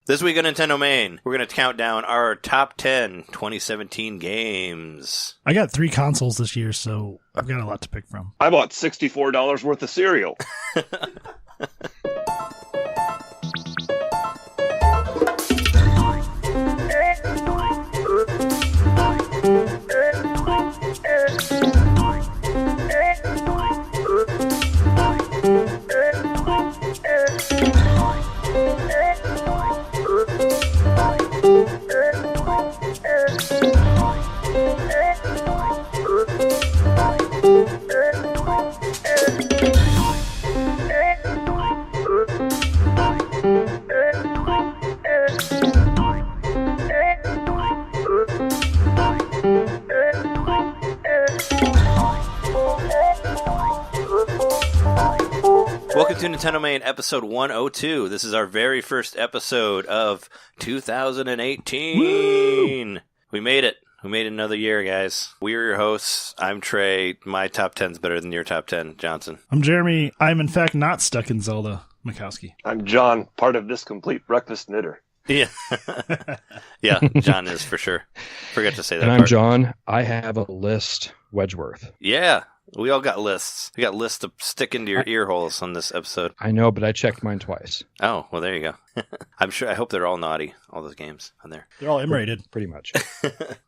This week on Nintendo Main, we're going to count down our top 10 2017 games. I got 3 consoles this year, so I've got a lot to pick from. I bought $64 worth of cereal. Welcome to Nintendo Main episode 102. This is our very first episode of 2018. Woo! We made it. We made it another year, guys. We're your hosts. I'm Trey. My top 10's better than your top 10, Johnson. I'm Jeremy. I'm in fact not stuck in Zelda. Mikowski. I'm John, part of this complete breakfast knitter. Yeah. Yeah, John is for sure. Forgot to say that. And part. I'm John. I have a list, Wedgeworth. Yeah. We all got lists. We got lists to stick into your ear holes on this episode. I know, but I checked mine twice. Oh, well, there you go. I hope they're all naughty, all those games on there. They're all M-rated. Pretty much.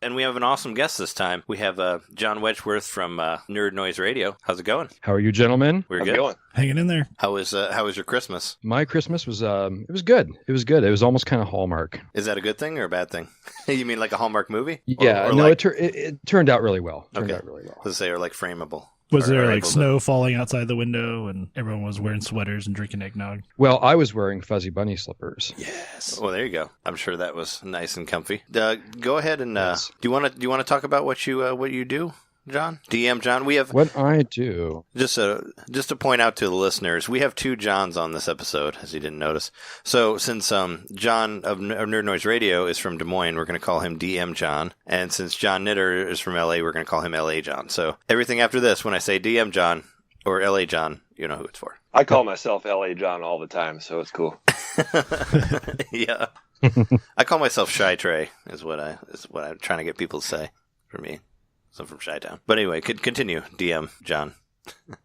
And we have an awesome guest this time. We have John Wedgeworth from Nerd Noise Radio. How's it going? How are you, gentlemen? We're How's good. it going? Hanging in there. How was your Christmas? My Christmas was it was good. It was good. It was almost kind of Hallmark. Is that a good thing or a bad thing? You mean like a Hallmark movie? Yeah, or no, like, it turned out really well. Okay. Let's say, or like frameable. Was there like able snow falling outside the window and everyone was wearing sweaters and drinking eggnog? Well, I was wearing fuzzy bunny slippers. Yes. Well, there you go. I'm sure that was nice and comfy. Go ahead and Yes. do you want to talk about what you do, John? DM John. We have What I do. just to point out to the listeners, we have 2 Johns on this episode, as you didn't notice. So since John of Nerd Noise Radio is from Des Moines, we're going to call him DM John, and since John Knitter is from LA, we're going to call him LA John. So everything after this, when I say DM John or LA John, you know who it's for. I call myself LA John all the time, so it's cool. Yeah. I call myself Shy Trey is what I'm trying to get people to say for me. So I'm from Chi-Town. But anyway, continue, DM John.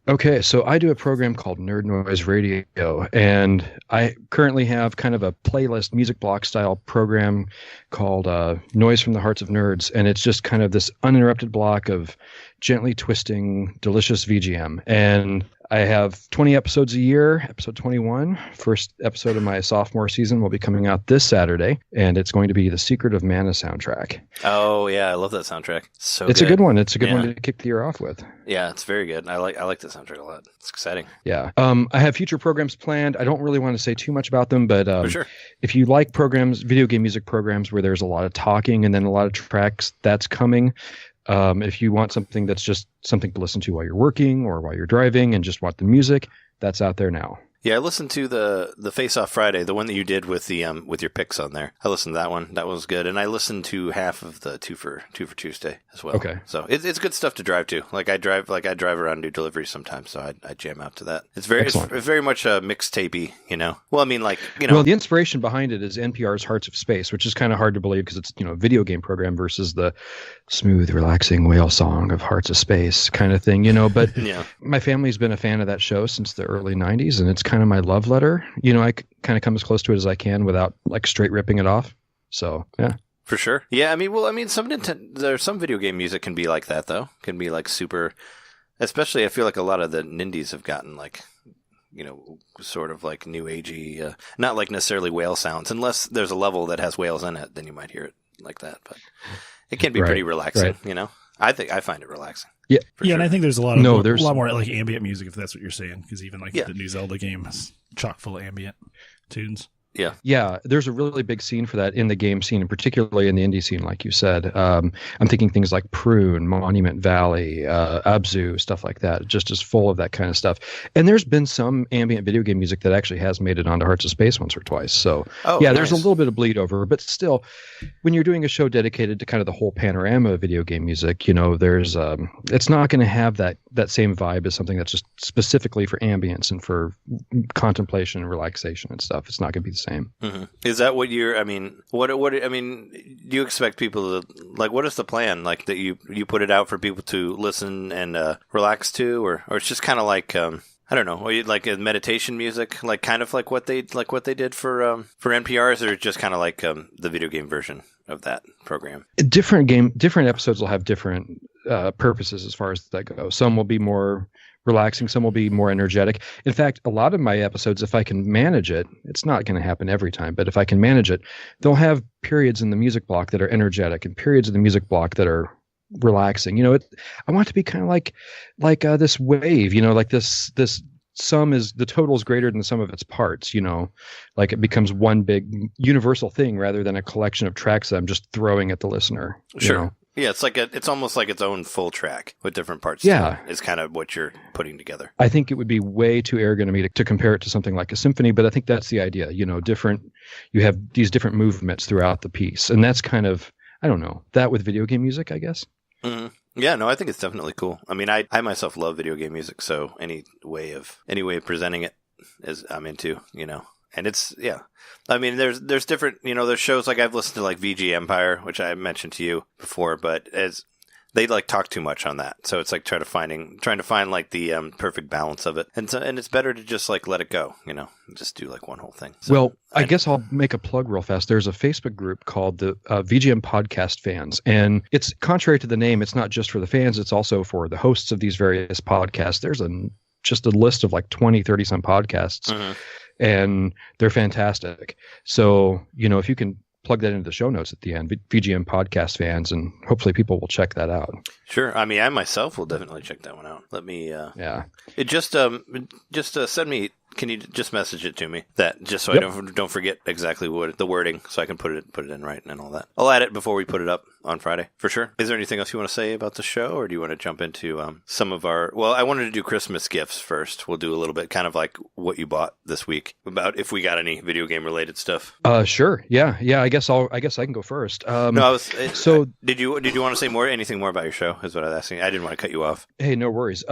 Okay, so I do a program called Nerd Noise Radio, and I currently have kind of a playlist music block style program called Noise from the Hearts of Nerds, and it's just kind of this uninterrupted block of gently twisting, delicious VGM. And I have 20 episodes a year, episode 21. First episode of my sophomore season will be coming out this Saturday, and it's going to be the Secret of Mana soundtrack. Oh, yeah, I love that soundtrack. It's a good one. It's a good one to kick the year off with. Yeah, it's very good. I like the soundtrack a lot. It's exciting. Yeah. I have future programs planned. I don't really want to say too much about them, but for sure. If you like programs, video game music programs where there's a lot of talking and then a lot of tracks, that's coming. If you want something that's just something to listen to while you're working or while you're driving and just want the music, that's out there now. Yeah, I listened to the Face Off Friday, the one that you did with the with your picks on there. I listened to that one. That was good, and I listened to half of the two for Tuesday as well. Okay, so it's good stuff to drive to. I drive around and do deliveries sometimes, so I jam out to that. It's very much mixtapey, you know. Well, I mean, Well, the inspiration behind it is NPR's Hearts of Space, which is kind of hard to believe because it's a video game program versus the smooth, relaxing whale song of Hearts of Space kind of thing, But yeah. My family's been a fan of that show since the early '90s, and it's kind of my love letter. I kind of come as close to it as I can without straight ripping it off. So yeah, for sure. Yeah, there's some video game music can be like that though. Can be super. Especially, I feel like a lot of the nindies have gotten sort of new agey, not necessarily whale sounds, unless there's a level that has whales in it. Then you might hear it like that, but it can be pretty relaxing. Right. I find it relaxing. Yeah, sure. And I think there's a lot more ambient music, if that's what you're saying, because even the new Zelda game is chock full of ambient tunes. Yeah. There's a really big scene for that in the game scene, and particularly in the indie scene, like you said. I'm thinking things like Prune, Monument Valley, Abzu, stuff like that. Just as full of that kind of stuff. And there's been some ambient video game music that actually has made it onto Hearts of Space once or twice. So there's a little bit of bleed over, but still, when you're doing a show dedicated to kind of the whole panorama of video game music, there's it's not going to have that same vibe as something that's just specifically for ambience and for contemplation and relaxation and stuff. It's not going to be the same. Mm-hmm. Is that what you're? I mean, what? I mean, do you expect people to like? What is the plan? Like that you put it out for people to listen and relax to, or it's just kind of like I don't know, like a meditation music, like kind of like what they did for NPRs, or just kind of like the video game version of that program. Different episodes will have different purposes as far as that goes. Some will be more relaxing, some will be more energetic. In fact, a lot of my episodes, if I can manage it, it's not going to happen every time, but if I can manage it, they'll have periods in the music block that are energetic and periods in the music block that are relaxing. You know, I want it to be kind of like this wave, you know, like this sum is the total is greater than the sum of its parts, you know, like it becomes one big universal thing rather than a collection of tracks that I'm just throwing at the listener. Sure. You know? Yeah, it's almost like its own full track with different parts. Yeah, is kind of what you're putting together. I think it would be way too arrogant of me to compare it to something like a symphony, but I think that's the idea. You know, you have these different movements throughout the piece, and that's kind of, I don't know, that with video game music, I guess. Mm-hmm. Yeah, no, I think it's definitely cool. I mean, I myself love video game music, so any way of presenting it is I'm into, you know. And it's, yeah. I mean, there's different, you know, there's shows like I've listened to like VG Empire, which I mentioned to you before, but as they like talk too much on that. So it's like trying to find like the perfect balance of it. And it's better to just like let it go, you know, just do like one whole thing. So, well, I guess I'll make a plug real fast. There's a Facebook group called the VGMPODCASTFANS. And it's contrary to the name. It's not just for the fans. It's also for the hosts of these various podcasts. There's just a list of like 20, 30 some podcasts. Mm-hmm. And they're fantastic. So, you know, if you can plug that into the show notes at the end, VGM Podcast Fans, and hopefully people will check that out. Sure. I mean, I myself will definitely check that one out. Let me, yeah. It just send me, can you just message it to me? That just so I don't forget exactly what the wording, so I can put it in right and all that. I'll add it before we put it up on Friday for sure. Is there anything else you want to say about the show, or do you want to jump into some of our? Well, I wanted to do Christmas gifts first. We'll do a little bit, kind of like what you bought this week, about if we got any video game related stuff. Sure. Yeah. I guess I can go first. Did you want to say anything more about your show? Is what I was asking. I didn't want to cut you off. Hey, no worries.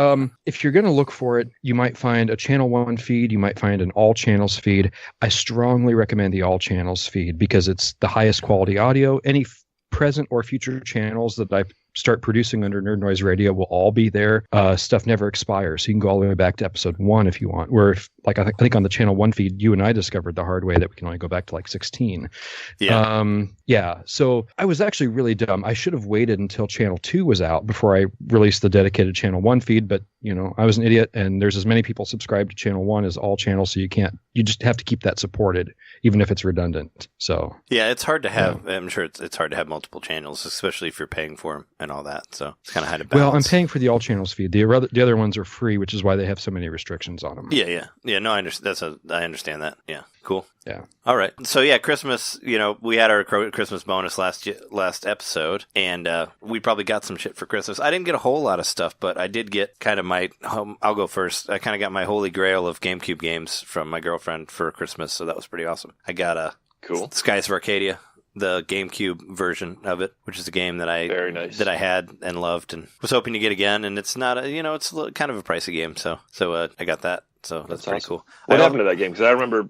If you're going to look for it, you might find a Channel 1 feed. You might find an all channels feed. I strongly recommend the all channels feed because it's the highest quality audio. Any present or future channels that I start producing under Nerd Noise Radio will all be there. Stuff never expires, so you can go all the way back to episode 1 if you want. Where, I think on the Channel 1 feed, you and I discovered the hard way that we can only go back to like 16. Yeah. So I was actually really dumb. I should have waited until Channel 2 was out before I released the dedicated Channel 1 feed, but you know, I was an idiot, and there's as many people subscribed to Channel 1 as all channels, so you just have to keep that supported, even if it's redundant. So yeah, it's hard to have. I'm sure it's hard to have multiple channels, especially if you're paying for them and all that. So it's kind of hard to balance. Well, I'm paying for the all channels feed. The other ones are free, which is why they have so many restrictions on them. Yeah. No, I understand. I understand that. Yeah, cool. Yeah. All right. So yeah, Christmas. You know, we had our Christmas bonus last episode, and we probably got some shit for Christmas. I didn't get a whole lot of stuff, but I did get kind of I'll go first. I kind of got my holy grail of GameCube games from my girlfriend for Christmas, so that was pretty awesome. I got cool Skies of Arcadia, the GameCube version of it, which is a game that I had and loved and was hoping to get again. And it's not it's kind of a pricey game, so I got that. So that's pretty awesome. Cool. What happened to that game? Because I remember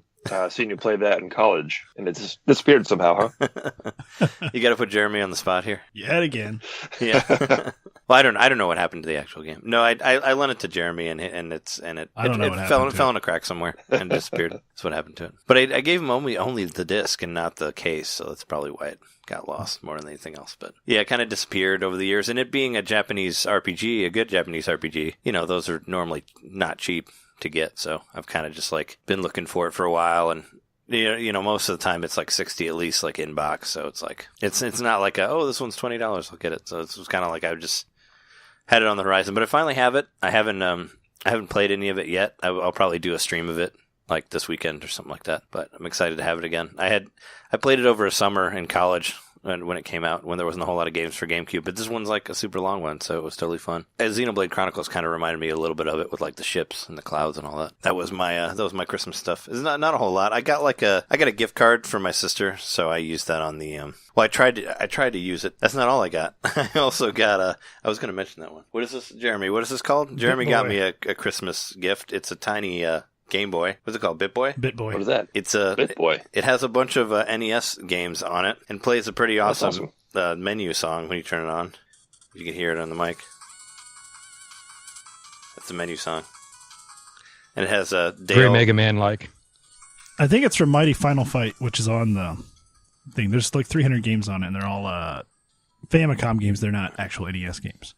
seeing you play that in college, and it just disappeared somehow, huh? You got to put Jeremy on the spot here. Yet again. Yeah. Well, I don't know what happened to the actual game. No, I lent it to Jeremy, and it fell in a crack somewhere and disappeared. That's what happened to it. But I gave him only the disc and not the case, so that's probably why it got lost more than anything else. But yeah, it kind of disappeared over the years. And it being a Japanese RPG, a good Japanese RPG, those are normally not cheap to get, so I've kind of just like been looking for it for a while, and most of the time it's like $60 at least, like in box, so it's like it's not like this one's $20, I'll get it. So it's kind of like I just had it on the horizon, but I finally have it. I haven't played any of it yet. I'll probably do a stream of it like this weekend or something like that, but I'm excited to have it again. I played it over a summer in college when it came out, when there wasn't a whole lot of games for GameCube, but this one's like a super long one, so it was totally fun. As Xenoblade Chronicles kind of reminded me a little bit of it with like the ships and the clouds and all that. That was my Christmas stuff. It's not a whole lot. I got a gift card for my sister, so I used that on the I tried to use it. That's not all I got. I also got I was going to mention that one. What is this, Jeremy? What is this called? Jeremy got me a Christmas gift. It's a tiny Game Boy. What's it called? BitBoy? BitBoy. What is that? It's a BitBoy. It has a bunch of NES games on it and plays a pretty awesome menu song when you turn it on. You can hear it on the mic. That's the menu song. And it has a very Mega Man-like. I think it's from Mighty Final Fight, which is on the thing. There's like 300 games on it, and they're all Famicom games. They're not actual NES games.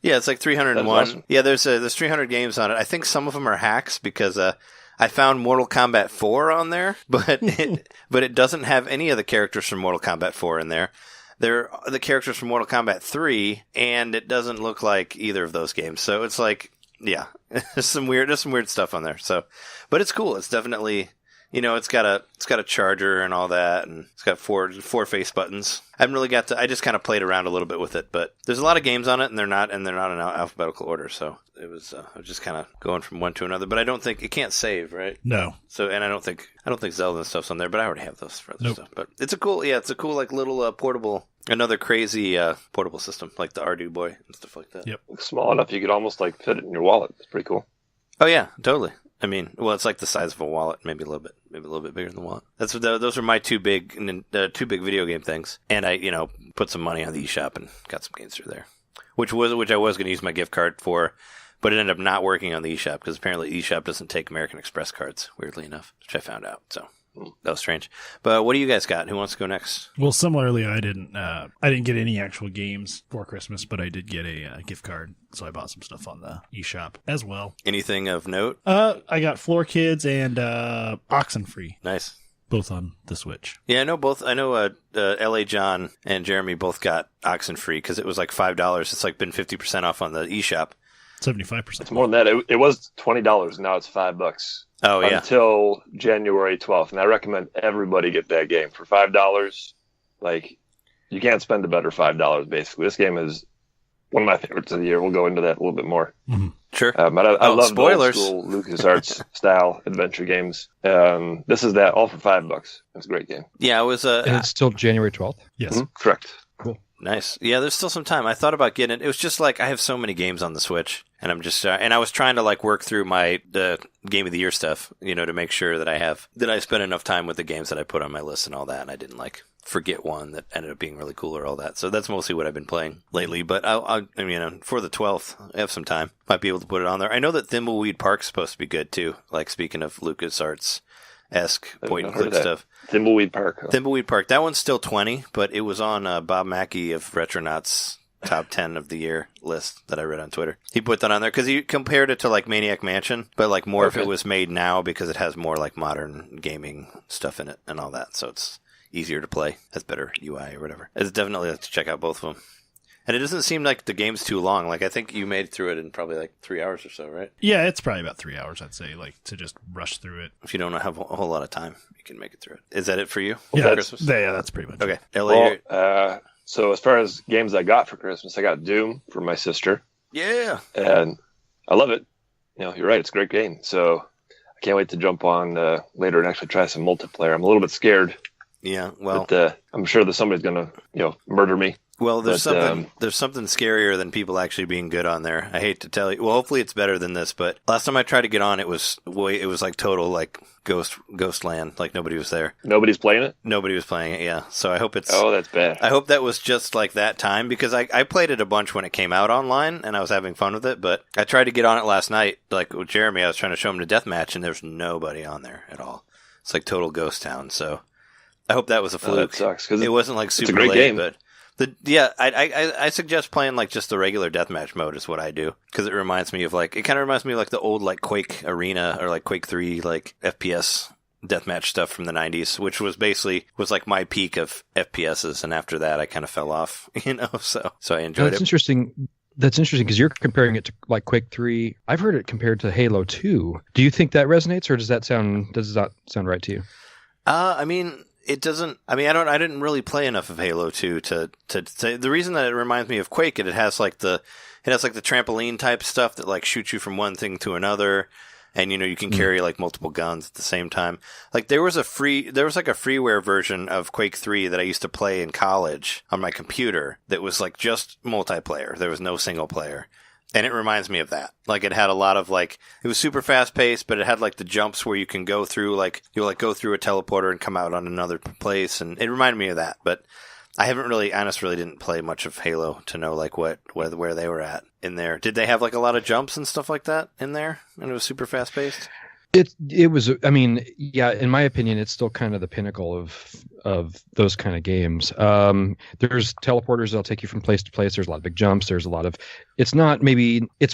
Yeah, it's like 301. Awesome. Yeah, there's 300 games on it. I think some of them are hacks because I found Mortal Kombat 4 on there, but it doesn't have any of the characters from Mortal Kombat 4 in there. They're the characters from Mortal Kombat 3, and it doesn't look like either of those games. So it's like, yeah, there's some weird stuff on there. So, but it's cool. It's definitely. It's got a charger and all that, and it's got four face buttons. I haven't really got to. I just kind of played around a little bit with it, but there's a lot of games on it, and they're not in alphabetical order. So it was I was just kind of going from one to another. But I don't think it can't save, right? No. So and I don't think Zelda and stuff's on there, but I already have those for other stuff. But it's a cool like little portable, another crazy portable system like the Ardu Boy and stuff like that. Yep. It's small enough you could almost like fit it in your wallet. It's pretty cool. Oh yeah, totally. I mean, well, it's like the size of a wallet, maybe a little bit bigger than the wallet. Those are my two big video game things, and I put some money on the eShop and got some games through there, which I was going to use my gift card for, but it ended up not working on the eShop because apparently eShop doesn't take American Express cards, weirdly enough, which I found out. So that was strange. But what do you guys got? Who wants to go next? Well, similarly, I didn't get any actual games for Christmas, but I did get a gift card, so I bought some stuff on the eShop as well. Anything of note? I got Floor Kids and Oxenfree. Nice. Both on the Switch. Yeah, I know both. I know L.A. John and Jeremy both got Oxenfree because it was like $5. It's like been 50% off on the eShop. 75%. It's more than that. It was $20. Now it's $5. Oh, yeah. Until January 12th. And I recommend everybody get that game for $5. Like, you can't spend a better $5, basically. This game is one of my favorites of the year. We'll go into that a little bit more. Mm-hmm. Sure. But I love spoilers. The old school LucasArts style adventure games. This is that all for $5. It's a great game. Yeah, it was. And it's still January 12th? Yes. Mm-hmm. Correct. Cool. Nice. Yeah, there's still some time. I thought about getting it. It was just like I have so many games on the Switch, and I'm just and I was trying to like work through the Game of the Year stuff, to make sure that I spent enough time with the games that I put on my list and all that, and I didn't like forget one that ended up being really cool or all that. So that's mostly what I've been playing lately. But I mean, for the 12th, I have some time. Might be able to put it on there. I know that Thimbleweed Park's supposed to be good too. Like speaking of LucasArts-esque point and click stuff. Thimbleweed Park. Huh? Thimbleweed Park. That one's still 20, but it was on Bob Mackey of Retronauts' top 10 of the year list that I read on Twitter. He put that on there because he compared it to like Maniac Mansion, but like more if it was made now because it has more like modern gaming stuff in it and all that. So it's easier to play, has better UI or whatever. It's definitely like to check out both of them. And it doesn't seem like the game's too long. Like I think you made through it in probably like 3 hours or so, right? Yeah, it's probably about 3 hours, I'd say, like to just rush through it. If you don't have a whole lot of time, you can make it through it. Is that it for you? Yeah, Christmas? That's pretty much okay. it. Ellie, so as far as games I got for Christmas, I got Doom for my sister. Yeah. And I love it. You're right. It's a great game. So I can't wait to jump on later and actually try some multiplayer. I'm a little bit scared. Yeah, well, but, I'm sure that somebody's going to, murder me. Well, there's something scarier than people actually being good on there. I hate to tell you. Well, hopefully it's better than this, but last time I tried to get on, it was like total like ghost land. Like nobody was there. Nobody's playing it? Nobody was playing it, yeah. So I hope it's... Oh, that's bad. I hope that was just like that time because I played it a bunch when it came out online and I was having fun with it, but I tried to get on it last night. Like with Jeremy, I was trying to show him the deathmatch and there's nobody on there at all. It's like total ghost town, so I hope that was a fluke. That sucks because it wasn't like super late, game. But... I suggest playing like just the regular deathmatch mode is what I do because it reminds me of like the old like Quake Arena or like Quake 3 like FPS deathmatch stuff from the 90s, which was like my peak of FPSs, and after that I kind of fell off, so I enjoyed it. That's interesting. That's interesting because you're comparing it to like Quake 3. I've heard it compared to Halo 2. Do you think that resonates, or does that sound right to you? I mean. It doesn't. I mean, I didn't really play enough of Halo 2 to say the reason that it reminds me of Quake. It has like the trampoline type stuff that like shoots you from one thing to another, and you can carry like multiple guns at the same time. Like there was like a freeware version of Quake 3 that I used to play in college on my computer that was like just multiplayer. There was no single player. And it reminds me of that. Like, it had a lot of, like, it was super fast paced, but it had, like, the jumps where you can go through, like, you'll, like, go through a teleporter and come out on another place. And it reminded me of that. But I haven't really, honestly, didn't play much of Halo to know, like, where they were at in there. Did they have, like, a lot of jumps and stuff like that in there? And it was super fast paced? It was, I mean, yeah, in my opinion, it's still kind of the pinnacle of those kind of games. There's teleporters that'll take you from place to place. There's a lot of big jumps. There's a lot of, it's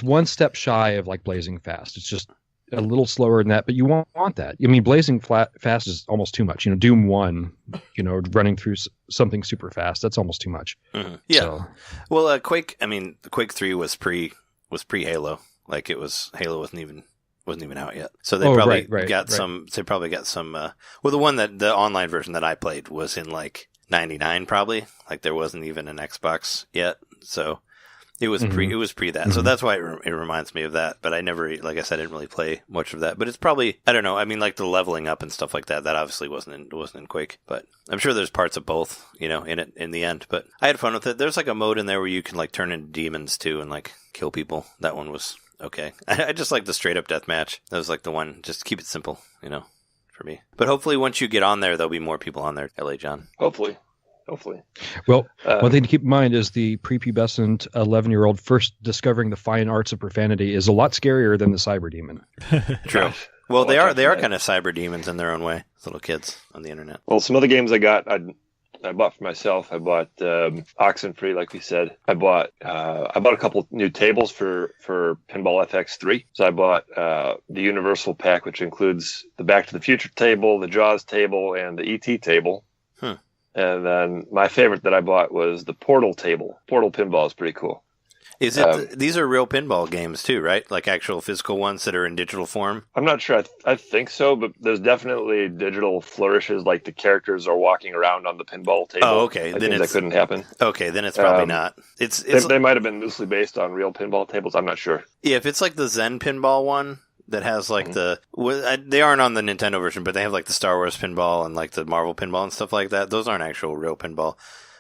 one step shy of like blazing fast. It's just a little slower than that, but you won't want that. I mean, blazing fast is almost too much. Doom 1, running through something super fast, that's almost too much. Mm-hmm. Yeah. So. Well, Quake 3 was pre Halo. Like, it was, Halo wasn't even out yet. So they probably got some, well, the one the online version that I played was in like 99 probably. Like, there wasn't even an Xbox yet. So it was pre that. So that's why it reminds me of that. But I never, like I said, I didn't really play much of that. But it's probably, I don't know. I mean, like the leveling up and stuff like that, that obviously wasn't in Quake. But I'm sure there's parts of both, in it in the end. But I had fun with it. There's like a mode in there where you can like turn into demons too and like kill people. That one was okay. I just like the straight up deathmatch. That was like the one, just keep it simple, for me. But hopefully once you get on there, there'll be more people on there. LA John. Hopefully. Well, one thing to keep in mind is the prepubescent 11-year-old first discovering the fine arts of profanity is a lot scarier than the cyber demon. True. Well, they are kind of cyber demons in their own way. Little kids on the internet. Well, some other games I bought for myself. I bought Oxenfree, like we said. I bought a couple new tables for Pinball FX3. So I bought the Universal Pack, which includes the Back to the Future table, the Jaws table, and the ET table. And then my favorite that I bought was the Portal table. Portal Pinball is pretty cool. Is it? These are real pinball games too, right? Like actual physical ones that are in digital form? I'm not sure. I think so, but there's definitely digital flourishes, like the characters are walking around on the pinball table. Oh, okay. Then that couldn't happen. Okay, then it's probably not. They might have been loosely based on real pinball tables. I'm not sure. Yeah, if it's like the Zen pinball one that has like they aren't on the Nintendo version, but they have like the Star Wars pinball and like the Marvel pinball and stuff like that. Those aren't actual real pinball.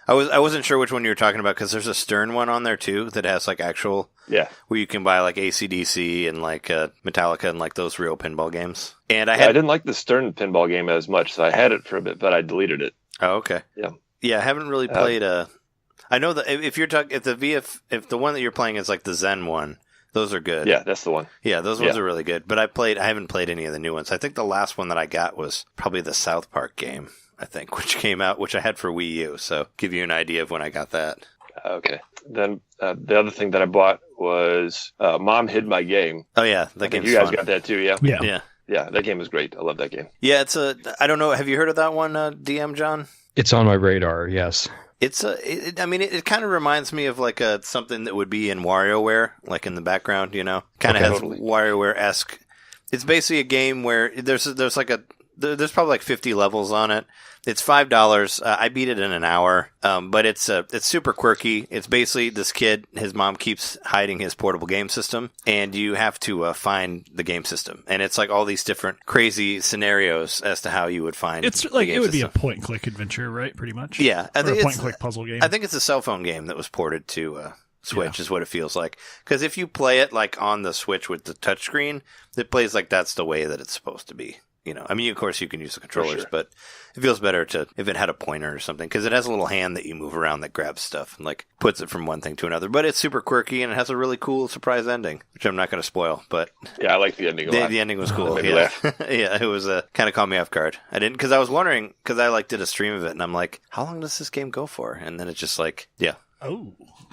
I wasn't sure which one you were talking about because there's a Stern one on there too that has like actual where you can buy like AC/DC and like Metallica and like those real pinball games. And I didn't like the Stern pinball game as much, so I had it for a bit, but I deleted it. Oh, okay. Yeah. I haven't really played I know that if you're talking if the one that you're playing is like the Zen one, those are good. Yeah, that's the one. Yeah, those ones are really good. But I haven't played any of the new ones. I think the last one that I got was probably the South Park game, I think, which came out, which I had for Wii U. So give you an idea of when I got that. Okay. Then the other thing that I bought was Mom Hid My Game. Oh, yeah. That game's fun. You guys got that too, yeah? Yeah. Yeah, that game is great. I love that game. Yeah, I don't know. Have you heard of that one, DM John? It's on my radar, yes. It kind of reminds me of like something that would be in WarioWare, like in the background, Kind of has WarioWare-esque. It's basically a game where there's probably like 50 levels on it. It's $5. I beat it in an hour, but it's super quirky. It's basically this kid, his mom keeps hiding his portable game system, and you have to find the game system. And it's like all these different crazy scenarios as to how you would find it's like it would be a point-and-click adventure, right? Pretty much. Yeah, I think a point-and-click puzzle game. I think it's a cell phone game that was ported to Switch, is what it feels like. Because if you play it like on the Switch with the touchscreen, it plays like that's the way that it's supposed to be. I mean, of course, you can use the controllers, but it feels better if it had a pointer or something, because it has a little hand that you move around that grabs stuff and like puts it from one thing to another. But it's super quirky and it has a really cool surprise ending, which I'm not going to spoil. But yeah, I like the ending a lot. The ending was cool. Yeah, yeah, it was kind of caught me off guard. I didn't because I was wondering because I did a stream of it and I'm like, how long does this game go for? And then it's just like,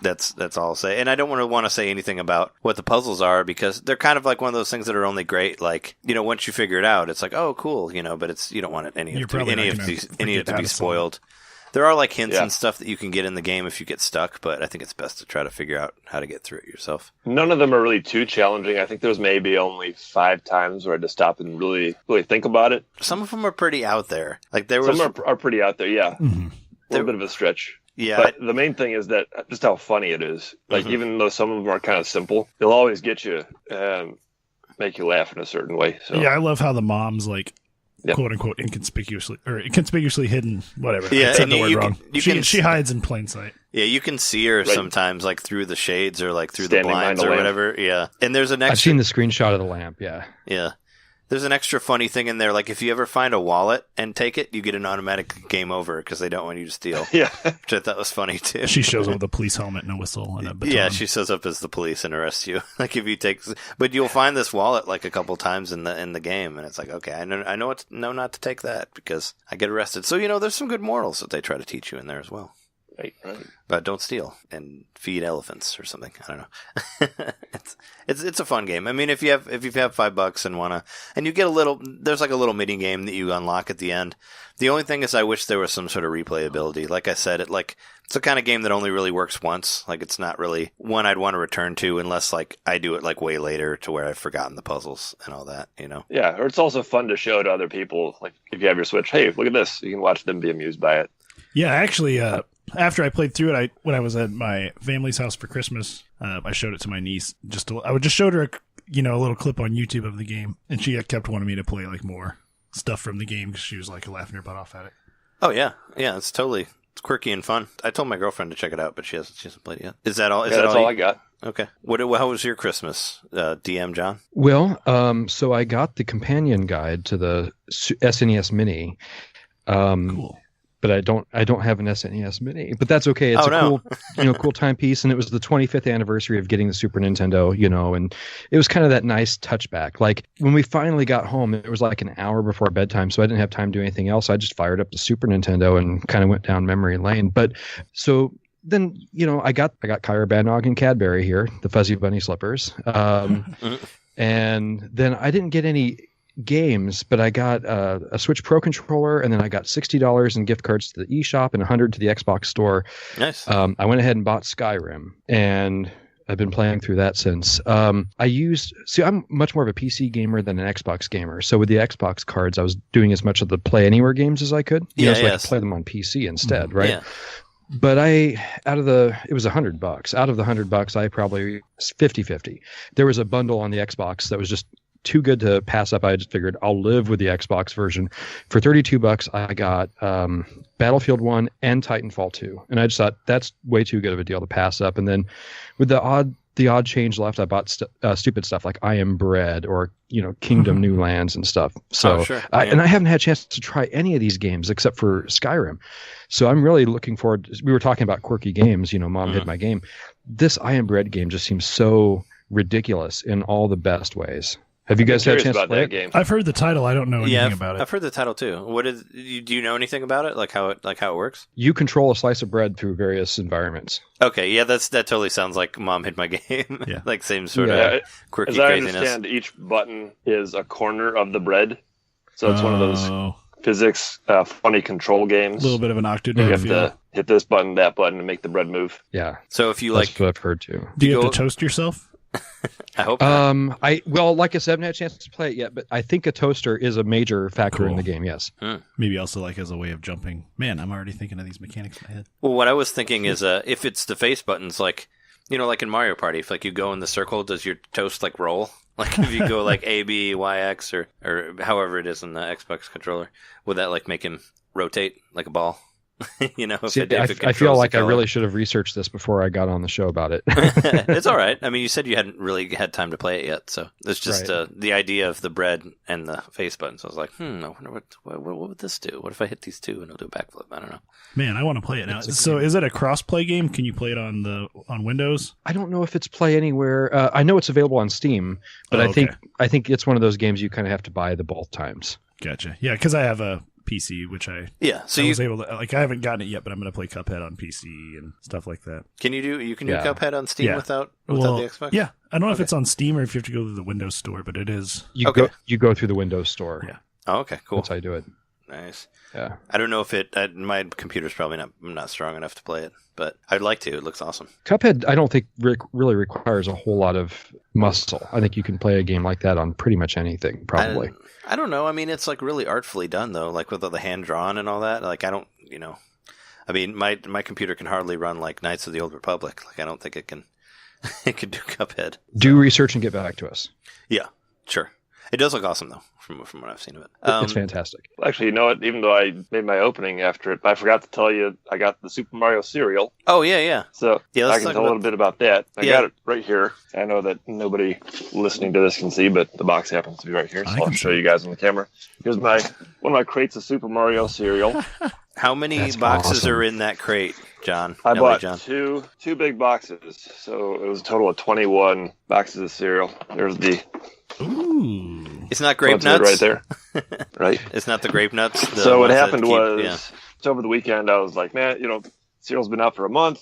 that's all I'll say. And I don't want to say anything about what the puzzles are because they're kind of like one of those things that are only great. Like, once you figure it out, it's like, oh, cool, but you don't want any of it to be spoiled. There are like hints and stuff that you can get in the game if you get stuck, but I think it's best to try to figure out how to get through it yourself. None of them are really too challenging. I think there's maybe only 5 times where I had to stop and really, really think about it. Some of them are pretty out there. Like some are pretty out there, yeah. Mm-hmm. A little bit of a stretch. Yeah, but the main thing is that just how funny it is. Like, even though some of them are kind of simple, they'll always get you and make you laugh in a certain way. So. Yeah, I love how the mom's like quote unquote inconspicuously hidden. Whatever. Yeah, I said and the word you wrong. can- She hides in plain sight. Yeah, you can see her sometimes, like through the shades or like through Standing the blinds behind or the whatever. Yeah, and there's an extra. I've seen the screenshot of the lamp. Yeah. Yeah, there's an extra funny thing in there. Like if you ever find a wallet and take it, you get an automatic game over because they don't want you to steal. Yeah. Which I thought was funny too. She shows up with a police helmet and a whistle and a baton. Yeah, she shows up as the police and arrests you. Like if you take, but you'll find this wallet like a couple times in the game, and it's like, okay, I know not to take that because I get arrested. So there's some good morals that they try to teach you in there as well. Right. But don't steal and feed elephants or something. I don't know. It's a fun game. I mean, if you have $5 and you get there's like a little mini game that you unlock at the end. The only thing is I wish there was some sort of replayability. Like I said, it's a kind of game that only really works once. Like it's not really one I'd want to return to unless like I do it like way later to where I've forgotten the puzzles and all that, Yeah, or it's also fun to show to other people. Like if you have your Switch, hey, look at this. You can watch them be amused by it. Yeah, actually, after I played through it, when I was at my family's house for Christmas, I showed it to my niece. I would just showed her, a little clip on YouTube of the game, and she kept wanting me to play like more stuff from the game because she was like laughing her butt off at it. Oh yeah, it's quirky and fun. I told my girlfriend to check it out, but she hasn't played it yet. Is that all? That's all I got. Okay. How was your Christmas, DM John? Well, so I got the companion guide to the SNES Mini. Cool. But I don't have an SNES Mini, but that's okay. It's cool timepiece, and it was the 25th anniversary of getting the Super Nintendo, and it was kind of that nice touchback. Like when we finally got home, it was like an hour before bedtime, so I didn't have time to do anything else. I just fired up the Super Nintendo and kind of went down memory lane. But so then, I got Kyra Bannog and Cadbury here, the Fuzzy Bunny slippers, and then I didn't get any games, but I got a Switch Pro controller, and then I got $60 in gift cards to the eShop and $100 to the Xbox store. Nice. I went ahead and bought Skyrim, and I've been playing through that since. I'm much more of a PC gamer than an Xbox gamer. So with the Xbox cards, I was doing as much of the Play Anywhere games as I could. So I could play them on PC instead, right? Yeah. But it was $100. Out of the $100, I probably 50-50. There was a bundle on the Xbox that was just too good to pass up. I just figured I'll live with the Xbox version. For $32, I got Battlefield 1 and Titanfall 2, and I just thought that's way too good of a deal to pass up. And then with the odd change left, I bought stupid stuff like I Am Bread or Kingdom New Lands and stuff. So sure. And I haven't had a chance to try any of these games except for Skyrim. So I'm really looking forward. We were talking about quirky games. Mom hid my game. This I Am Bread game just seems so ridiculous in all the best ways. Have you guys had a chance to play that game? I've heard the title. I don't know anything about it. I've heard the title too. Do you know anything about it? Like how it works? You control a slice of bread through various environments. Okay, yeah, that totally sounds like Mom Hid My Game. Yeah. Like same sort of quirky as I craziness. understand, each button is a corner of the bread, so it's one of those physics funny control games. A little bit of an Octodad. You have to hit this button, that button, to make the bread move. Yeah. So if you That's what I've heard too. Do you have to toast yourself? I hope not. Like I said, I haven't had a chance to play it yet, but I think a toaster is a major factor in the game, yes. Maybe also like as a way of jumping. Man, I'm already thinking of these mechanics in my head. Well, what I was thinking is if it's the face buttons, like, like in Mario Party, if like you go in the circle, does your toast like roll? Like if you go like A, B, Y, X, or however it is in the Xbox controller, would that like make him rotate like a ball? I feel like I really should have researched this before I got on the show about it. It's all right. I mean, you said you hadn't really had time to play it yet, so it's just the idea of the bread and the face button. So I was like, I wonder what would this do? What if I hit these two and it'll do a backflip? I don't know. Man, I want to play it now. So is it a cross-play game? Can you play it on Windows? I don't know if it's Play Anywhere. I know it's available on Steam, but I think it's one of those games you kind of have to buy the both times. Gotcha. Yeah, because I have a PC, which I was able to I haven't gotten it yet, but I'm going to play Cuphead on PC and stuff like that. Can you do Cuphead on Steam without the Xbox? Yeah, I don't know if it's on Steam or if you have to go to the Windows Store, but it is. You go through the Windows Store. Yeah. Oh, okay, cool. That's how you do it. Nice. Yeah. I don't know if my computer's probably not strong enough to play it, but I'd like to. It looks awesome. Cuphead, I don't think really requires a whole lot of muscle. I think you can play a game like that on pretty much anything, probably. I don't know. I mean, it's like really artfully done though, like with all the hand drawn and all that. Like I don't, I mean, my computer can hardly run like Knights of the Old Republic. Like I don't think it can. It can do Cuphead. Do research and get back to us. Yeah, sure. It does look awesome, though, from what I've seen of it. It's fantastic. Actually, you know what? Even though I made my opening after it, I forgot to tell you I got the Super Mario cereal. Oh, yeah. So Yeah, I can tell a little bit about that. I got it right here. I know that nobody listening to this can see, but the box happens to be right here. So I'll show you guys on the camera. Here's one of my crates of Super Mario cereal. How many boxes are in that crate, John? I bought two big boxes. So it was a total of 21 boxes of cereal. There's the... Ooh. It's not grape nuts? Right there. Right. It's not the grape nuts? So what happened was, over the weekend, I was like, man, cereal's been out for a month.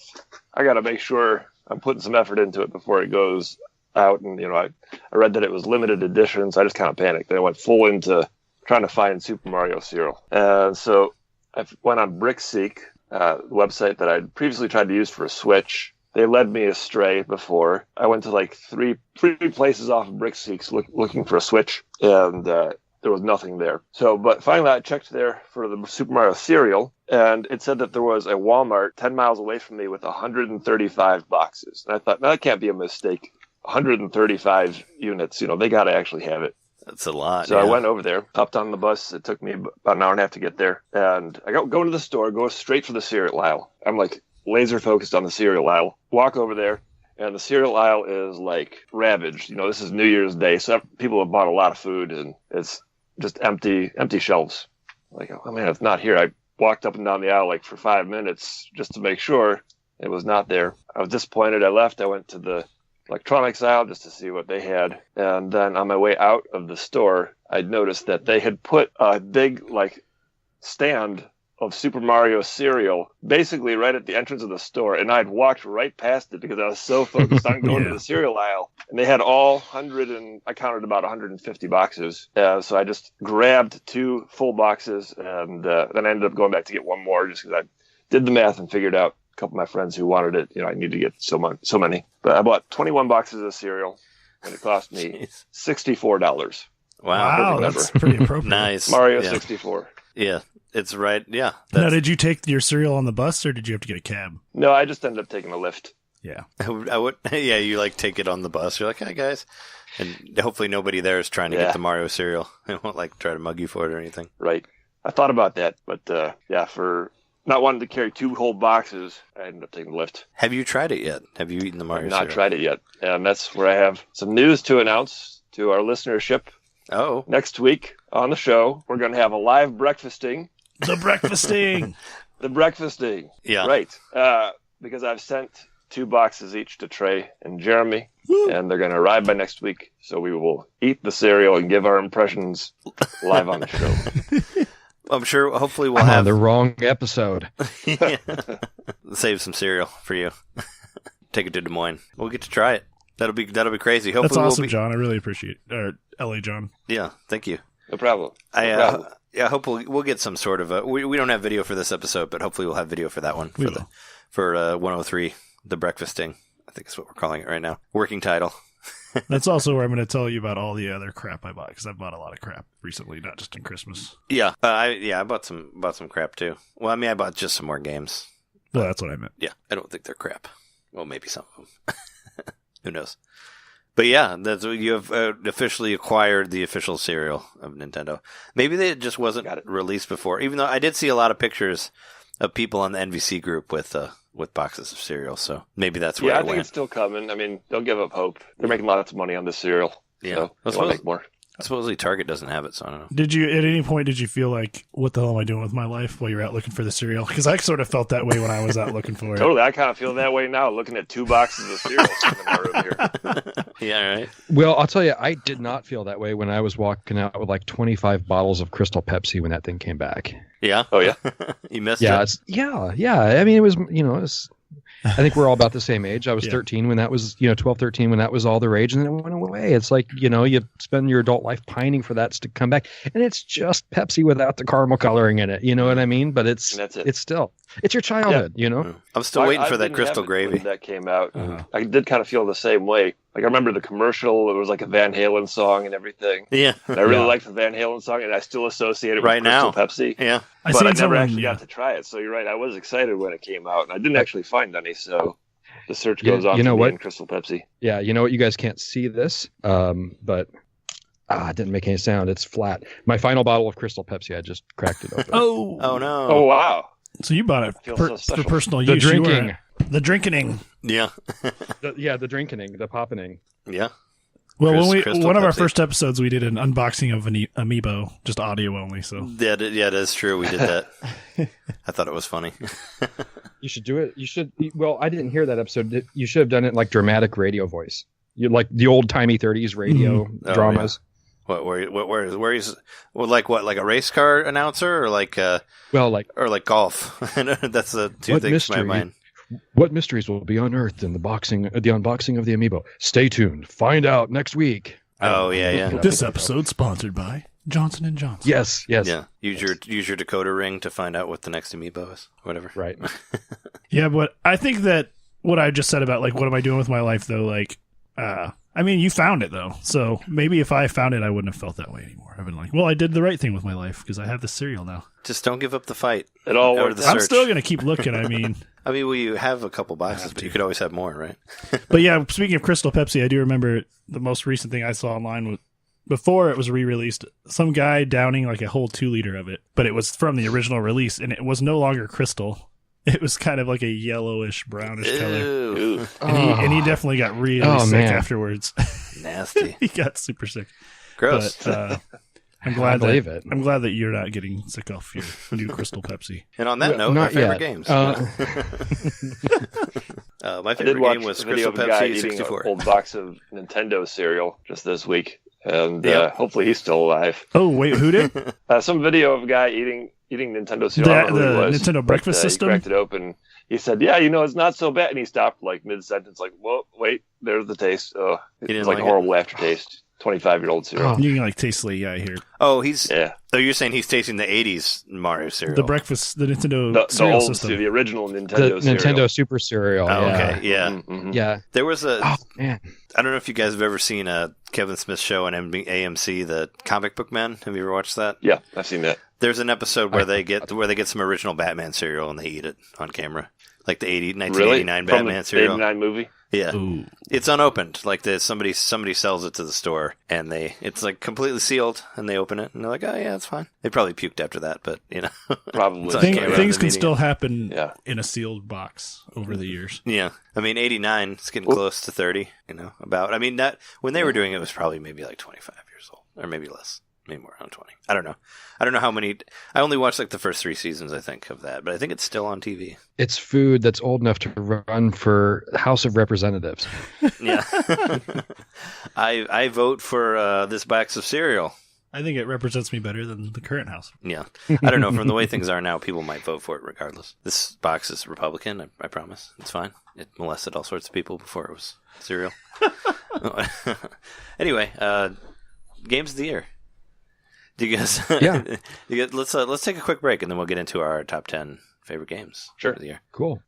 I got to make sure I'm putting some effort into it before it goes out. And, I read that it was limited edition, so I just kind of panicked. Then I went full into trying to find Super Mario cereal. And so I went on BrickSeek, the website that I'd previously tried to use for a Switch. They led me astray before. I went to like three places off of BrickSeek looking for a Switch, and there was nothing there. But finally I checked there for the Super Mario cereal, and it said that there was a Walmart 10 miles away from me with 135 boxes. And I thought, no, that can't be a mistake. 135 units, they got to actually have it. That's a lot. So I went over there, hopped on the bus. It took me about an hour and a half to get there. And I go into the store, go straight for the cereal aisle. I'm like laser focused on the cereal aisle. Walk over there, and the cereal aisle is like ravaged. This is New Year's Day, so people have bought a lot of food, and it's just empty shelves. Like, oh man, it's not here. I walked up and down the aisle like for 5 minutes just to make sure it was not there. I was disappointed. I left. I went to the electronics aisle just to see what they had. And then on my way out of the store, I'd noticed that they had put a big stand of Super Mario cereal basically right at the entrance of the store. And I'd walked right past it because I was so focused on going to the cereal aisle. And they had I counted about 150 boxes. So I just grabbed 2 full boxes, and then I ended up going back to get one more just because I did the math and figured out a couple of my friends who wanted it, I need to get so many. But I bought 21 boxes of cereal, and it cost me $64. Wow, that's pretty appropriate. Nice. Mario 64. Yeah, it's right. Yeah. Now, did you take your cereal on the bus, or did you have to get a cab? No, I just ended up taking a Lyft. Yeah. I would. Yeah, you take it on the bus. You're like, hi guys, and hopefully nobody there is trying to get the Mario cereal. They won't try to mug you for it or anything. Right. I thought about that, but for not wanting to carry 2 whole boxes, I ended up taking a Lyft. Have you tried it yet? Have you eaten the Mario cereal? Not tried it yet. And that's where I have some news to announce to our listenership. Oh. Next week on the show, we're going to have a live breakfasting. The breakfasting! The breakfasting. Yeah. Right. Because I've sent 2 boxes each to Trey and Jeremy, and they're going to arrive by next week. So we will eat the cereal and give our impressions live on the show. I'm sure. Hopefully, we'll have the wrong episode. Save some cereal for you. Take it to Des Moines. We'll get to try it. That'll be crazy. Hopefully, that's awesome, John. I really appreciate it. Or LA John. Yeah, thank you. No problem. I hope we'll get some sort of we don't have video for this episode, but hopefully we'll have video for that one for 103, the breakfasting. I think that's what we're calling it right now. Working title. That's also where I'm going to tell you about all the other crap I bought, because I've bought a lot of crap recently, not just in Christmas. Yeah, I bought some crap too. Well, I mean, I bought just some more games. Well, that's what I meant. Yeah, I don't think they're crap. Well, maybe some of them. Who knows? But yeah, you have officially acquired the official cereal of Nintendo. Maybe they just wasn't released before, even though I did see a lot of pictures of people on the NVC group with boxes of cereal. So maybe that's where I think it's still coming. I mean, don't give up hope. They're making lots of money on this cereal. Yeah, so they want to make more. Supposedly Target doesn't have it, so I don't know. Did you, at any point, feel like, what the hell am I doing with my life while you're out looking for the cereal? Because I sort of felt that way when I was out looking for it. Totally. I kind of feel that way now, looking at 2 boxes of cereal in my room here. Yeah, right. Well, I'll tell you, I did not feel that way when I was walking out with 25 bottles of Crystal Pepsi when that thing came back. Yeah? Oh, yeah? You missed it? Yeah. I mean, it was, I think we're all about the same age. I was 13 when that was, 12, 13 when that was all the rage, and then it went away. It's like, you spend your adult life pining for that to come back, and it's just Pepsi without the caramel coloring in it. You know what I mean? But it's still, it's your childhood, I'm still waiting for that Crystal Gravy. When that came out. I did kind of feel the same way. Like, I remember the commercial. It was like a Van Halen song and everything. Yeah. And I really liked the Van Halen song, and I still associate it with Crystal Pepsi. Yeah. But I never actually got to try it. So you're right. I was excited when it came out, and I didn't actually find any. So the search goes on for me and Crystal Pepsi. Yeah. You know what? You guys can't see this, but it didn't make any sound. It's flat. My final bottle of Crystal Pepsi, I just cracked it open. Oh no! Oh wow! So you bought it I feel so for special. personal The use. You drinking. were- The drinking. Yeah, The drinking, the popping. yeah. Well, Crystal one of our Pepsi. first episodes, we did an unboxing of an amiibo, just audio only. So Yeah, that's true. We did that. I thought it was funny. You should do it. You should. Well, I didn't hear that episode. You should have done it in like dramatic radio voice. You like the old timey 30s radio Oh, dramas. Where he's like a race car announcer or like Well, like golf. That's the two What things in my mystery? mind. what mysteries will be unearthed in the unboxing of the amiibo? Stay tuned. Find out next week. Oh yeah. this episode sponsored by Johnson and Johnson. Yes. Yeah, use your decoder ring to find out what the next amiibo is. Whatever. Right. Yeah, but I think that what I just said about like what am I doing with my life though, like I mean you found it though. So maybe if I found it I wouldn't have felt that way anymore. I've been like, well, I did the right thing with my life because I have this cereal now. Just don't give up the fight. It all Go to worked the out. I'm search. still gonna keep looking, I mean. I mean, well, you have a couple boxes, but you could always have more, right? But yeah, speaking of Crystal Pepsi, I do remember the most recent thing I saw online was before it was re-released, some guy downing like a whole 2-liter of it, but it was from the original release and it was no longer crystal. It was kind of like a yellowish, brownish color. Ew, Ooh. And he definitely got really sick man. afterwards. nasty, He got super sick. gross. But I'm I glad believe that it. I'm glad that you're not getting sick off your new Crystal Pepsi. And on that Well, note, my not favorite yet. games. My I did favorite watch game was a video Crystal of a guy Pepsi eating 64. an old box of Nintendo cereal just this week, and Yep. hopefully he's still alive. Oh wait, who did? Some video of a guy eating Nintendo cereal. I don't know who The it was, Nintendo breakfast but, system? He cracked it open. He said, "Yeah, it's not so bad." And he stopped like mid-sentence, like, "Whoa, wait, there's the taste." Oh, didn't it's like like a horrible aftertaste. 25-year-old cereal. Oh. You can like taste the yeah here. Oh, he's. Yeah, Oh, you're saying he's tasting the '80s Mario cereal? The Nintendo the cereal old, system. the original The Nintendo cereal. Nintendo Super Cereal. Oh, yeah. okay, yeah. Mhm. Yeah. There was a. Oh man. I don't know if you guys have ever seen a Kevin Smith show on AMC, The Comic Book Men. Have you ever watched that? Yeah, I've seen that. There's an episode where they get some original Batman cereal and they eat it on camera, like the 1989 From Batman the cereal. 89 movie. Yeah, Ooh. it's unopened. Like somebody sells it to the store, and it's like completely sealed, and they open it, and they're like, "Oh yeah, it's fine." They probably puked after that, but Probably. It's on Things camera. can Meeting. still happen Yeah. in a sealed box over the years. Yeah, I mean, 89. It's getting close to 30. About. I mean, that when they were doing it, was probably maybe like 25 years old, or maybe less, maybe more, around 20. I don't know. I don't know how many. I only watched like the first 3 seasons, I think, of that, but I think it's still on TV. It's food that's old enough to run for House of Representatives. Yeah, I vote for this box of cereal. I think it represents me better than the current house. Yeah, I don't know. From the way things are now, people might vote for it regardless. This box is Republican. I promise. It's fine. It molested all sorts of people before it was cereal. Anyway, games of the year. Do you guys? Yeah. Let's take a quick break and then we'll get into our top 10 favorite games Sure. of the year. Cool.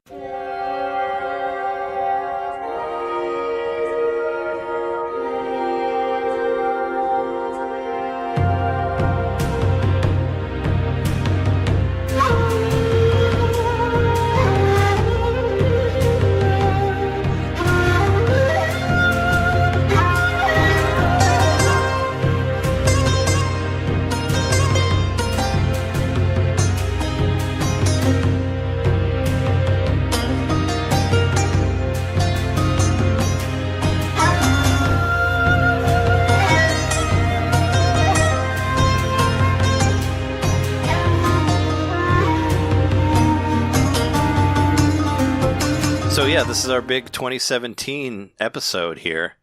So yeah, this is our big 2017 episode here,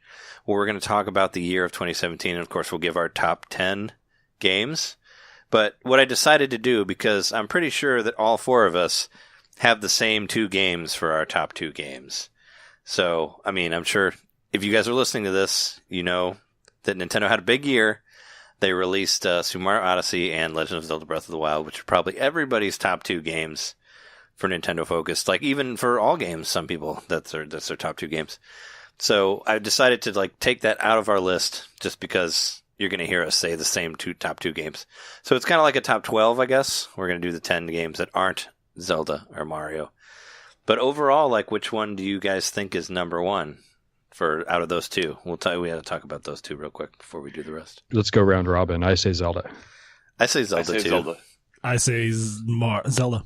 where we're going to talk about the year of 2017, and of course we'll give our top 10 games. But what I decided to do, because I'm pretty sure that all 4 of us have the same 2 games for our top 2 games. So, I mean, I'm sure if you guys are listening to this, you know that Nintendo had a big year. They released Super Mario Odyssey and Legend of Zelda Breath of the Wild, which are probably everybody's top 2 games for Nintendo focused, like even for all games, some people that's their top 2 games. So I decided to like take that out of our list just because you're going to hear us say the same top 2 games. So it's kind of like a top 12, I guess. We're going to do the 10 games that aren't Zelda or Mario. But overall, like which one do you guys think is number 1 for out of those two? We had to talk about those two real quick before we do the rest. Let's go round robin. I say Zelda. I say Zelda too. Zelda. I say Zelda.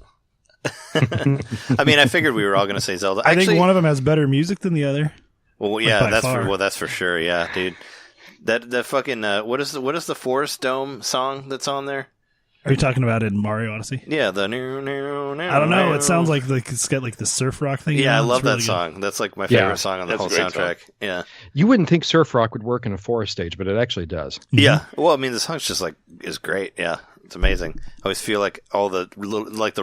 I mean, I figured we were all going to say Zelda. I think one of them has better music than the other. Well, yeah, that's for sure. Yeah, dude. That fucking what is the Forest Dome song that's on there? Are you talking about in Mario Odyssey? Yeah, the I don't know. It sounds like it's got like the surf rock thing. Yeah, I love really that song. That's like my favorite song on the whole soundtrack. Song. Yeah. You wouldn't think surf rock would work in a forest stage, but it actually does. Yeah. Well, I mean, the song's just is great. Yeah, it's amazing. I always feel like all the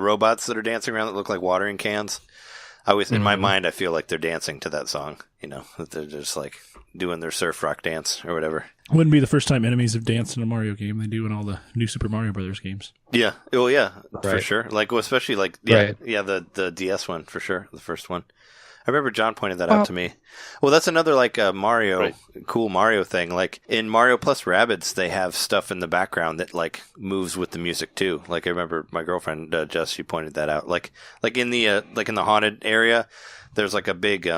robots that are dancing around that look like watering cans. I always in my mind I feel like they're dancing to that song. You know, that they're just like doing their surf rock dance or whatever. Wouldn't be the first time enemies have danced in a Mario game. They do in all the new Super Mario Brothers games. Yeah. Oh, yeah. Right. For sure. Especially the DS one for sure. The first one. I remember John pointed that out to me. Well, that's another Mario, cool Mario thing. Like in Mario plus Rabbids, they have stuff in the background that like moves with the music too. Like I remember my girlfriend Jess, she pointed that out. Like in the in the haunted area, there's like a big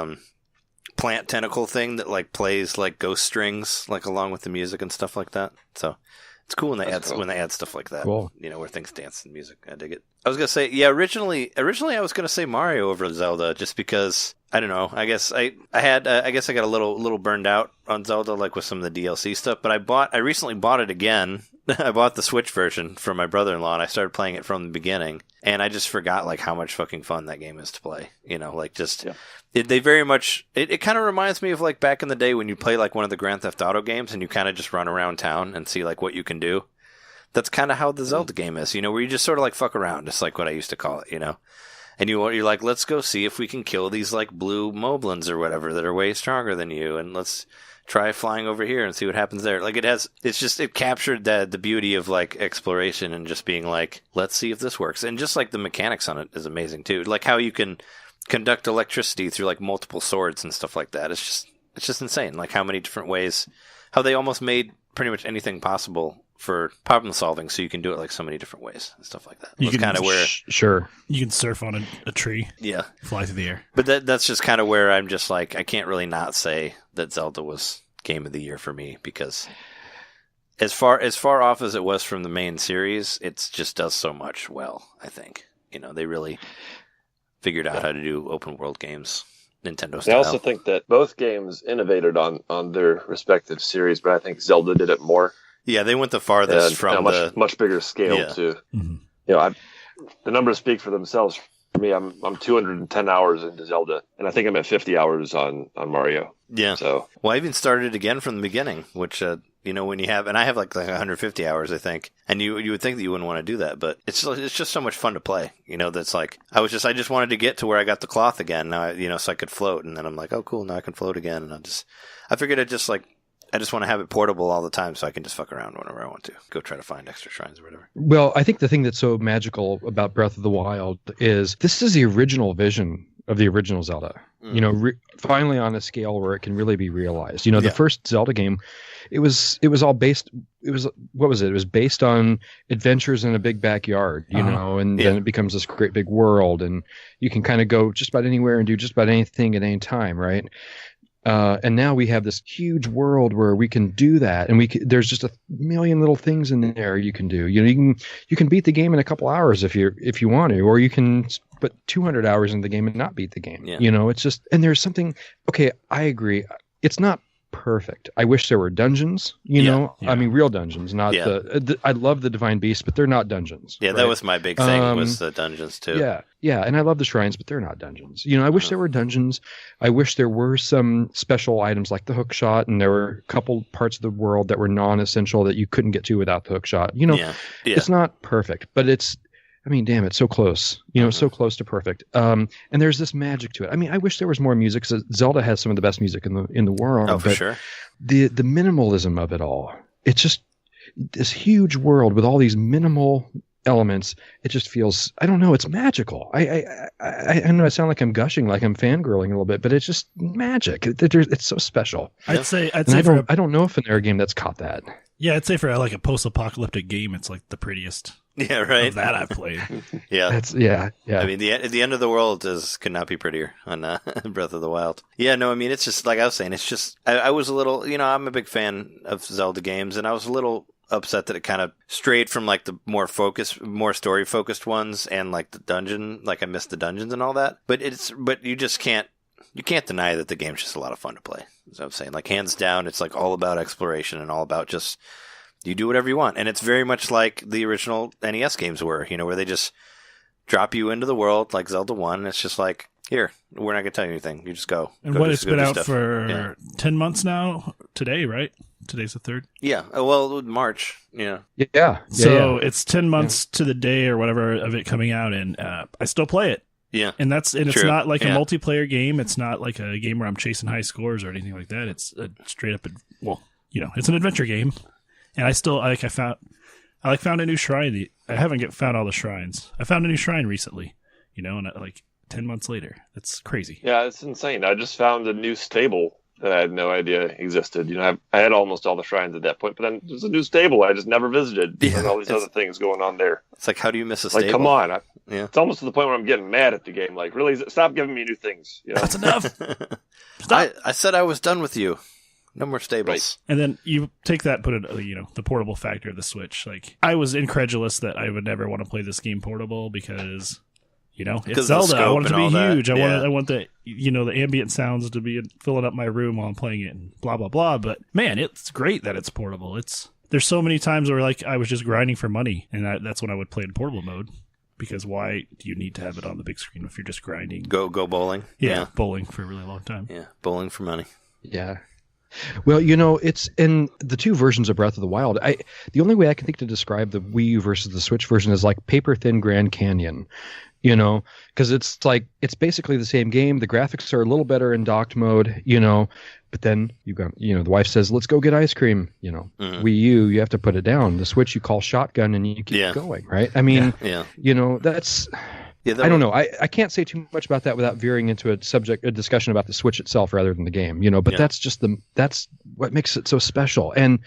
plant tentacle thing that like plays like ghost strings like along with the music and stuff like that. So it's cool when they add stuff like that. Cool. You know, where things dance and music. I dig it. I was gonna say, yeah. Originally, I was gonna say Mario over Zelda, just because I don't know. I guess I got a little burned out on Zelda, like with some of the DLC stuff. But I recently bought it again. I bought the Switch version for my brother-in-law, and I started playing it from the beginning. And I just forgot like how much fucking fun that game is to play. You know, like just they very much. It kind of reminds me of like back in the day when you play like one of the Grand Theft Auto games, and you kind of just run around town and see like what you can do. That's kind of how the Zelda game is, you know, where you just sort of like fuck around. It's like what I used to call it, you know. And you're like, let's go see if we can kill these like blue moblins or whatever that are way stronger than you, and let's try flying over here and see what happens there. Like it captured the beauty of like exploration and just being like, let's see if this works. And just like the mechanics on it is amazing too. Like how you can conduct electricity through like multiple swords and stuff like that. It's just insane. Like how many different ways, how they almost made pretty much anything possible for problem solving, so you can do it like so many different ways and stuff like that. That's kind of where sure you can surf on a tree, fly through the air. But that's just kind of where I'm just like, I can't really not say that Zelda was game of the year for me, because as far off as it was from the main series, it just does so much well. I think, you know, they really figured out how to do open world games Nintendo style. I also think that both games innovated on their respective series, but I think Zelda did it more. Yeah, they went the farthest from much bigger scale too. Mm-hmm. You know, the numbers speak for themselves. For me, I'm 210 hours into Zelda, and I think I'm at 50 hours on Mario. Yeah. So, well, I even started again from the beginning, which you know, when you have, and I have like 150 hours, I think, and you would think that you wouldn't want to do that, but it's just so much fun to play. You know, that's like I just wanted to get to where I got the cloth again. Now, so I could float, and then I'm like, oh, cool, now I can float again, and I figured I just want to have it portable all the time, so I can just fuck around whenever I want to. Go try to find extra shrines or whatever. Well, I think the thing that's so magical about Breath of the Wild is this is the original vision of the original Zelda. You know, finally on a scale where it can really be realized. You know, the first Zelda game, it was all based. It was, what was it? It was based on adventures in a big backyard. You know, and then it becomes this great big world, and you can kind of go just about anywhere and do just about anything at any time, right? And now we have this huge world where we can do that, and there's just a million little things in there you can do. You know, you can beat the game in a couple hours if you want to, or you can put 200 hours in the game and not beat the game. Yeah. You know, it's just, and there's something. Okay, I agree. It's not perfect. I wish there were dungeons. You know, I mean, real dungeons, not the. I love the Divine Beast, but they're not dungeons. Yeah, right? That was my big thing. Was the dungeons too? Yeah, and I love the shrines, but they're not dungeons. You know, I wish there were dungeons. I wish there were some special items like the hook shot, and there were a couple parts of the world that were non-essential that you couldn't get to without the hook shot. You know, it's not perfect, but it's. I mean, damn, it's so close. You know, so close to perfect. And there's this magic to it. I mean, I wish there was more music, because Zelda has some of the best music in the world. Oh, for sure. The minimalism of it all. It's just this huge world with all these minimal elements. It just feels, I don't know, it's magical. I know I sound like I'm gushing, like I'm fangirling a little bit, but it's just magic. It's so special. I'd say I don't know if in there a game that's caught that. Yeah, I'd say for like a post-apocalyptic game, it's like the prettiest Yeah, right. of that I've played. Yeah. Yeah. I mean, the end of the world could not be prettier on Breath of the Wild. Yeah, no, I mean, it's just like I was saying. It's just I was a little, I'm a big fan of Zelda games, and I was a little upset that it kind of strayed from like the more story focused ones, and like the dungeon, like I missed the dungeons and all that. But you just can't deny that the game's just a lot of fun to play. That's what I'm saying. Like hands down, it's like all about exploration and all about just. You do whatever you want. And it's very much like the original NES games were, where they just drop you into the world like Zelda 1. It's just like, here, we're not going to tell you anything. You just go. And it's been out for 10 months now today, right? Today's the 3rd? Yeah. Well, March. Yeah. Yeah. So it's 10 months to the day or whatever of it coming out, and I still play it. Yeah. And it's not like a multiplayer game. It's not like a game where I'm chasing high scores or anything like that. It's a straight up, it's an adventure game. And I still found a new shrine. I haven't found all the shrines. I found a new shrine recently, and 10 months later. That's crazy. Yeah, it's insane. I just found a new stable that I had no idea existed. I had almost all the shrines at that point, but then there's a new stable I just never visited. Yeah, and all these other things going on there. It's like, how do you miss a stable? Like, come on. Yeah. It's almost to the point where I'm getting mad at the game. Like, really, stop giving me new things. That's enough. I said I was done with you. No more stables. Right. And then you take that, put it, the portable factor of the Switch. Like, I was incredulous that I would never want to play this game portable because, it's Zelda. I want it to be huge. I want the, the ambient sounds to be filling up my room while I'm playing it and blah, blah, blah. But man, it's great that it's portable. There's so many times where like I was just grinding for money, and that's when I would play in portable mode. Because why do you need to have it on the big screen if you're just grinding? Go bowling. Yeah, bowling for a really long time. Yeah, bowling for money. Yeah. Well, it's in the two versions of Breath of the Wild. The only way I can think to describe the Wii U versus the Switch version is like paper thin Grand Canyon, because it's basically the same game. The graphics are a little better in docked mode, but then you got, the wife says, let's go get ice cream, Mm-hmm. Wii U, you have to put it down. The Switch, you call shotgun and you keep going, right? I mean, that's... Yeah, I don't know. I can't say too much about that without veering into a discussion about the Switch itself rather than the game, but that's what makes it so special. And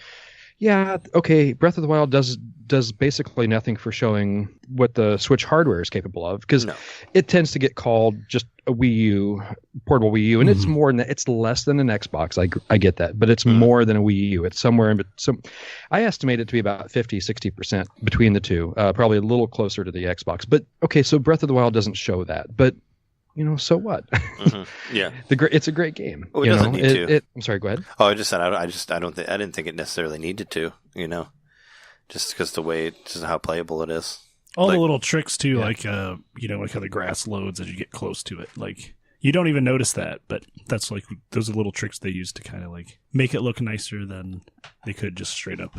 yeah, okay, Breath of the Wild does basically nothing for showing what the Switch hardware is capable of, because it tends to get called just a Wii U, portable Wii U, and it's more than that. It's less than an Xbox. I get that, but it's more than a Wii U. It's somewhere in. So I estimate it to be about 50-60% between the two, probably a little closer to the Xbox. But okay, so Breath of the Wild doesn't show that, but so what? Yeah, it's a great game. Oh, it doesn't need to. I'm sorry. Go ahead. Oh, I just said I didn't think it necessarily needed to. Just because just how playable it is. All the little tricks too, like like how the grass loads as you get close to it. Like you don't even notice that, but that's like those are little tricks they use to kind of like make it look nicer than they could just straight up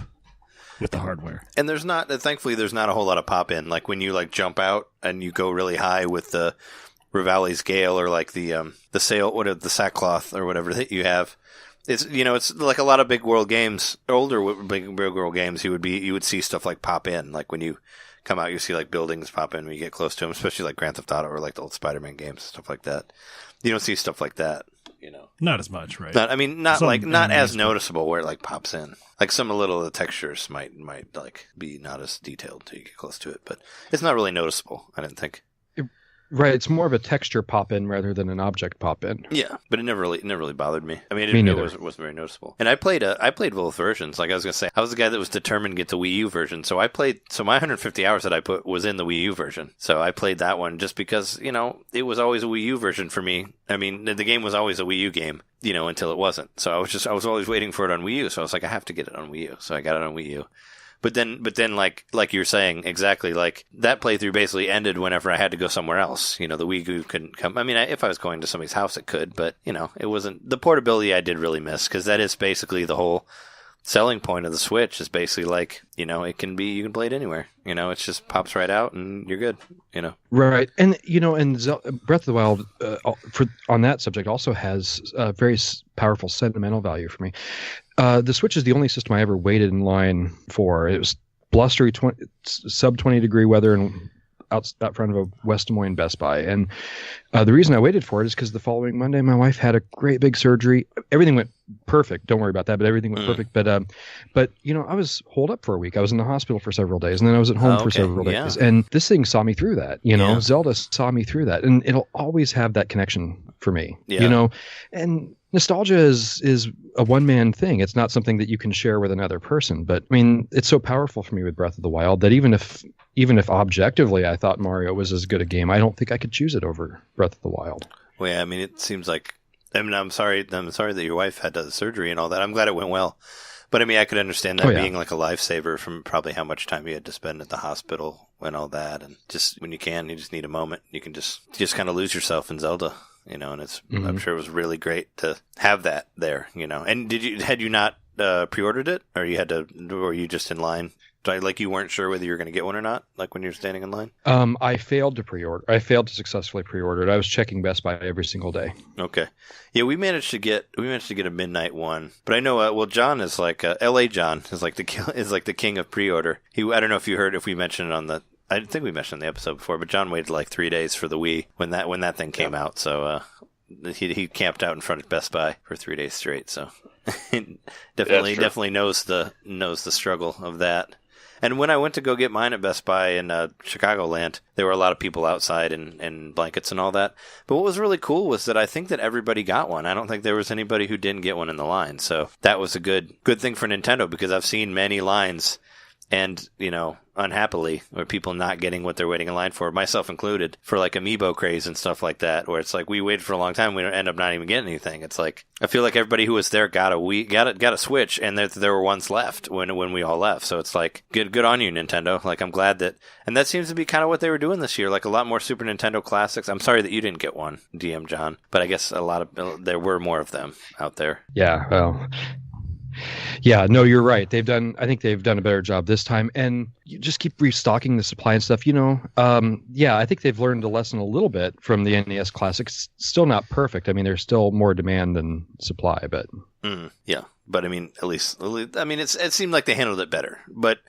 with the hardware. And thankfully, there's not a whole lot of pop in. Like when you like jump out and you go really high with the Rivali's Gale or like the sackcloth or whatever that you have. It's it's like a lot of big world games, older big world games. You would see stuff like pop in, like when you come out, you see like buildings pop in when you get close to them, especially like Grand Theft Auto or like the old Spider-Man games, stuff like that. You don't see stuff like that, Not as much, right? Not as noticeable where it like pops in. Like some little of the textures might like be not as detailed till you get close to it, but it's not really noticeable. I didn't think. Right, it's more of a texture pop in rather than an object pop in. Yeah, but it never really bothered me. I mean, it wasn't very noticeable. And I played both versions. Like I was gonna say, I was the guy that was determined to get the Wii U version. So my 150 hours that I put was in the Wii U version. So I played that one just because it was always a Wii U version for me. I mean, the game was always a Wii U game, until it wasn't. So I was always waiting for it on Wii U. So I was like, I have to get it on Wii U. So I got it on Wii U. But then, like you're saying, exactly, like that playthrough basically ended whenever I had to go somewhere else. The Wii U couldn't come. I mean, if I was going to somebody's house, it could, but it wasn't the portability I did really miss, because that is basically the whole selling point of the Switch. Is basically like you can play it anywhere. It just pops right out and you're good. Right, and Breath of the Wild on that subject also has a very powerful sentimental value for me. The Switch is the only system I ever waited in line for. It was blustery sub 20 degree weather in out front of a West Des Moines Best Buy. And the reason I waited for it is because the following Monday, my wife had a great big surgery. Everything went perfect. Don't worry about that, but everything went perfect. But I was holed up for a week. I was in the hospital for several days, and then I was at home for several days. And this thing saw me through that. Zelda saw me through that, and it'll always have that connection for me. And nostalgia is a one-man thing. It's not something that you can share with another person. But I mean, it's so powerful for me with Breath of the Wild that even if objectively I thought Mario was as good a game, I don't think I could choose it over Breath of the Wild. Well, yeah, I mean, it seems like, I mean, I'm sorry that your wife had the surgery and all that. I'm glad it went well. But I mean, I could understand that being like a lifesaver from probably how much time you had to spend at the hospital and all that. And just when you just need a moment. You can just kind of lose yourself in Zelda, and it's, I'm sure it was really great to have that there, And had you not pre-ordered it, or were you just in line? Like you weren't sure whether you were going to get one or not, like when you were standing in line? I failed to pre-order. I failed to successfully pre-order it. I was checking Best Buy every single day. Okay. Yeah, we managed to get a midnight one. But I know John is like LA John is like the king of pre-order. I don't know if we mentioned it on the, I think we mentioned in the episode before, but John waited like 3 days for the Wii when that thing came out. So he camped out in front of Best Buy for 3 days straight. So definitely knows the struggle of that. And when I went to go get mine at Best Buy in Chicagoland, there were a lot of people outside and blankets and all that. But what was really cool was that I think that everybody got one. I don't think there was anybody who didn't get one in the line. So that was a good thing for Nintendo, because I've seen many lines and, unhappily, or people not getting what they're waiting in line for, myself included, for like amiibo craze and stuff like that, where it's like we waited for a long time, we don't end up not even getting anything. It's like I feel like everybody who was there got a Switch, and there were ones left when we all left. So it's like good on you, Nintendo. Like I'm glad and that seems to be kind of what they were doing this year, like a lot more Super Nintendo classics. I'm sorry that you didn't get one, DM John, but I guess there were more of them out there. Yeah, well. Yeah, no, you're right. I think they've done a better job this time, and you just keep restocking the supply and stuff. I think they've learned a lesson a little bit from the NES Classics. Still not perfect. I mean, there's still more demand than supply, but yeah. But I mean, at least it seemed like they handled it better. But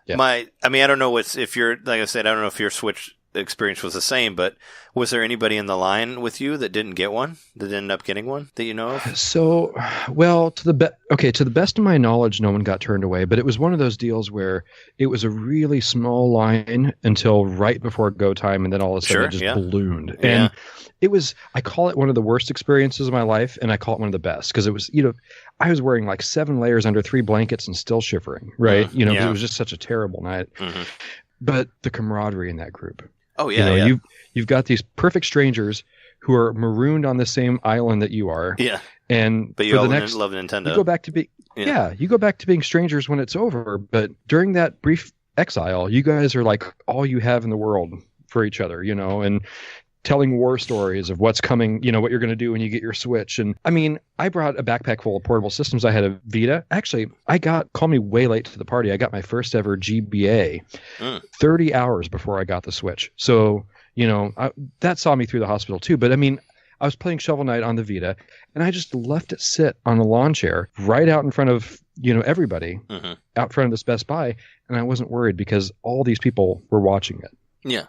I don't know if you're, like I said, I don't know if your Switch experience was the same, but was there anybody in the line with you that didn't get one, that ended up getting one that you know of? So, well, to the best of my knowledge, no one got turned away, but it was one of those deals where it was a really small line until right before go time, and then all of a sudden it just ballooned. Yeah. And it was, I call it one of the worst experiences of my life, and I call it one of the best, because it was, I was wearing like 7 layers under 3 blankets and still shivering, right? It was just such a terrible night. Mm-hmm. But the camaraderie in that group. Oh yeah, You've got these perfect strangers who are marooned on the same island that you are. Yeah. But you all love Nintendo. You go back to you go back to being strangers when it's over. But during that brief exile, you guys are like all you have in the world for each other, and telling war stories of what's coming, what you're going to do when you get your Switch. And I mean, I brought a backpack full of portable systems. I had a Vita. Actually, call me way late to the party. I got my first ever GBA 30 hours before I got the Switch. So, that saw me through the hospital too. But I mean, I was playing Shovel Knight on the Vita, and I just left it sit on a lawn chair right out in front of, everybody out front of this Best Buy. And I wasn't worried because all these people were watching it. Yeah.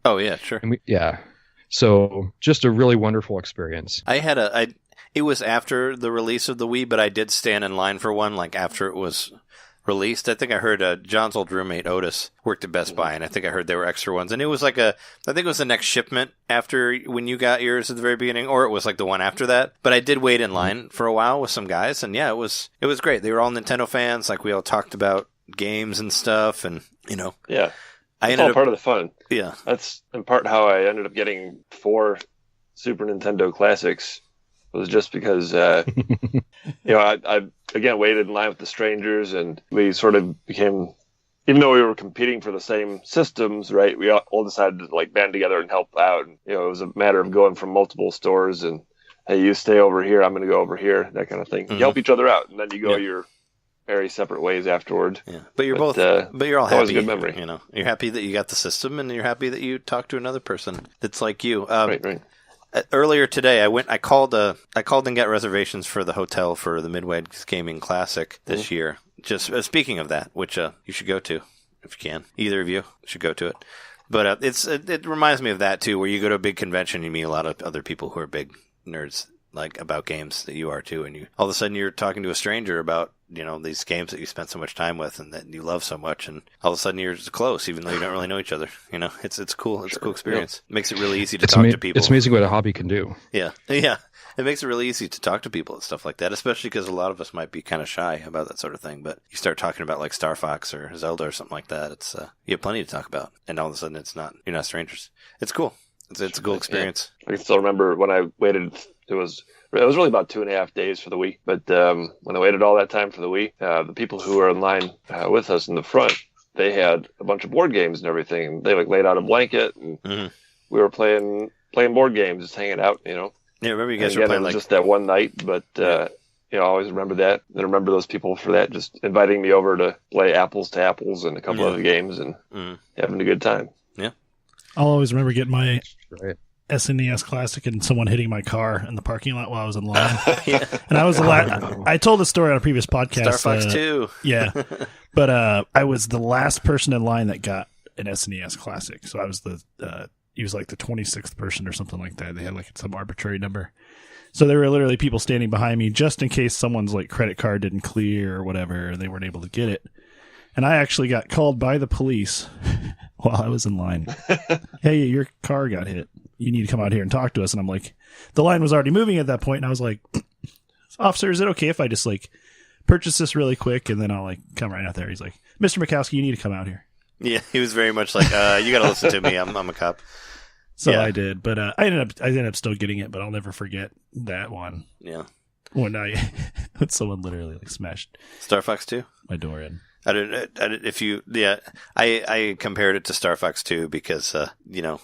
Oh yeah, sure. And So just a really wonderful experience. It was after the release of the Wii, but I did stand in line for one, like after it was released. I think I heard John's old roommate Otis worked at Best Buy, and I think I heard there were extra ones. And it was like I think it was the next shipment after when you got yours at the very beginning, or it was like the one after that. But I did wait in line for a while with some guys, and yeah, it was great. They were all Nintendo fans. Like we all talked about games and stuff, and Yeah. It's all part of the fun. Yeah. That's in part how I ended up getting 4 Super Nintendo Classics, was just because, I again waited in line with the strangers, and we sort of became, even though we were competing for the same systems, right, we all decided to like band together and help out. And, it was a matter of going from multiple stores and, hey, you stay over here, I'm going to go over here, that kind of thing. You help each other out, and then you go your very separate ways afterward. Yeah, but you're all happy. Always a good memory. You're happy that you got the system, and you're happy that you talked to another person that's like you. Right. Earlier today, I called and got reservations for the hotel for the Midwest Gaming Classic this year. Just speaking of that, which you should go to if you can. Either of you should go to it. But it reminds me of that too, where you go to a big convention, you meet a lot of other people who are big nerds like about games that you are too, and you all of a sudden you're talking to a stranger about these games that you spent so much time with and that you love so much, and all of a sudden you're just close, even though you don't really know each other. It's cool. It's a cool experience. It makes it really easy to talk to people. It's amazing what a hobby can do. Yeah. It makes it really easy to talk to people and stuff like that, especially because a lot of us might be kind of shy about that sort of thing. But you start talking about like Star Fox or Zelda or something like that, it's you have plenty to talk about, and all of a sudden you're not strangers. It's cool. It's a cool experience. Yeah. I can still remember when I waited. It was really about 2.5 days for the Wii. But when I waited all that time for the Wii, the people who were in line with us in the front, they had a bunch of board games and everything. And they laid out a blanket, and we were playing board games, just hanging out. Yeah, I remember you guys were playing it was just that one night, but I always remember that. And I remember those people for that, just inviting me over to play apples to apples and a couple other games and having a good time. Yeah, I'll always remember getting my SNES Classic and someone hitting my car in the parking lot while I was in line. And I was I told the story on a previous podcast. Star Fox 2. Yeah, but I was the last person in line that got an SNES Classic, so I was he was like the 26th person or something like that. They had like some arbitrary number. So there were literally people standing behind me just in case someone's like credit card didn't clear or whatever, and they weren't able to get it. And I actually got called by the police while I was in line. Hey, your car got hit. You need to come out here and talk to us. And I'm like, the line was already moving at that point, and I was like, officer, is it okay if I just like purchase this really quick and then I'll like come right out there? He's like, Mr. Mikowski, you need to come out here. Yeah, he was very much like, you got to listen to me. I'm a cop. So I did, but I ended up still getting it. But I'll never forget that one. Yeah, when someone literally like smashed Star Fox 2 my door in. I compared it to Star Fox 2 because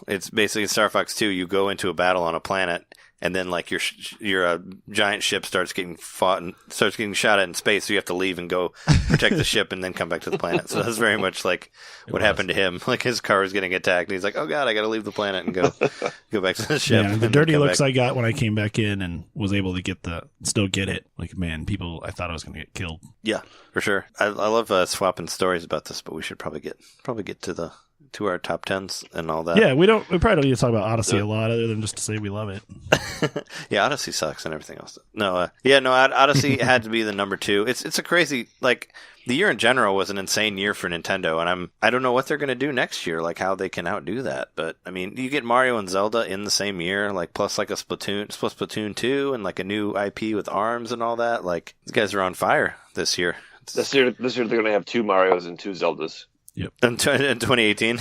it's basically Star Fox 2. You go into a battle on a planet, and then like your giant ship starts getting fought and starts getting shot at in space, so you have to leave and go protect the ship and then come back to the planet. So that's very much like what happened to him. Like his car was getting attacked, and he's like, "Oh God, I got to leave the planet and go back to the ship." Yeah, the dirty looks I got when I came back in and was able to still get it. Like, man, I thought I was going to get killed. Yeah, for sure. I love swapping stories about this, but we should probably get to our top 10s and all that. Yeah, we probably don't need to talk about Odyssey a lot other than just to say we love it. Yeah, Odyssey sucks and everything else. Odyssey had to be the number 2. It's a crazy, like, the year in general was an insane year for Nintendo, and I don't know what they're going to do next year, like how they can outdo that. But I mean, you get Mario and Zelda in the same year, like plus like Splatoon 2 and like a new IP with ARMS and all that. Like, these guys are on fire this year. This year they're going to have 2 Marios and 2 Zeldas. Yep. In 2018.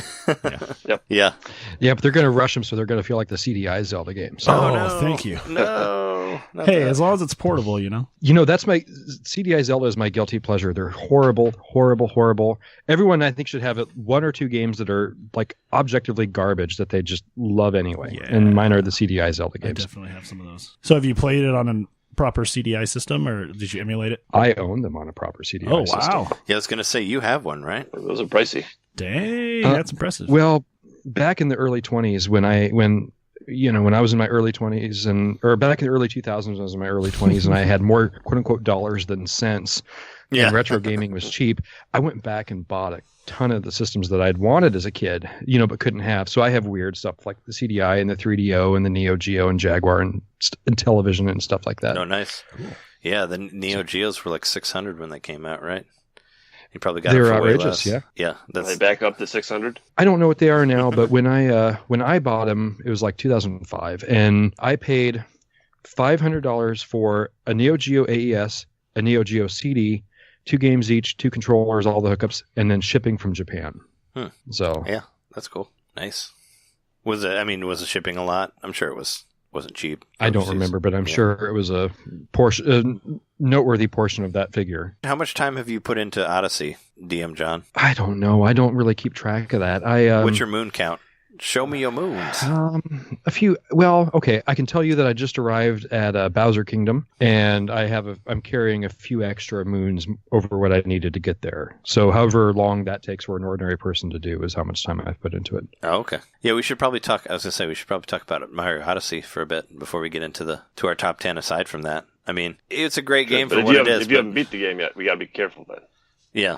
Yep. Yeah. Yeah, but they're going to rush them, so they're going to feel like the CDI Zelda games. Oh, no. Thank you. No. Hey, as long as it's portable, that's my CDI Zelda is my guilty pleasure. They're horrible, horrible, horrible. Everyone, I think, should have 1 or 2 games that are like objectively garbage that they just love anyway. Yeah. And mine are the CDI Zelda games. I definitely have some of those. So have you played it on a proper CDI system, or did you emulate it? I own them on a proper CDI system. Oh, wow. Yeah, I was going to say, you have one, right? Those are pricey. Dang, that's impressive. Well, back in the early 20s, when I was in my early 20s, or back in the early 2000s, when I was in my early 20s, and I had more quote-unquote dollars than cents, and retro gaming was cheap, I went back and bought a ton of the systems that I'd wanted as a kid, but couldn't have. So I have weird stuff like the CDI and the 3DO and the Neo Geo and Jaguar and television and stuff like that. Oh, nice. Cool. Yeah, the Neo Geos were like $600 when they came out, right? You probably got they it were for outrageous, way yeah. less. Yeah, Are they back up to $600? I don't know what they are now, but when I bought them, it was like 2005, and I paid $500 for a Neo Geo AES, a Neo Geo CD, 2 games each, 2 controllers, all the hookups, and then shipping from Japan. So yeah, that's cool. Nice. Was the shipping a lot? I'm sure it wasn't cheap. I don't remember, but I'm sure it was a noteworthy portion of that figure. How much time have you put into Odyssey, DM John? I don't know. I don't really keep track of that. What's your moon count? Show me your moons. A few. Well, okay. I can tell you that I just arrived at Bowser Kingdom, and I'm carrying a few extra moons over what I needed to get there. So, however long that takes for an ordinary person to do is how much time I've put into it. Oh, okay. Yeah, we should probably talk. I was gonna say we should probably talk about Mario Odyssey for a bit before we get into our top 10. Aside from that, I mean, it's a great game for what it is. If you haven't beat the game yet, we gotta be careful then. Yeah.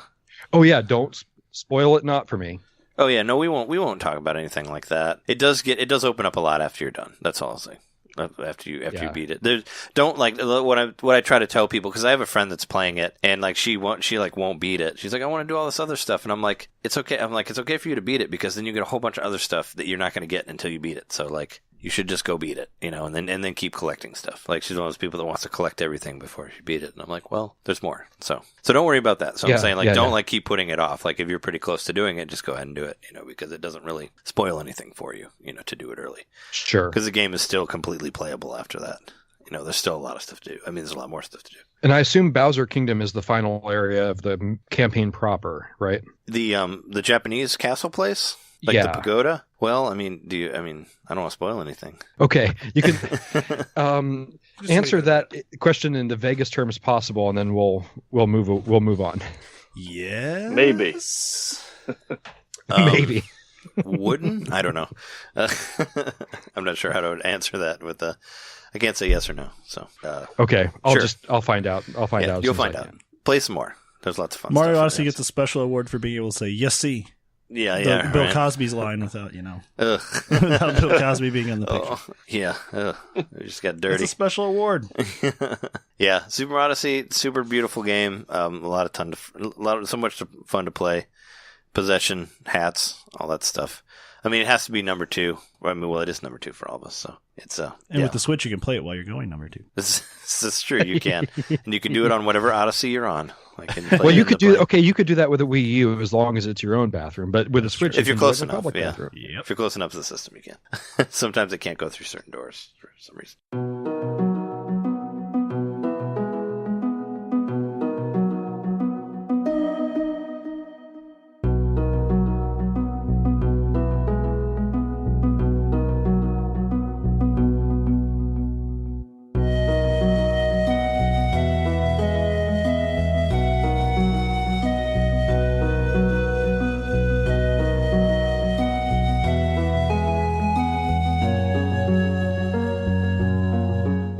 Oh yeah, don't spoil it not for me. Oh yeah, no, we won't talk about anything like that. It does open up a lot after you're done. That's all I'll say. After you beat it, don't like what I try to tell people, because I have a friend that's playing it and like she won't beat it. She's like, I want to do all this other stuff, and I'm like, it's okay. I'm like, it's okay for you to beat it, because then you get a whole bunch of other stuff that you're not going to get until you beat it. So like, you should just go beat it, and then keep collecting stuff. Like, she's one of those people that wants to collect everything before she beat it, and I'm like, well, there's more. So don't worry about that. So I'm saying, like, don't like keep putting it off. Like, if you're pretty close to doing it, just go ahead and do it, because it doesn't really spoil anything for you, to do it early. Sure. Because the game is still completely playable after that. There's still a lot of stuff to do. I mean, there's a lot more stuff to do. And I assume Bowser Kingdom is the final area of the campaign proper, right? The Japanese castle place? Like the pagoda? Well, I mean, I don't want to spoil anything. Okay. You can answer that question in the vaguest terms possible, and then we'll move on. Yeah. Maybe. Maybe. Wooden? I don't know. I'm not sure how to answer that with I can't say yes or no. So okay, I'll find out. You'll find out. Play some more. There's lots of fun. Mario Odyssey gets a special award for being able to say yes, see. Yeah. Bill Cosby's line without without Bill Cosby being in the picture. Yeah. We just got dirty. It's a special award. Yeah, Super Odyssey, super beautiful game. So much fun to play. Possession, hats, all that stuff. I mean, it has to be number 2. I mean, well, it is number 2 for all of us, so it's with the Switch, you can play it while you're going number 2. This is true. You can, and you can do it on whatever Odyssey you're on. You could do that with a Wii U as long as it's your own bathroom. But with a Switch, if you're close enough, Yep. If you're close enough to the system, you can. Sometimes it can't go through certain doors for some reason.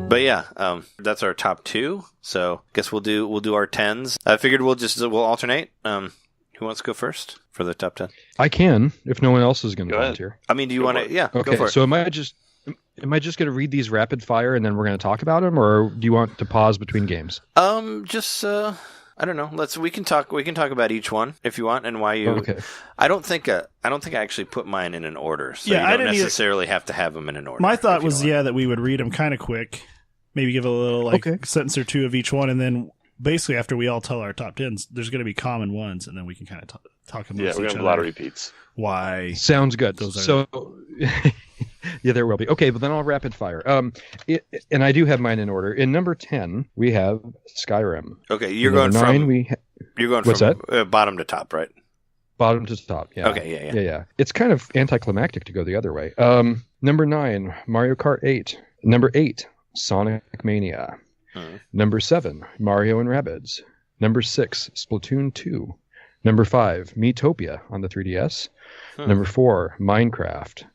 But yeah, that's our top 2. So I guess we'll do our 10s. I figured we'll alternate. Who wants to go first for the top 10? I can, if no one else is going to volunteer. I mean, do you want to? Yeah. Okay. Go for it. So am I just going to read these rapid fire and then we're going to talk about them, or do you want to pause between games? I don't know. We can talk about each one if you want, and why you. Okay. I don't think I actually put mine in an order, so yeah, you don't necessarily have to have them in an order. My thought was that we would read them kind of quick, maybe give a little sentence or two of each one, and then basically after we all tell our top 10s, there's going to be common ones, and then we can kind of talk amongst each other. Yeah, we're going to have a lot of repeats. Why? Sounds good. Yeah, there will be. Okay, but then I'll rapid fire. And I do have mine in order. In number 10, we have Skyrim. Okay, you're going from 9, you're going what's from that? Bottom to top, right? Bottom to top. Yeah. Okay. Yeah. It's kind of anticlimactic to go the other way. Number 9, Mario Kart 8. Number 8, Sonic Mania. Number 7, Mario and Rabbids. Number 6, Splatoon 2. Number 5, Miitopia on the 3DS. Number 4, Minecraft.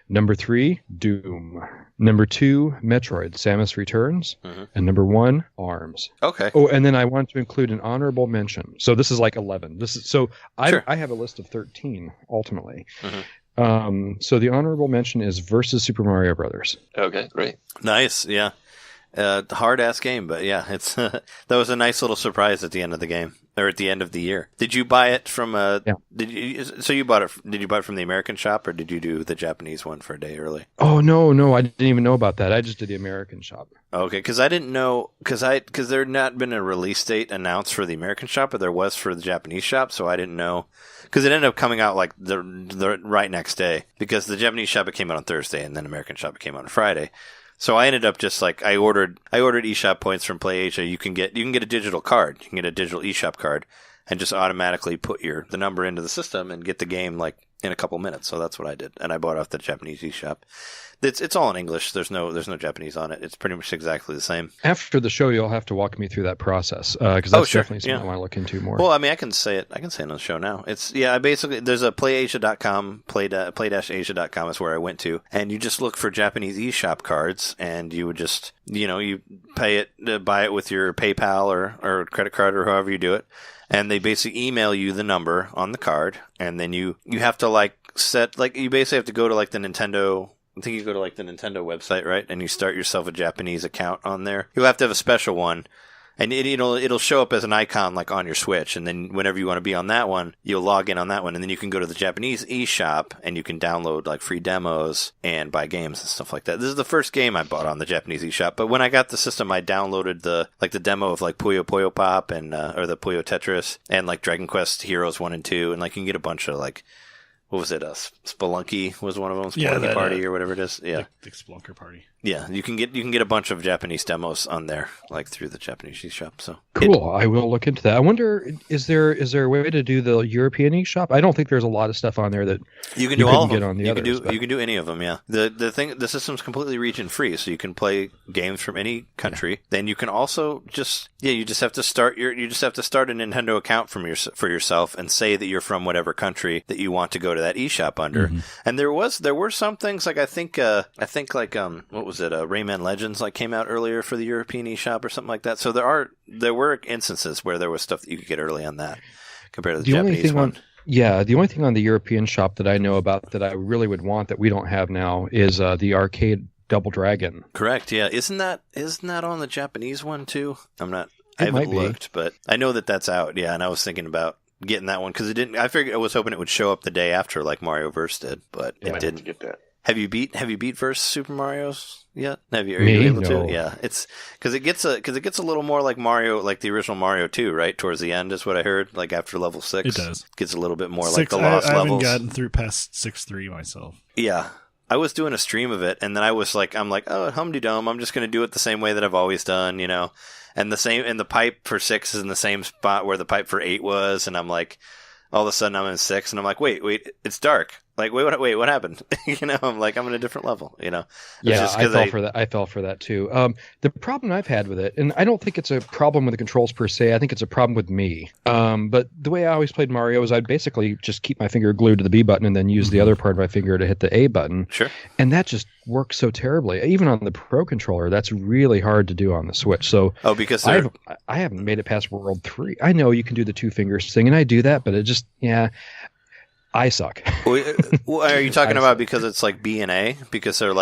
Number 3, Doom. Number 2, Metroid: Samus Returns. And number 1, ARMS. Okay. Oh, and then I want to include an honorable mention. So this is like 11. I have a list of 13 ultimately. So the honorable mention is versus Super Mario Brothers. Okay, great. Nice. Yeah. Hard ass game, but yeah, it's that was a nice little surprise at the end of the game, or at the end of the year. Did you buy it from Did you buy it from the American shop, or did you do the Japanese one for a day early? Oh no, I didn't even know about that. I just did the American shop. Okay, because I didn't know because there had not been a release date announced for the American shop, but there was for the Japanese shop, so I didn't know because it ended up coming out like the right next day because the Japanese shop it came out on Thursday and then American shop it came out on Friday. So I ended up just like I ordered eShop points from PlayAsia. You can get a digital card. You can get a digital eShop card and just automatically put the number into the system and get the game like in a couple minutes. So that's what I did. And I bought off the Japanese eShop It's all in English. There's no Japanese on it. It's pretty much exactly the same. After the show, you'll have to walk me through that process because that's definitely something I want to look into more. Well, I mean, I can say it on the show now. It's basically there's a playasia.com, play-asia.com is where I went to, and you just look for Japanese eShop cards, and you would just you pay it, buy it with your PayPal or credit card or however you do it, and they basically email you the number on the card, and then you have to you basically have to go to the Nintendo. I think you go to the Nintendo website, right? And you start yourself a Japanese account on there. You'll have to have a special one, and it'll show up as an icon on your Switch. And then whenever you want to be on that one, you'll log in on that one, and then you can go to the Japanese eShop and you can download free demos and buy games and stuff like that. This is the first game I bought on the Japanese eShop. But when I got the system, I downloaded the demo of Puyo Puyo Pop and or the Puyo Tetris and Dragon Quest Heroes 1 and 2, and you can get a bunch of what was it? Spelunky was one of them. Spelunky Party or whatever it is. Yeah, the Spelunker Party. Yeah, you can get a bunch of Japanese demos on there, through the Japanese eShop. So cool. I will look into that. I wonder, is there a way to do the European eShop? I don't think there's a lot of stuff on there that you can do all of them. Get on the others, you can do any of them. Yeah. The system's completely region free, so you can play games from any country. Yeah. Then you can also you just have to start a Nintendo account for yourself and say that you're from whatever country that you want to go to that eShop under. Mm-hmm. And there were some things I think what was it? Rayman Legends came out earlier for the European eShop or something like that. So there were instances where there was stuff that you could get early on that compared to the Japanese one. The only thing on the European shop that I know about that I really would want that we don't have now is the arcade Double Dragon. Correct. Yeah. Isn't that on the Japanese one too? I haven't looked, but I know that's out. Yeah. And I was thinking about getting that one because it didn't. I was hoping it would show up the day after Mario Verse did, but it didn't. Get that. Have you beat Verse Super Mario's yet? Are you able to? Yeah, it's because it gets a little more like Mario, like the original Mario 2, right? Towards the end is what I heard. After level 6, it does. It gets a little bit more like the lost levels. I haven't gotten through past 6-3 myself. Yeah, I was doing a stream of it, and then I'm like, oh, hum-de-dum, I'm just going to do it the same way that I've always done, And the pipe for 6 is in the same spot where the pipe for 8 was, and I'm like, all of a sudden I'm in 6, and I'm like, wait, it's dark. Wait, what happened? I'm in a different level, Yeah, I fell for that too. The problem I've had with it, and I don't think it's a problem with the controls per se, I think it's a problem with me. But the way I always played Mario is I'd basically just keep my finger glued to the B button and then use the other part of my finger to hit the A button. Sure. And that just works so terribly. Even on the Pro Controller, that's really hard to do on the Switch. So because I haven't made it past World 3. I know you can do the 2 fingers thing, and I do that, but it just, I suck. Are you talking about because it's B and A? Because they're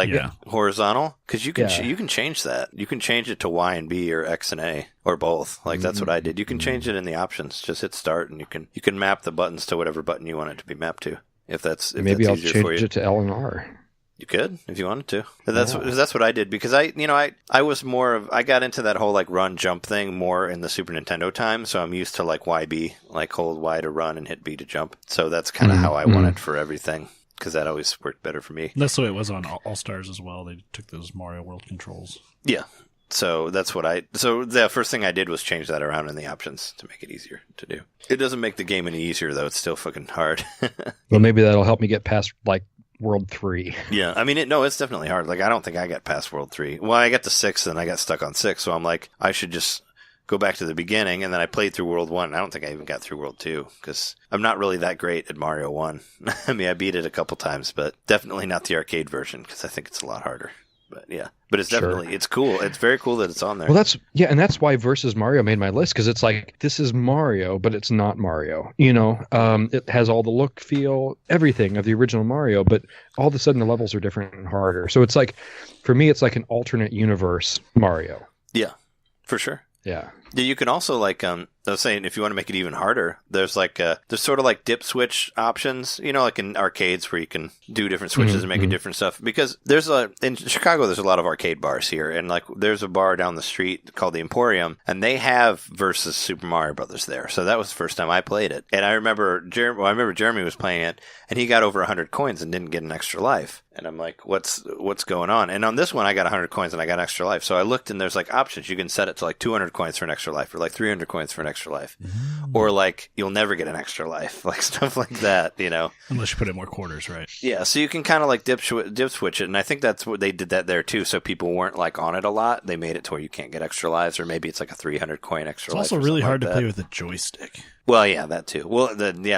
horizontal? Because you can change that. You can change it to Y and B or X and A or both. That's what I did. You can change it in the options. Just hit start and you can map the buttons to whatever button you want it to be mapped to. If maybe I'll easier for you. Change it to L and R. You could if you wanted to. But that's what I did because I was more of I got into that whole run jump thing more in the Super Nintendo time, so I'm used to YB, hold Y to run and hit B to jump. So that's kind of how I want it for everything because that always worked better for me. That's the way it was on All Stars as well. They took those Mario World controls. Yeah. So that's so the first thing I did was change that around in the options to make it easier to do. It doesn't make the game any easier though. It's still fucking hard. Well, maybe that'll help me get past World 3. Yeah, it's definitely hard. I don't think I got past World 3. Well, I got to 6, and I got stuck on 6, so I'm like, I should just go back to the beginning, and then I played through World 1. I don't think I even got through World 2, because I'm not really that great at Mario 1. I beat it a couple times, but definitely not the arcade version, because I think it's a lot harder. But yeah, it's definitely, it's cool. It's very cool that it's on there. Well, and that's why Versus Mario made my list, because it's this is Mario, but it's not Mario. It has all the look, feel, everything of the original Mario, but all of a sudden the levels are different and harder. So it's for me, it's an alternate universe Mario. Yeah, for sure. Yeah. You can also I was saying, if you want to make it even harder, there's there's sort of dip switch options, in arcades where you can do different switches and make different stuff. Because in Chicago, there's a lot of arcade bars here, and there's a bar down the street called the Emporium, and they have Versus Super Mario Brothers there. So that was the first time I played it, and I remember Jeremy was playing it, and he got over 100 coins and didn't get an extra life. And I'm like, what's going on? And on this one, I got 100 coins and I got extra life. So I looked, and there's options. You can set it to 200 coins for an extra extra life, or like 300 coins for an extra life, or like you'll never get an extra life, like stuff like that, you know. Unless you put in more quarters, right? Yeah, so you can kind of like dip switch it, and I think that's what they did that there too, so people weren't like on it a lot. They made it to where you can't get extra lives, or maybe it's like a 300 coin extra life. It's also really hard to play with a joystick. Well, yeah, that too. Well,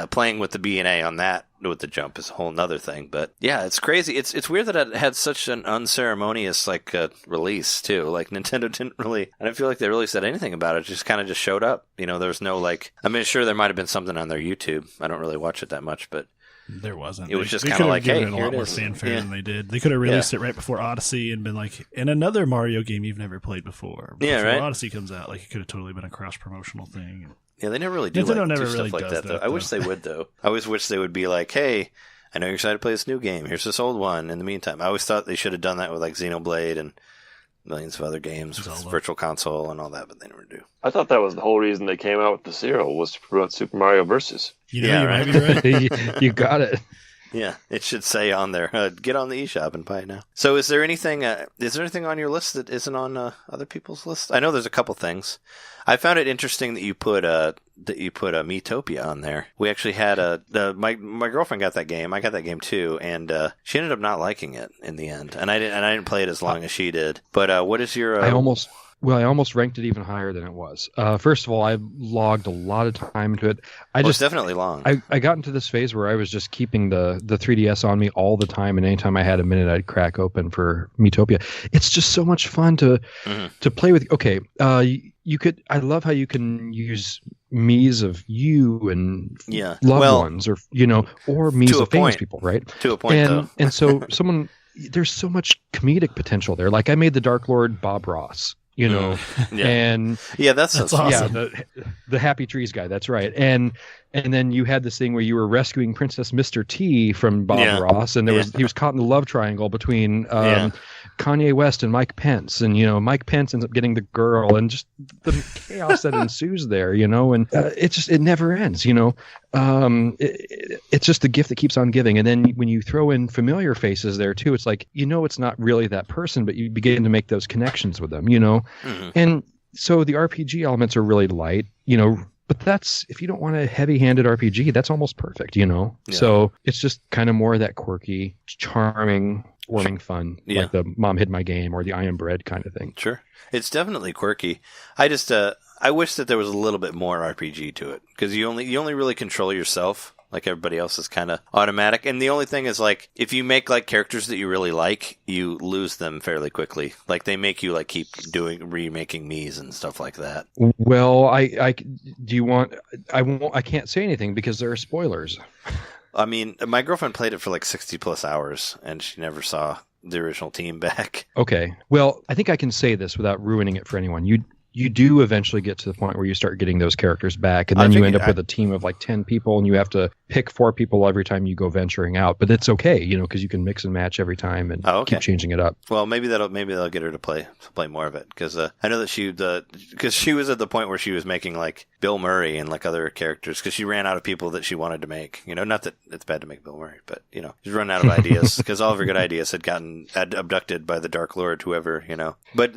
playing with the B and A on that with the jump is a whole nother thing. But yeah, it's crazy. It's weird that it had such an unceremonious like release too. Like Nintendo didn't really. I don't feel like they really said anything about it. It just kind of just showed up. You know, there was no like. I mean, sure, there might have been something on their YouTube. I don't really watch it that much, but there wasn't. It was just kind of like, hey, a lot more fanfare than they did. They could have released it right before Odyssey and been like, in another Mario game you've never played before. Yeah, right. Odyssey comes out, like it could have totally been a cross promotional thing. Yeah, they never really do Nintendo like, never do really stuff like does that, though. that, I wish they would, though. I always wish they would be like, hey, I know you're excited to play this new game. Here's this old one. In the meantime, I always thought they should have done that with like Xenoblade and millions of other games with Virtual Console and all that, but they never do. I thought that was the whole reason they came out with the serial was to promote Super Mario Versus. You know, right? You got it. Yeah, it should say on there, get on the eShop and buy it now. So is there anything on your list that isn't on other people's list? I know there's a couple things. I found it interesting that you put Miitopia on there. We actually had my girlfriend got that game. I got that game too, and she ended up not liking it in the end. And I didn't play it as long as she did. But what is your? I almost ranked it even higher than it was. First of all, I logged a lot of time into it. It's definitely long. I got into this phase where I was just keeping the 3DS on me all the time, and anytime I had a minute, I'd crack open for Miitopia. It's just so much fun to play with. Okay, you could. I love how you can use Miis of you and loved ones, or or Miis of famous people, right? To a point, though. And so there's so much comedic potential there. Like I made the Dark Lord Bob Ross. And that's awesome. Yeah, the Happy Trees guy. That's right. And then you had this thing where you were rescuing Princess Mr. T from Bob Ross, and he was caught in the love triangle between Kanye West and Mike Pence, and Mike Pence ends up getting the girl, and just the chaos that ensues there, and it never ends. It's just the gift that keeps on giving. And then when you throw in familiar faces there too, it's like it's not really that person, but you begin to make those connections with them, And so the RPG elements are really light, but that's, if you don't want a heavy-handed RPG, that's almost perfect, So it's just kind of more of that quirky, charming, warming fun, like the Mom Hid My Game or the I Am Bread kind of thing. Sure. It's definitely quirky. I just I wish that there was a little bit more RPG to it, because you only really control yourself. Like everybody else is kind of automatic. And the only thing is, like, if you make like characters that you really like, you lose them fairly quickly. Like they make you like keep remaking Miis and stuff like that. Well, I can't say anything because there are spoilers. I mean, my girlfriend played it for like 60 plus hours and she never saw the original team back. Okay. Well, I think I can say this without ruining it for anyone. You do eventually get to the point where you start getting those characters back, and then you end up with a team of like 10 people, and you have to pick 4 people every time you go venturing out. But it's okay, because you can mix and match every time and keep changing it up. Well, maybe they'll get her to play more of it, because I know that because she was at the point where she was making like Bill Murray and like other characters, because she ran out of people that she wanted to make. Not that it's bad to make Bill Murray, but she's run out of ideas because all of her good ideas had gotten abducted by the Dark Lord, whoever. But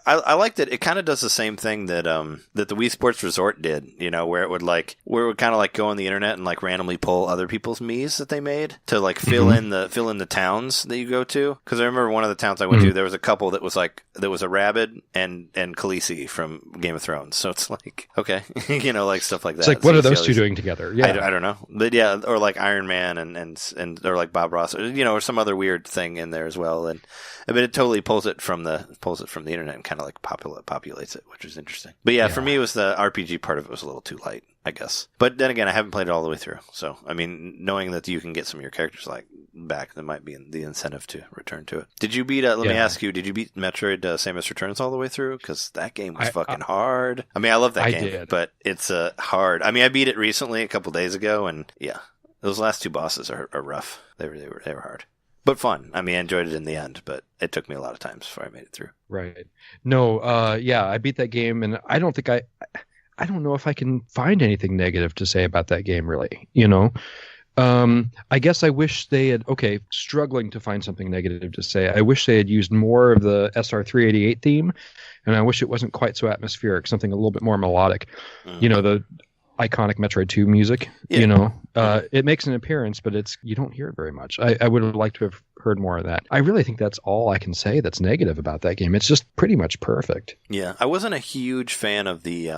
I like that it kind of does the same thing that the Wii Sports Resort did, where it would kind of like go on the internet and like randomly pull other people's Miis that they made to like fill in the towns that you go to. Because I remember one of the towns I went to, there was a couple that was a rabbit and Khaleesi from Game of Thrones. So it's like, okay, like stuff like that. It's like, what are those two doing together? Yeah, I don't know, but yeah, or like Iron Man and or like Bob Ross, or some other weird thing in there as well. And I mean, it totally pulls it from the internet and kind of like populates it, which is interesting. But yeah, for me, it was the RPG part of it was a little too light, I guess. But then again, I haven't played it all the way through. So, I mean, knowing that you can get some of your characters like back, that might be the incentive to return to it. Did you beat, let me ask you, did you beat Metroid Samus Returns all the way through? Because that game was fucking hard. I mean, I love that game, but it's hard. I mean, I beat it recently, a couple days ago, and yeah, those last 2 bosses are rough. They were hard. But fun. I mean, I enjoyed it in the end, but it took me a lot of times before I made it through. Right. No, I beat that game, and I don't think I don't know if I can find anything negative to say about that game, really. I guess I wish they had, struggling to find something negative to say. I wish they had used more of the SR388 theme, and I wish it wasn't quite so atmospheric, something a little bit more melodic. You know, the iconic Metroid 2 music, you know, it makes an appearance, but you don't hear it very much. I would have liked to have heard more of that. I really think that's all I can say that's negative about that game. It's just pretty much perfect. Yeah, I wasn't a huge fan of the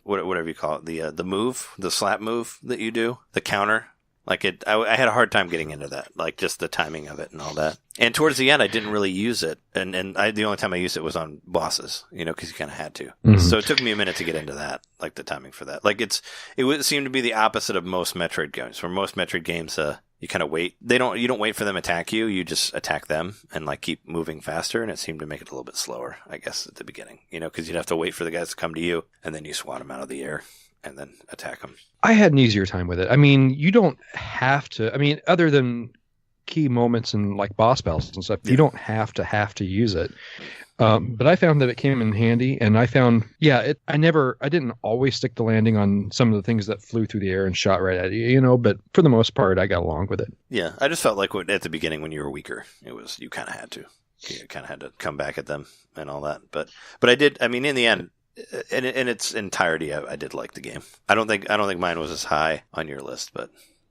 whatever you call it, the move, the slap move that you do, the counter. Like I had a hard time getting into that, like just the timing of it and all that. And towards the end, I didn't really use it, and the only time I used it was on bosses, you know, because you kind of had to. Mm-hmm. So it took me a minute to get into that, like the timing for that. Like it would seem to be the opposite of most Metroid games. For most Metroid games, you kind of wait. You don't wait for them to attack you. You just attack them and like keep moving faster. And it seemed to make it a little bit slower, I guess, at the beginning, you know, because you'd have to wait for the guys to come to you, and then you swat them out of the air and then attack them. I had an easier time with it. I mean, you don't have to. I mean, other than key moments and like boss battles and stuff, you don't have to use it. But I found that it came in handy, and I found, I didn't always stick the landing on some of the things that flew through the air and shot right at you, you know, but for the most part, I got along with it. Yeah, I just felt like at the beginning when you were weaker, you kind of had to. You kind of had to come back at them and all that. But I did, I mean, in the end, in its entirety, I did like the game. I don't think mine was as high on your list, but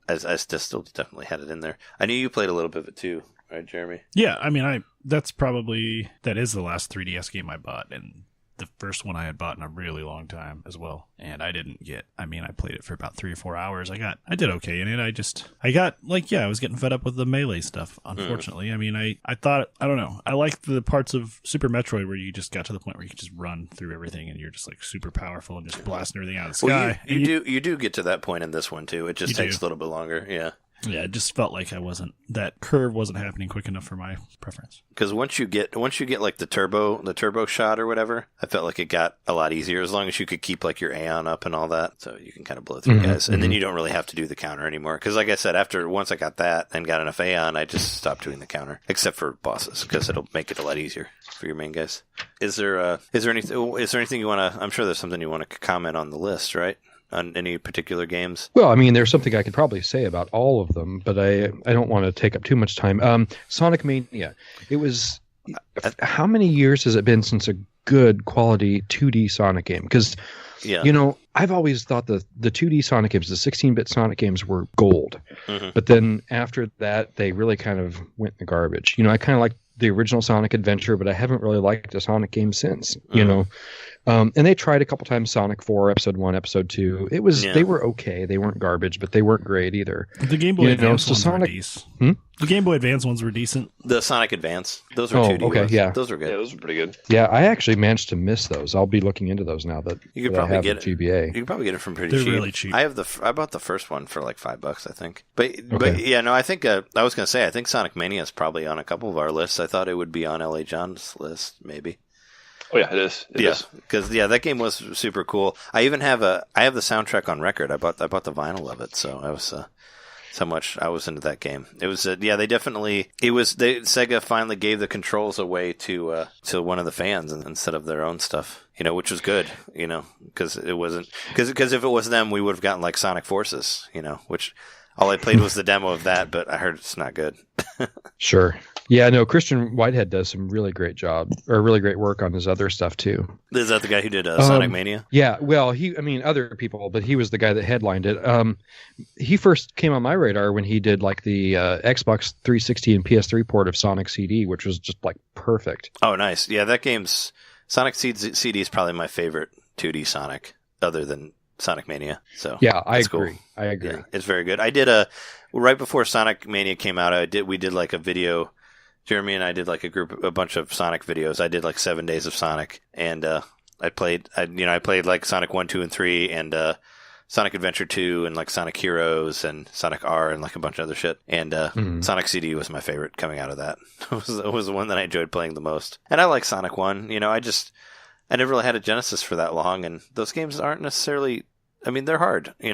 I still definitely had it in there. I knew you played a little bit of it too, right, Jeremy? Yeah, I mean, that is the last 3DS game I bought, and the first one I had bought in a really long time as well. And I played it for about 3 or 4 hours. I did okay in it. I was getting fed up with the melee stuff, unfortunately. I mean, I thought, I don't know, I liked the parts of Super Metroid where you just got to the point where you could just run through everything and you're just like super powerful and just blasting everything out of the sky. Well, you do get to that point in this one too. It just takes a little bit longer, yeah. Yeah, it just felt like that curve wasn't happening quick enough for my preference. Because once you get like the turbo shot or whatever, I felt like it got a lot easier as long as you could keep like your Aeon up and all that, so you can kind of blow through guys, and then you don't really have to do the counter anymore. Because like I said, once I got that and got enough Aeon, I just stopped doing the counter, except for bosses, because it'll make it a lot easier for your main guys. Is there anything you want to? I'm sure there's something you want to comment on the list, right? On any particular games? Well, I mean, there's something I could probably say about all of them, but I don't want to take up too much time. Sonic Mania. It was... how many years has it been since a good quality 2D Sonic game? Because, you know, I've always thought the 2D Sonic games, the 16-bit Sonic games were gold. Mm-hmm. But then after that, they really kind of went in the garbage. You know, I kind of like the original Sonic Adventure, but I haven't really liked a Sonic game since, you know. And they tried a couple times Sonic 4, Episode 1, Episode 2. They were okay. They weren't garbage, but they weren't great either. The Game Boy Advance ones were decent. The Game Boy Advance ones were decent. The Sonic Advance. Those were 2D ones. Yeah. Those were good. Yeah, those were pretty good. Yeah, I actually managed to miss those. I'll be looking into those now that you could probably get GBA. You could probably get it from pretty cheap. They're really cheap. I bought the first one for like $5, I think. But yeah, no, I think I was going to say I think Sonic Mania is probably on a couple of our lists. I thought it would be on LA John's list, maybe. Oh yeah, it is. It is. Because that game was super cool. I even have the soundtrack on record. I bought the vinyl of it, so I was so much I was into that game. It was Sega finally gave the controls away to one of the fans instead of their own stuff. You know, which was good. You know, because it wasn't because if it was them, we would have gotten like Sonic Forces. You know, which all I played was the demo of that, but I heard it's not good. Sure. Yeah, no, Christian Whitehead does some really great work on his other stuff too. Is that the guy who did Sonic Mania? Yeah, well, other people, but he was the guy that headlined it. He first came on my radar when he did like the Xbox 360 and PS3 port of Sonic CD, which was just like perfect. Oh, nice. Yeah, that game's Sonic CD is probably my favorite 2D Sonic, other than Sonic Mania. So yeah, I agree. Cool. I agree. Yeah, it's very good. I did right before Sonic Mania came out. We did like a video. Jeremy and I did like a bunch of Sonic videos. I did like 7 days of Sonic, and I played like Sonic 1, 2, and 3, and Sonic Adventure 2, and like Sonic Heroes, and Sonic R, and like a bunch of other shit. And Sonic CD was my favorite coming out of that. It was the one that I enjoyed playing the most. And I like Sonic 1. You know, I never really had a Genesis for that long, and those games aren't necessarily I mean, they're hard, they're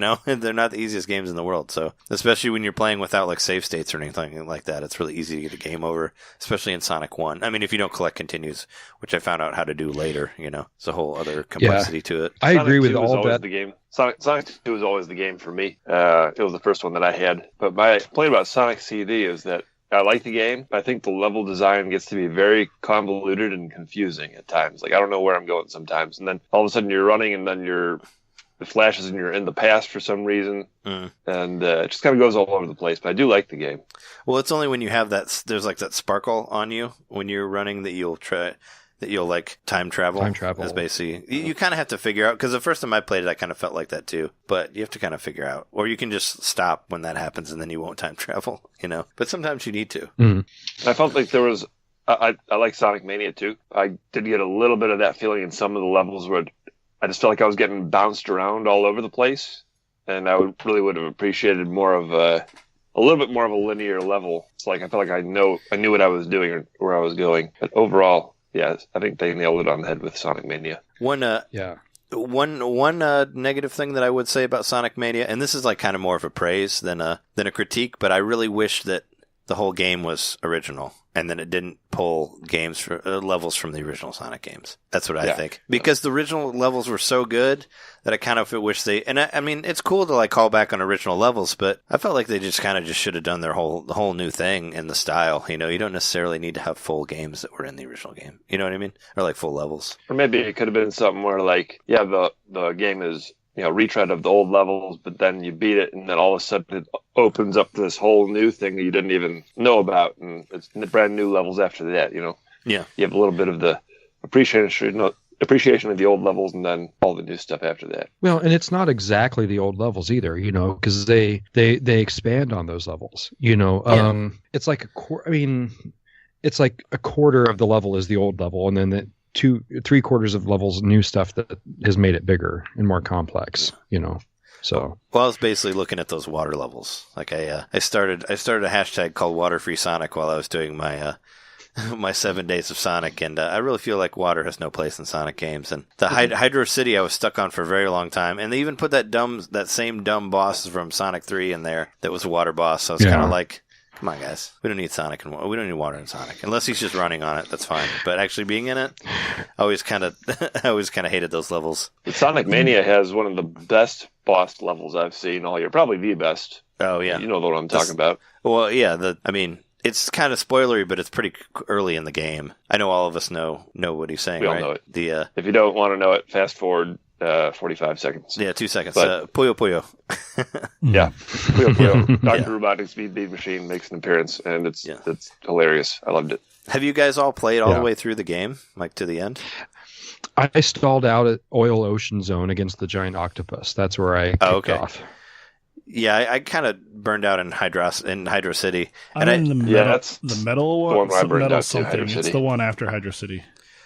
not the easiest games in the world. So especially when you're playing without like save states or anything like that, it's really easy to get a game over, especially in Sonic 1. I mean, if you don't collect continues, which I found out how to do later, it's a whole other complexity to it. I agree with all that. The game. Sonic 2 was always the game for me. It was the first one that I had. But my complaint about Sonic CD is that I like the game. I think the level design gets to be very convoluted and confusing at times. Like, I don't know where I'm going sometimes. And then all of a sudden you're running and then it flashes and you're in the past for some reason. And it just kind of goes all over the place. But I do like the game. Well, it's only when you have there's like that sparkle on you when you're running that you'll like time travel. Time travel is basically you kind of have to figure out, because the first time I played it, I kind of felt like that too. But you have to kind of figure out, or you can just stop when that happens and then you won't time travel. But sometimes you need to. I felt like there was. I like Sonic Mania too. I did get a little bit of that feeling in some of the levels where I just felt like I was getting bounced around all over the place, and I would have appreciated more of a little bit more of a linear level. It's like I felt like I knew what I was doing or where I was going. But overall, yeah, I think they nailed it on the head with Sonic Mania. One negative thing that I would say about Sonic Mania, and this is like kind of more of a praise than a critique, but I really wish that the whole game was original, and then it didn't pull levels from the original Sonic games. That's what I think. Because the original levels were so good that I kind of wish they... And I mean, it's cool to like call back on original levels, but I felt like they just kind of should have done the whole new thing in the style. You don't necessarily need to have full games that were in the original game. You know what I mean? Or like full levels. Or maybe it could have been something where like, the game is... retread of the old levels, but then you beat it, and then all of a sudden it opens up this whole new thing that you didn't even know about, and it's brand new levels after that. Yeah, you have a little bit of the appreciation of the old levels, and then all the new stuff after that. Well, and it's not exactly the old levels either, because they expand on those levels. It's like it's like a quarter of the level is the old level, and then 3/4 of levels new stuff that has made it bigger and more complex. So well, I was basically looking at those water levels. Like I started a hashtag called Water Free Sonic while I was doing my my 7 days of Sonic, and I really feel like water has no place in Sonic games. And the Hydro City I was stuck on for a very long time, and they even put that same dumb boss from Sonic 3 in there that was a water boss. So I was kind of like, come on, guys. We don't need Sonic and we don't need water in Sonic unless he's just running on it. That's fine. But actually being in it, I always kind of hated those levels. Sonic Mania has one of the best boss levels I've seen all year. Probably the best. Oh yeah, you know what I'm talking about. Well, yeah. It's kind of spoilery, but it's pretty early in the game. I know all of us know what he's saying. We all right? know it. If you don't want to know it, fast forward 45 seconds. Yeah, 2 seconds. Puyo Puyo. Yeah, Puyo Puyo. Dr. Robotic Speed Beat Machine makes an appearance, and it's hilarious. I loved it. Have you guys all played all the way through the game, like to the end? I stalled out at Oil Ocean Zone against the giant octopus. That's where I kicked off. Yeah, I kind of burned out in Hydro City. I'm in the metal, that's the metal one. The one where I burned metal out too, something. It's the one after Hydro City,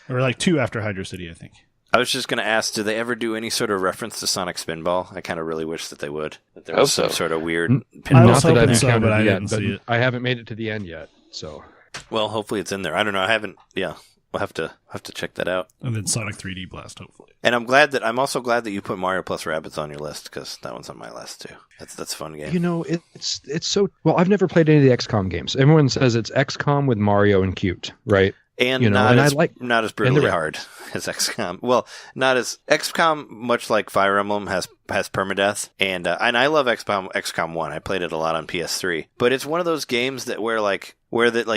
or like 2 after Hydro City, I think. I was just going to ask, do they ever do any sort of reference to Sonic Spinball? I kind of really wish that they would. That there was some sort of weird pinball. I was hoping so, but I didn't see it. I haven't made it to the end yet, so. Well, hopefully it's in there. I don't know. I haven't. Yeah, we'll have to check that out. And then Sonic 3D Blast, hopefully. And I'm also glad that you put Mario plus Rabbids on your list, because that one's on my list too. That's a fun game. It's so well. I've never played any of the XCOM games. Everyone says it's XCOM with Mario and cute, right? And not as brutally hard as XCOM. Well, not as XCOM, much like Fire Emblem, has permadeath, and I love XCOM 1. I played it a lot on PS3, but it's one of those games that where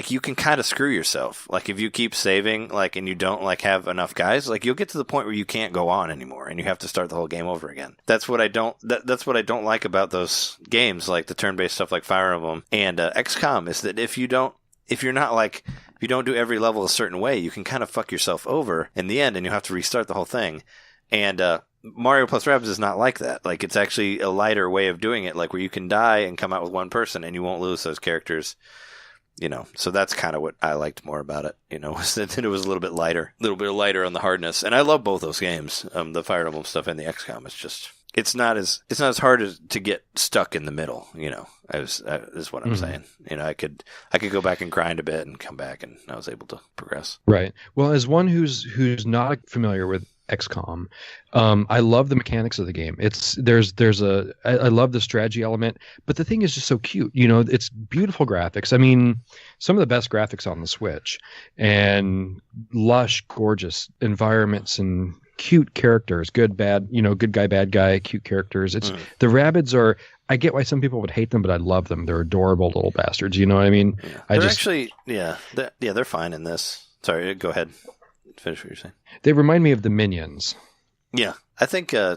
you can kind of screw yourself. Like if you keep saving, and you don't have enough guys, you'll get to the point where you can't go on anymore, and you have to start the whole game over again. That's what I don't don't like about those games, like the turn-based stuff like Fire Emblem and XCOM, is that if you don't do every level a certain way, you can kind of fuck yourself over in the end, and you have to restart the whole thing. And Mario plus Rabbids is not like that. It's actually a lighter way of doing it, where you can die and come out with one person, and you won't lose those characters. So that's kind of what I liked more about it. Was that it was a little bit lighter on the hardness. And I love both those games, the Fire Emblem stuff and the XCOM. It's not as hard to get stuck in the middle, is what I'm saying. I could go back and grind a bit and come back, and I was able to progress. Right. Well, as one who's not familiar with XCOM. I love the mechanics of the game. I love the strategy element, but the thing is just so cute. It's beautiful graphics. I mean, some of the best graphics on the Switch, and lush, gorgeous environments and cute characters, good, bad, good guy, bad guy, cute characters. The Rabbids are, I get why some people would hate them, but I love them. They're adorable little bastards. You know what I mean? Yeah. They're fine in this. Sorry, go ahead. Finish what you're saying. They remind me of the Minions. Yeah, I think. I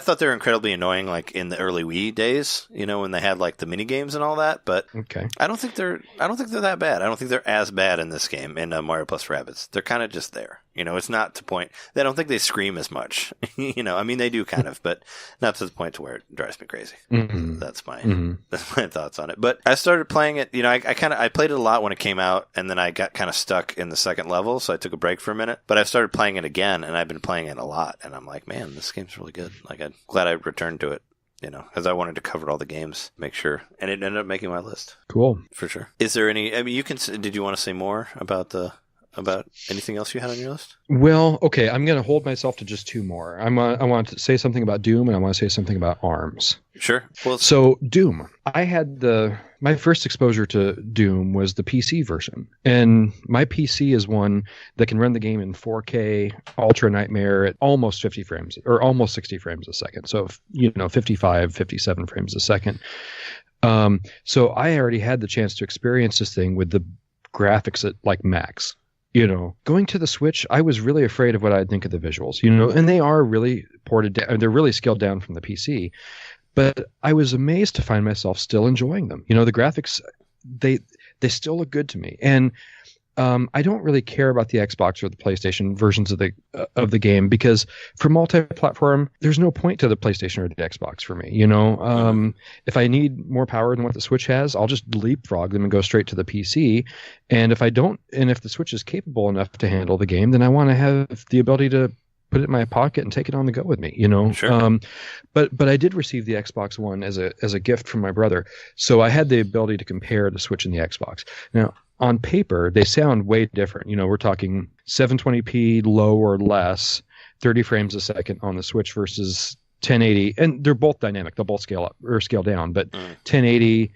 thought they were incredibly annoying, like in the early Wii days. When they had like the mini games and all that. But okay, I don't think they're that bad. I don't think they're as bad in this game in Mario Plus Rabbids. They're kind of just there. It's not to point. I don't think they scream as much. They do kind of, but not to the point to where it drives me crazy. Mm-hmm. That's my thoughts on it. But I started playing it. I played it a lot when it came out, and then I got kind of stuck in the second level, so I took a break for a minute. But I've started playing it again, and I've been playing it a lot, and I'm like, man, this game's really good. Like, I'm glad I returned to it. Because I wanted to cover all the games, make sure, and it ended up making my list. Cool, for sure. Is there any? Did you want to say more about anything else you had on your list? Well, okay, I'm going to hold myself to just two more. I want to say something about Doom, and I want to say something about ARMS. Sure. Well, so Doom, I had my first exposure to Doom was the PC version, and my PC is one that can run the game in 4K Ultra Nightmare at almost 50 frames or almost 60 frames a second. So 55, 57 frames a second. So I already had the chance to experience this thing with the graphics at like max. Going to the Switch, I was really afraid of what I'd think of the visuals, and they are really ported down. They're really scaled down from the PC, but I was amazed to find myself still enjoying them. The graphics, they still look good to me. And I don't really care about the Xbox or the PlayStation versions of the game, because for multi-platform, there's no point to the PlayStation or the Xbox for me. If I need more power than what the Switch has, I'll just leapfrog them and go straight to the PC. And if the Switch is capable enough to handle the game, then I want to have the ability to put it in my pocket and take it on the go with me. Sure. But I did receive the Xbox One as a gift from my brother, so I had the ability to compare the Switch and the Xbox. Now, on paper, they sound way different. We're talking 720p low or less, 30 frames a second on the Switch versus 1080, and they're both dynamic. They'll both scale up or scale down, but 1080,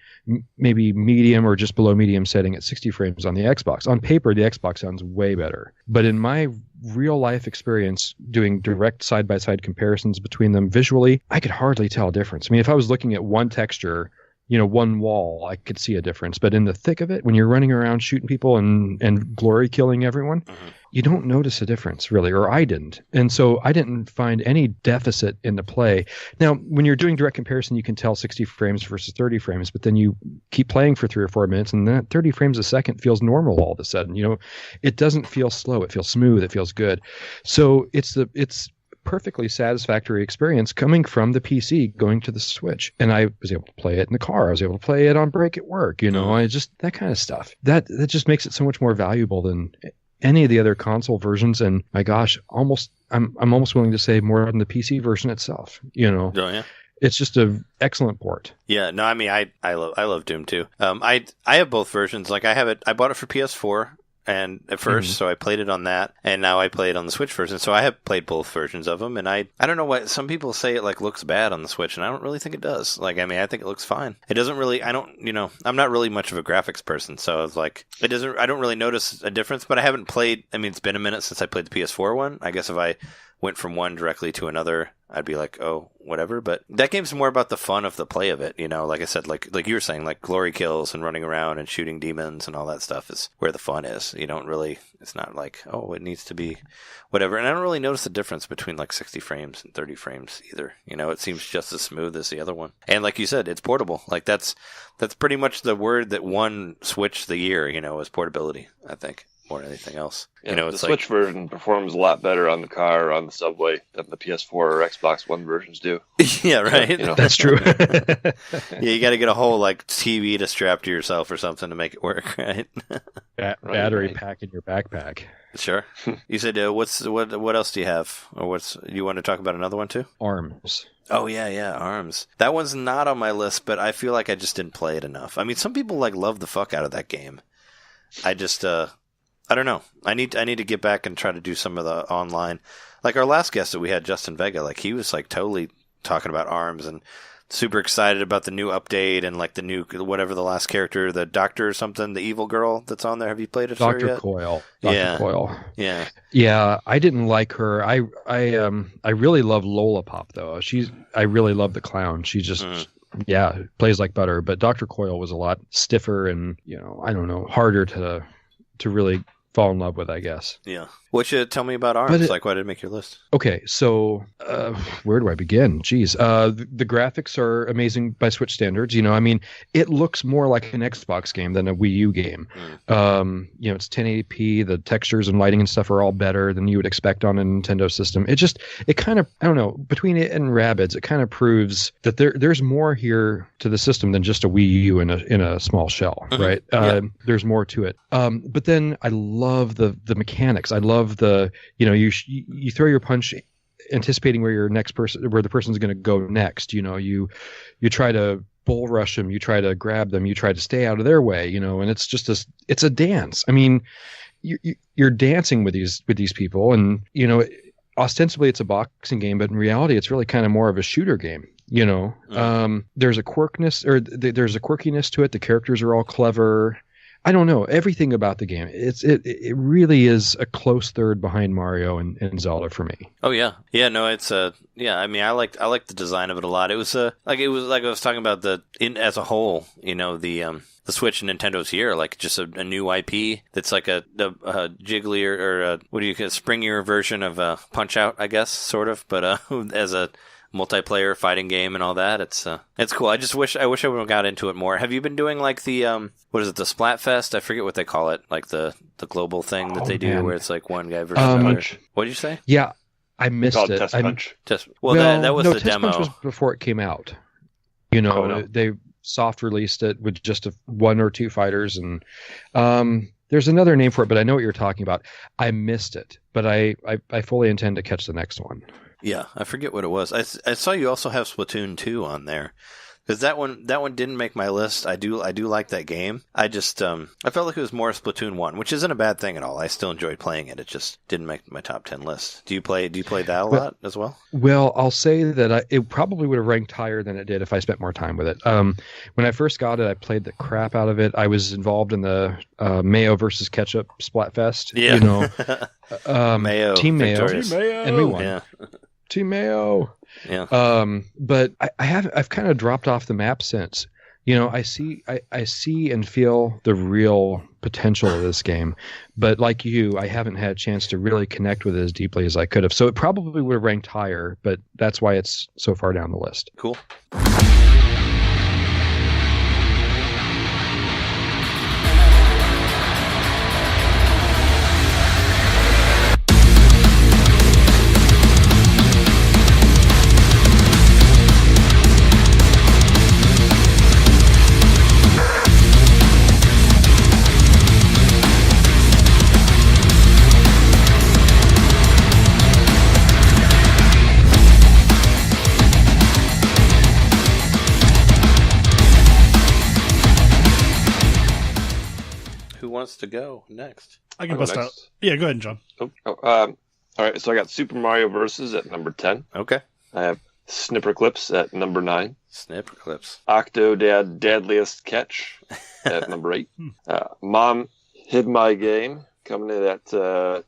maybe medium or just below medium setting at 60 frames on the Xbox. On paper, the Xbox sounds way better. But in my real life experience doing direct side-by-side comparisons between them visually, I could hardly tell a difference. I mean, if I was looking at one texture, one wall, I could see a difference. But in the thick of it, when you're running around shooting people and glory killing everyone, you don't notice a difference, really, or I didn't. And so I didn't find any deficit in the play. Now, when you're doing direct comparison, you can tell 60 frames versus 30 frames, but then you keep playing for 3 or 4 minutes, and that 30 frames a second feels normal all of a sudden. It doesn't feel slow. It feels smooth. It feels good. So it's perfectly satisfactory experience coming from the PC going to the Switch. And I was able to play it in the car. I was able to play it on break at work, I just, that kind of stuff. That just makes it so much more valuable than any of the other console versions. And my gosh, I'm almost willing to say more than the PC version itself, Oh, yeah. It's just an excellent port. Yeah, no, I mean, I love Doom too. I have both versions. Like I bought it for PS4. And at first, so I played it on that, and now I play it on the Switch version. So I have played both versions of them, and I don't know why some people say it like looks bad on the Switch, and I don't really think it does. Like, I mean, I think it looks fine. It doesn't really. I'm not really much of a graphics person, so it's like I don't really notice a difference. But I haven't played. I mean, it's been a minute since I played the PS4 one. I guess if I went from one directly to another, I'd be like, oh, whatever. But that game's more about the fun of the play of it, like I said, like you were saying, like glory kills and running around and shooting demons and all that stuff is where the fun is. It's not like, oh, it needs to be whatever. And I don't really notice the difference between like 60 frames and 30 frames either. It seems just as smooth as the other one. And like you said, it's portable. Like that's pretty much the word that won Switch the year, is portability, I think, more than anything else. Yeah, the Switch version performs a lot better on the car or on the subway than the PS4 or Xbox One versions do. Yeah, right. That's true. Yeah, you got to get a whole like TV to strap to yourself or something to make it work, right? Battery pack in your backpack. Sure. You said what else do you have, or you want to talk about another one too? ARMS. Oh yeah, ARMS. That one's not on my list, but I feel like I just didn't play it enough. I mean, some people like love the fuck out of that game. I I don't know. I need to get back and try to do some of the online. Like our last guest that we had, Justin Vega, like he was like totally talking about ARMS and super excited about the new update and like the new whatever the last character, the doctor or something, the evil girl that's on there. Have you played it? Dr. Coyle. Dr. Coyle. Yeah. Yeah, I didn't like her. I really love Lola Pop though. I really love the clown. She just plays like butter. But Dr. Coyle was a lot stiffer and I don't know, harder to really fall in love with, I guess. Yeah. What should tell me about ARMS? Why did it make your list? Okay, so where do I begin? Jeez. The graphics are amazing by Switch standards. It looks more like an Xbox game than a Wii U game. It's 1080p. The textures and lighting and stuff are all better than you would expect on a Nintendo system. It kind of, I don't know, between it and Rabbids, it kind of proves that there's more here to the system than just a Wii U in a small shell, right? There's more to it. But then I love the mechanics. I love you throw your punch anticipating where the person's going to go next. You try to bull rush them, you try to grab them, you try to stay out of their way, and it's just it's a dance. I mean, you're dancing with these people, and ostensibly it's a boxing game, but in reality it's really kind of more of a shooter game. There's a quirkiness to it. The characters are all clever. I don't know, everything about the game. It really is a close third behind Mario and Zelda for me. Oh yeah, no, it's I mean, I like the design of it a lot. It was like I was talking about as a whole. The Switch and Nintendo's here, like just a new IP that's like a jigglier or what do you call springier version of Punch Out, I guess, sort of, but as a multiplayer fighting game and all that. It's cool. I wish I would have got into it more. Have you been doing like the what is it, the Splatfest? I forget what they call it, like the global thing that they do where it's like one guy versus another. What did you say? Yeah, I missed it. Test Punch. That was the Test demo. Punch was before it came out. No. They soft released it with just one or two fighters, and there's another name for it, but I know what you're talking about. I missed it, but I fully intend to catch the next one. Yeah, I forget what it was. I saw you also have Splatoon 2 on there. Because that one didn't make my list. I do like that game. I just I felt like it was more Splatoon 1, which isn't a bad thing at all. I still enjoyed playing it. It just didn't make my top 10 list. Do you play that a lot as well? Well, I'll say that it probably would have ranked higher than it did if I spent more time with it. When I first got it, I played the crap out of it. I was involved in the Mayo versus Ketchup Splatfest. Yeah. Mayo, Team Mayo, and we won. Yeah. Team Mayo. Yeah. But I've kind of dropped off the map since. I see and feel the real potential of this game, but like you, I haven't had a chance to really connect with it as deeply as I could have. So it probably would have ranked higher, but that's why it's so far down the list. Cool. To go next. I can bust out. Yeah, go ahead, John. All right, so I got Super Mario Versus at number 10. Okay. I have Snipper Clips at number 9. Snipper Clips. Octodad Deadliest Catch at number 8. Mom Hid My Game coming in at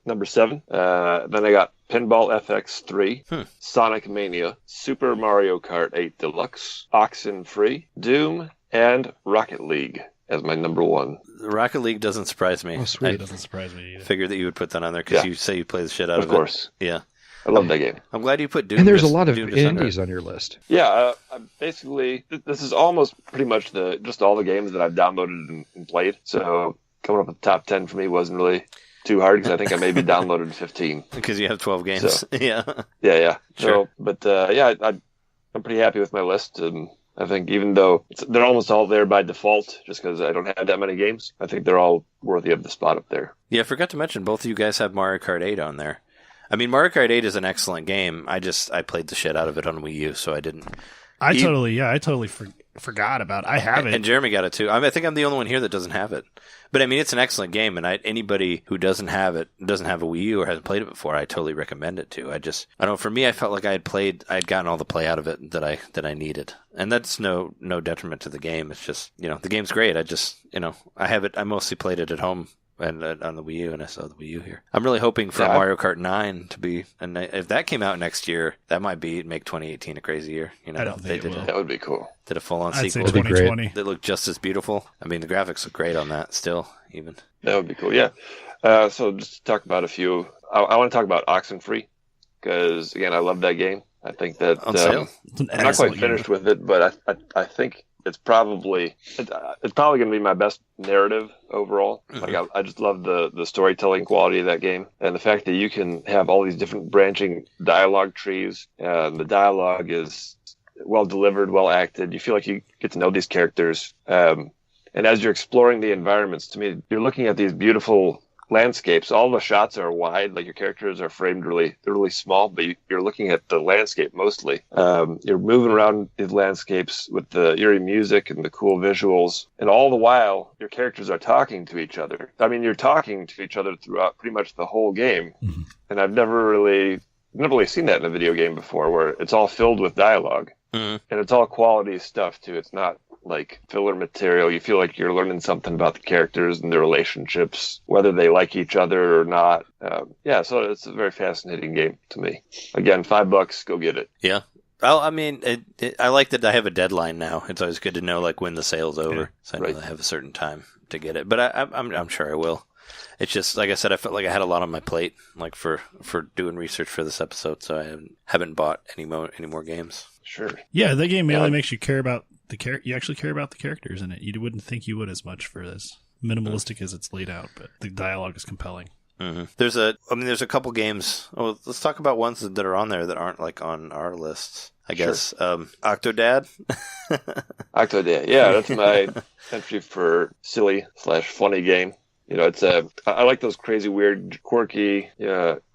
number 7. Then I got Pinball FX3, Sonic Mania, Super Mario Kart 8 Deluxe, Oxenfree, Doom, and Rocket League as my number 1. Rocket League doesn't surprise me. Oh, sweet. It doesn't surprise me either. Figured that you would put that on there because you say you play the shit out of it. Of course. Yeah. I love that game. I'm glad you put Doom. And there's a lot of indies on your list. Yeah. Basically, this is almost pretty much just all the games that I've downloaded and played. So coming up with the top 10 for me wasn't really too hard because I think I maybe downloaded 15. Because you have 12 games. So, yeah. Yeah. Sure. So, but I'm pretty happy with my list. I think even though they're almost all there by default, just because I don't have that many games, I think they're all worthy of the spot up there. Yeah, I forgot to mention, both of you guys have Mario Kart 8 on there. I mean, Mario Kart 8 is an excellent game. I played the shit out of it on Wii U, so I didn't. I totally forgot about. I have it. And Jeremy got it too. I think I'm the only one here that doesn't have it. But I mean, it's an excellent game, and anybody who doesn't have a Wii U or hasn't played it before, I totally recommend it to. I don't know, for me, I felt like I had gotten all the play out of it that I needed. And that's no detriment to the game. It's just, the game's great. I have it. I mostly played it at home and on the Wii U, and I saw the Wii U here. I'm really hoping for Mario Kart 9 to be, and if that came out next year, that might make 2018 a crazy year. I don't think it will. That would be cool. Did a full-on I'd sequel. say 2020. That looked just as beautiful. I mean, the graphics look great on that still, even. That would be cool, yeah. So just to talk about a few, I want to talk about Oxenfree, because, again, I love that game. I think that on sale? I'm not quite finished with it, but I think it's probably going to be my best narrative overall. Mm-hmm. Like I just love the storytelling quality of that game, and the fact that you can have all these different branching dialogue trees. The dialogue is well delivered, well acted. You feel like you get to know these characters, and as you're exploring the environments, to me, you're looking at these beautiful landscapes. All the shots are wide, like your characters are framed they're really small, but you're looking at the landscape mostly. You're moving around these landscapes with the eerie music and the cool visuals, and all the while your characters are talking to each other. I mean, you're talking to each other throughout pretty much the whole game. Mm-hmm. And I've never really seen that in a video game before, where it's all filled with dialogue. Mm-hmm. And it's all quality stuff too. It's not like filler material. You feel like you're learning something about the characters and their relationships, whether they like each other or not. So it's a very fascinating game to me. Again, $5, go get it. Yeah. Well, I mean, I like that I have a deadline now. It's always good to know like when the sale's over, Okay. so I know that I have a certain time to get it. But I'm sure I will. It's just like I said, I felt like I had a lot on my plate, like for doing research for this episode, so I haven't bought any more games. Sure. Yeah, that game mainly makes you care about you actually care about the characters in it. You wouldn't think you would as much for as minimalistic as it's laid out, but the dialogue is compelling. Mm-hmm. There's a couple games. Oh, let's talk about ones that are on there that aren't like on our lists. I guess Octodad. Octodad, yeah, that's my entry for silly/funny game. I like those crazy, weird, quirky,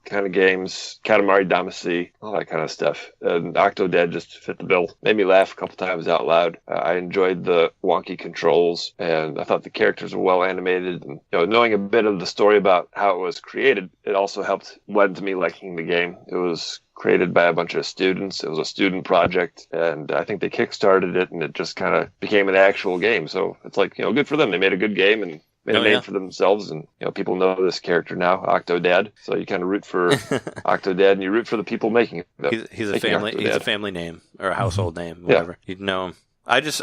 kind of games, Katamari Damacy, all that kind of stuff. And Octodad just fit the bill. Made me laugh a couple times out loud. I enjoyed the wonky controls, and I thought the characters were well animated. And knowing a bit of the story about how it was created, it also led to me liking the game. It was created by a bunch of students. It was a student project, and I think they kickstarted it, and it just kind of became an actual game. So it's like, good for them. They made a good game and made a name for themselves, and people know this character now, Octodad. So you kind of root for Octodad, and you root for the people making it. He's a family name or a household name, whatever. Yeah. You'd know him. I just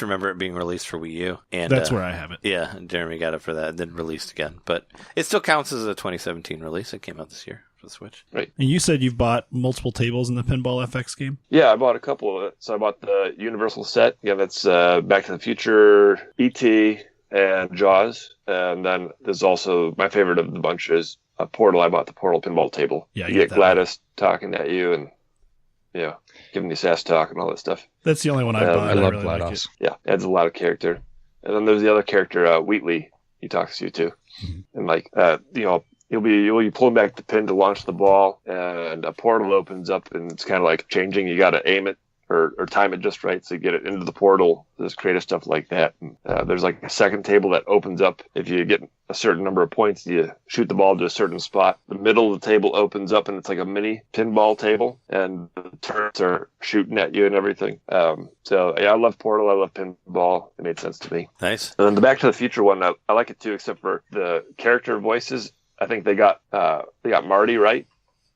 remember it being released for Wii U, and that's where I have it. Yeah, Jeremy got it for that, and then released again. But it still counts as a 2017 release. It came out this year for the Switch. Right. And you said you've bought multiple tables in the Pinball FX game? Yeah, I bought a couple of it. So I bought the Universal set. Yeah, that's Back to the Future, E.T., and Jaws. And then there's also my favorite of the bunch is a Portal. I bought the Portal pinball table. Yeah, you get Gladys talking at you and giving you sass talk and all that stuff. That's the only one I bought. I love really Gladys. Yeah, adds a lot of character. And then there's the other character, Wheatley. He talks to you too, and you'll be pulling back the pin to launch the ball, and a portal opens up, and it's kind of like changing. You got to aim it or time it just right so you get it into the portal. There's creative stuff like that. And, there's like a second table that opens up. If you get a certain number of points, you shoot the ball to a certain spot. The middle of the table opens up, and it's like a mini pinball table, and the turrets are shooting at you and everything. I love Portal. I love pinball. It made sense to me. Nice. And then the Back to the Future one, I like it too, except for the character voices. I think they got Marty right.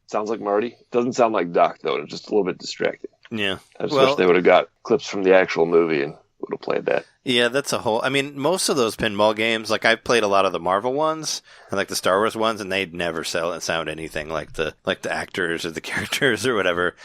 Sounds like Marty. It doesn't sound like Doc though. It's just a little bit distracting. Yeah. I just wish they would have got clips from the actual movie and would have played that. Yeah, that's a whole... I mean, most of those pinball games, like I've played a lot of the Marvel ones and like the Star Wars ones, and they'd never sound anything like the actors or the characters or whatever.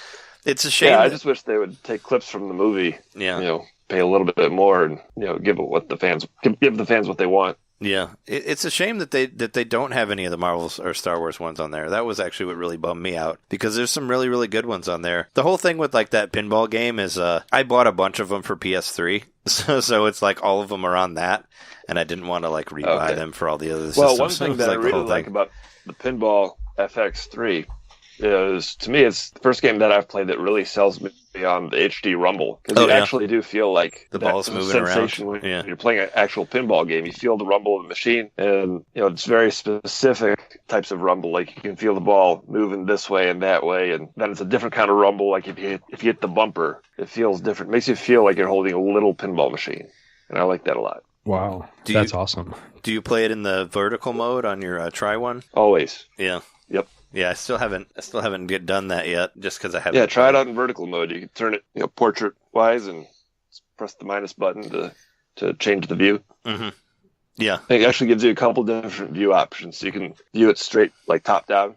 It's a shame. Yeah, I just wish they would take clips from the movie. Yeah. Pay a little bit more and give the fans what they want. Yeah, it's a shame that they don't have any of the Marvels or Star Wars ones on there. That was actually what really bummed me out, because there's some really, really good ones on there. The whole thing with like that pinball game is I bought a bunch of them for PS3, so it's like all of them are on that, and I didn't want to like rebuy them for all the other systems. Well, one thing that I really like about the Pinball FX3 is, to me, it's the first game that I've played that really sells me on the HD rumble, because you actually do feel like the ball's moving sensation around. When you're playing an actual pinball game. You feel the rumble of the machine, and it's very specific types of rumble. Like you can feel the ball moving this way and that way, and then it's a different kind of rumble. Like if you hit the bumper, it feels different. It makes you feel like you're holding a little pinball machine, and I like that a lot. Wow, that's awesome. Do you play it in the vertical mode on your Try one? Always. Yeah. Yep. Yeah, I still haven't done that yet, just because I haven't. Yeah, try it out in vertical mode. You can turn it, portrait wise, and press the minus button to change the view. Mm-hmm. Yeah, it actually gives you a couple different view options. So you can view it straight, like top down,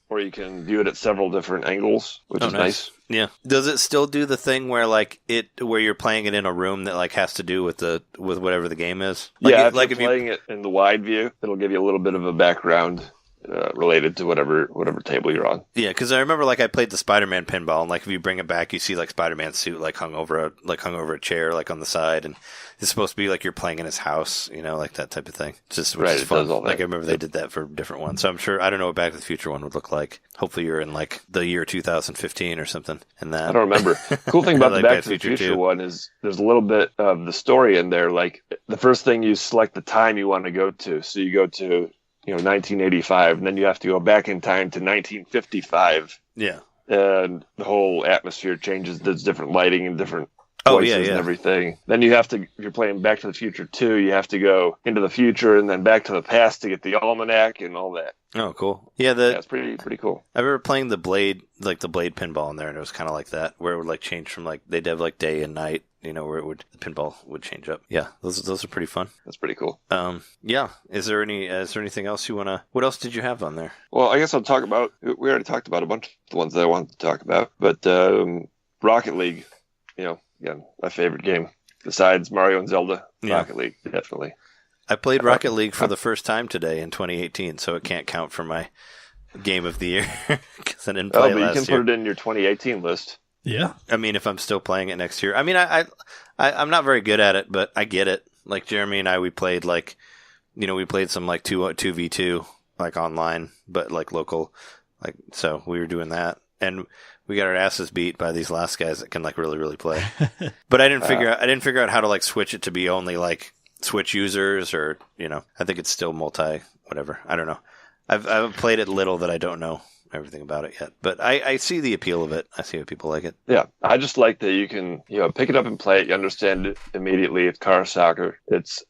or you can view it at several different angles, which is nice. Yeah. Does it still do the thing where where you're playing it in a room that like has to do with whatever the game is? Like if you're playing it in the wide view, it'll give you a little bit of a background related to whatever table you're on. Yeah, because I remember I played the Spider-Man pinball, and if you bring it back, you see Spider-Man's suit hung over a chair on the side, and it's supposed to be like you're playing in his house, that type of thing. Which is fun. Does all that. I remember they did that for different ones, so I'm sure I don't know what Back to the Future one would look like. Hopefully, you're in the year 2015 or something. In that, I don't remember. Cool thing about the Back to the Future one is there's a little bit of the story in there. Like the first thing you select the time you want to go to, so you go to 1985, and then you have to go back in time to 1955. Yeah. And the whole atmosphere changes. There's different lighting and different voices and everything. Then you have to, if you're playing Back to the Future 2, you have to go into the future and then back to the past to get the almanac and all that. Oh, cool. Yeah, it's pretty cool. I remember playing the Blade pinball in there, and it was kind of like that, where it would change from they'd have day and night, where the pinball would change up. Yeah, those are pretty fun. That's pretty cool. Yeah. Is there anything else you wanna? What else did you have on there? Well, I guess I'll talk about. We already talked about a bunch of the ones that I wanted to talk about, but Rocket League, again, my favorite game besides Mario and Zelda. Rocket League, definitely. I played Rocket League for the first time today in 2018, so it can't count for my game of the year because I didn't play it last year. But you can put it in your 2018 list. Yeah. I mean, if I'm still playing it next year. I mean, I'm not very good at it, but I get it. Like Jeremy and I, we played we played some 2v2 online, but local, so we were doing that, and we got our asses beat by these last guys that can really really play. But I didn't figure out how to switch it to be only Switch users, or I think it's still multi whatever. I don't know. I've played it little that I don't know everything about it yet, but I see the appeal of it. I see why people like it. Yeah, I just like that you can pick it up and play it. You understand it immediately. It's car soccer.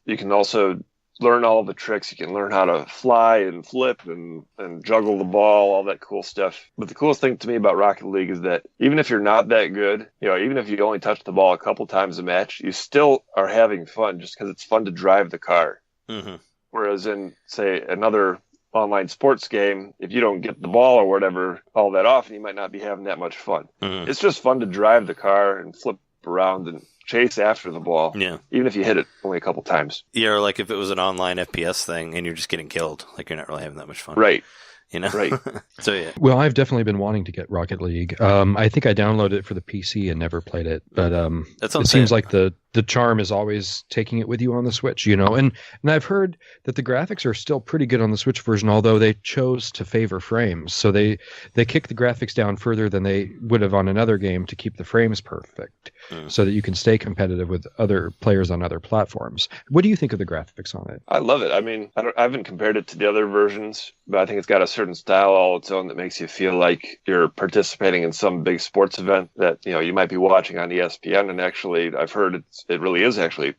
You can also learn all the tricks. You can learn how to fly and flip and juggle the ball, all that cool stuff. But the coolest thing to me about Rocket League is that even if you're not that good, even if you only touch the ball a couple times a match, you still are having fun just because it's fun to drive the car. Mm-hmm. Whereas in, say, another online sports game, if you don't get the ball or whatever all that often, you might not be having that much fun. Mm-hmm. It's just fun to drive the car and flip around and chase after the ball. Yeah. Even if you hit it only a couple times. Yeah, or if it was an online FPS thing and you're just getting killed, you're not really having that much fun. Right. Right. So yeah. Well, I've definitely been wanting to get Rocket League. I think I downloaded it for the PC and never played it, but it seems like the charm is always taking it with you on the Switch, and I've heard that the graphics are still pretty good on the Switch version, although they chose to favor frames. So they kick the graphics down further than they would have on another game to keep the frames perfect, so that you can stay competitive with other players on other platforms. What do you think of the graphics on it? I love it. I mean, I haven't compared it to the other versions, but I think it's got a certain style all its own that makes you feel like you're participating in some big sports event that you might be watching on ESPN. And actually, I've heard it really is actually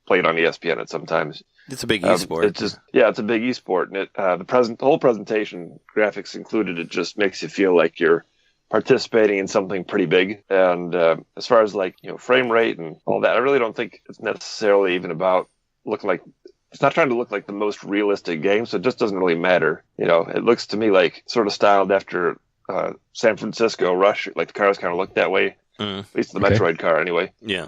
played on ESPN at sometimes. It's a big esport. It's a big esport, and the whole presentation, graphics included, it just makes you feel like you're participating in something pretty big. And as far as frame rate and all that, I really don't think it's necessarily even about looking like. It's not trying to look like the most realistic game, so it just doesn't really matter. It looks to me like sort of styled after San Francisco Rush. The cars kind of look that way, at least the Metroid car anyway. Yeah.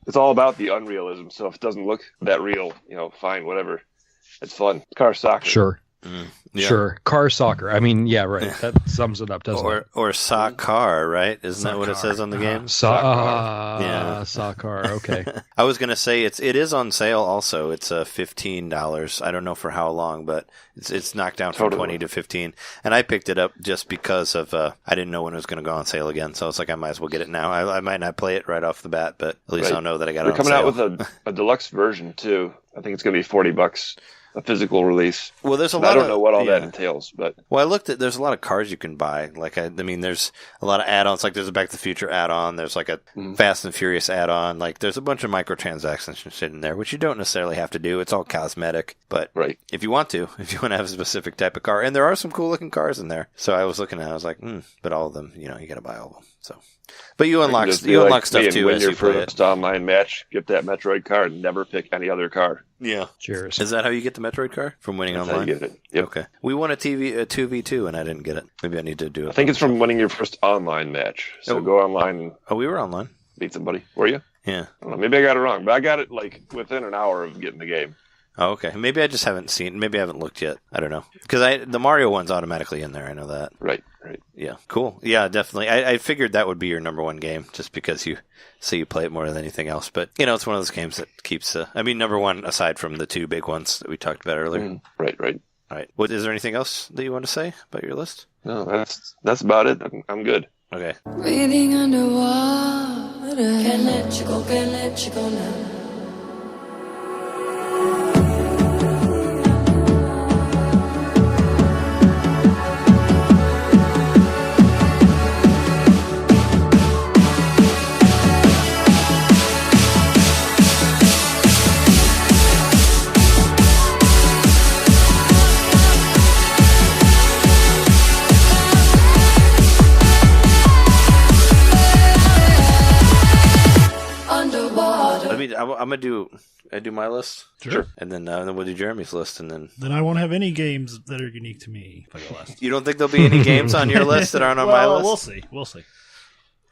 It's all about the unrealism, so if it doesn't look that real, fine, whatever. It's fun. Car soccer. Sure. Yeah. Sure. Car soccer. I mean, yeah, right. That sums it up, doesn't it? Or soccer, right? Isn't that what it says on the game? Yeah. Soccer. Okay. I was gonna say it is on sale. Also, it's $15. I don't know for how long, but it's knocked down from 20 to 15. And I picked it up just because of I didn't know when it was going to go on sale again, so I was like, I might as well get it now. I might not play it right off the bat, but at least I'll know that I got it on sale. They're coming out with a deluxe version too. I think it's going to be $40. A physical release. Well, there's a lot. I don't know what all that entails, but I looked at. There's a lot of cars you can buy. Like I mean, there's a lot of add-ons. Like there's a Back to the Future add-on. There's like a Fast and Furious add-on. Like there's a bunch of microtransactions and shit in there, which you don't necessarily have to do. It's all cosmetic, but if you want to have a specific type of car, and there are some cool looking cars in there. So I was looking at it, I was like, but all of them, you got to buy all of them. So, but you unlock stuff too as you play it. First online match, get that Metroid card, and never pick any other card. Yeah. Cheers. Is that how you get the Metroid card? From winning online? How you get it. Yep. Okay. We won a 2v2 and I didn't get it. Maybe I need to do it. I think it's from winning your first online match. So go online and we were online. Beat somebody. Were you? Yeah. I don't know. Maybe I got it wrong, but I got it like within an hour of getting the game. Oh, okay. Maybe I just haven't seen. Maybe I haven't looked yet. I don't know. Because the Mario one's automatically in there. I know that. Right. Yeah. Cool. Yeah, definitely. I figured that would be your number one game, just because you play it more than anything else. But it's one of those games that keeps. Number one aside from the two big ones that we talked about earlier. Right. All right. Is there anything else that you want to say about your list? No, that's about it. I'm good. Okay. Breathing underwater. Can't let you go now. I'm gonna do my list, sure, and then we'll do Jeremy's list, and then I won't have any games that are unique to me for the list. You don't think there'll be any games on your list that aren't on my list? We'll see.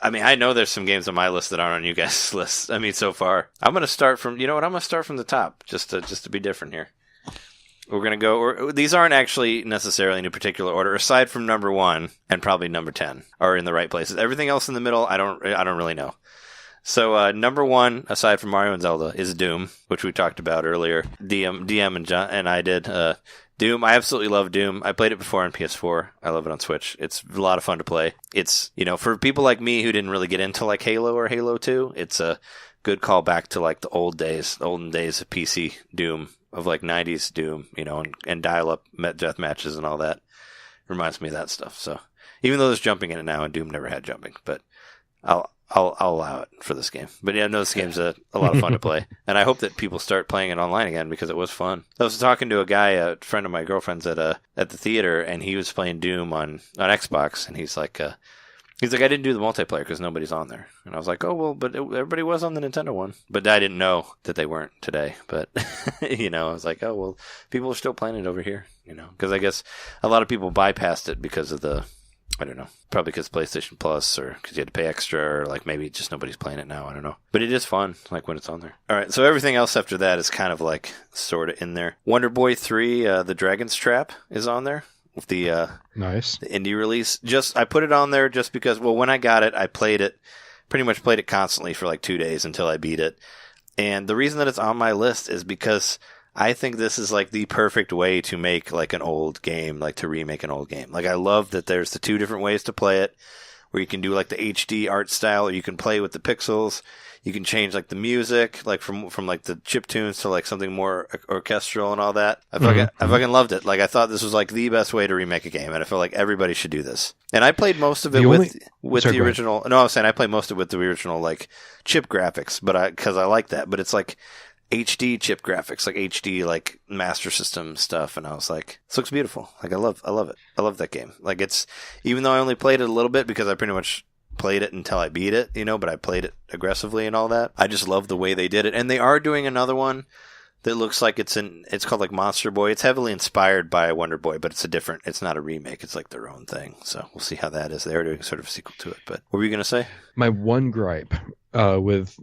I mean, I know there's some games on my list that aren't on you guys' list. I mean, so far, I'm gonna start from. You know what? I'm gonna start from the top, just to be different here. We're gonna go. These aren't actually necessarily in a particular order, aside from number 1 and probably number 10 are in the right places. Everything else in the middle, I don't really know. So number 1, aside from Mario and Zelda, is Doom, which we talked about earlier. DM and John and I did. Doom, I absolutely love Doom. I played it before on PS4. I love it on Switch. It's a lot of fun to play. It's, for people like me who didn't really get into like Halo or Halo 2, it's a good call back to like the olden days of PC Doom, of like 90s Doom, and dial-up death matches and all that. Reminds me of that stuff. So even though there's jumping in it now, and Doom never had jumping, but I'll allow it for this game. But yeah, no, this game's a lot of fun to play. And I hope that people start playing it online again because it was fun. I was talking to a guy, a friend of my girlfriend's at the theater, and he was playing Doom on Xbox, and he's like, I didn't do the multiplayer because nobody's on there. And I was like, oh, well, but everybody was on the Nintendo one. But I didn't know that they weren't today. But, I was like, oh, well, people are still playing it over here, because I guess a lot of people bypassed it because of I don't know, probably because PlayStation Plus, or because you had to pay extra, or like maybe just nobody's playing it now. I don't know. But it is fun, like when it's on there. All right, so everything else after that is kind of like sort of in there. Wonder Boy 3, The Dragon's Trap is on there. With the nice the indie release. I put it on there just because, well, when I got it, I pretty much played it constantly for like 2 days until I beat it. And the reason that it's on my list is because I think this is like the perfect way to make like an old game, like to remake an old game. Like I love that there's the 2 different ways to play it, where you can do like the HD art style, or you can play with the pixels. You can change like the music, like from like the chip tunes to like something more orchestral and all that. I fucking loved it. Like I thought this was like the best way to remake a game, and I feel like everybody should do this. And I played most of it with the original. No, I was saying I played most of it with the original like chip graphics, but because I like that. But it's like HD chip graphics, like HD like Master System stuff, and I was like, this looks beautiful. Like I love it. I love that game. Like it's, even though I only played it a little bit because I pretty much played it until I beat it, but I played it aggressively and all that. I just love the way they did it. And they are doing another one that looks like it's called like Monster Boy. It's heavily inspired by Wonder Boy, but it's not a remake. It's like their own thing. So we'll see how that is. They're doing sort of a sequel to it. But what were you going to say? My one gripe with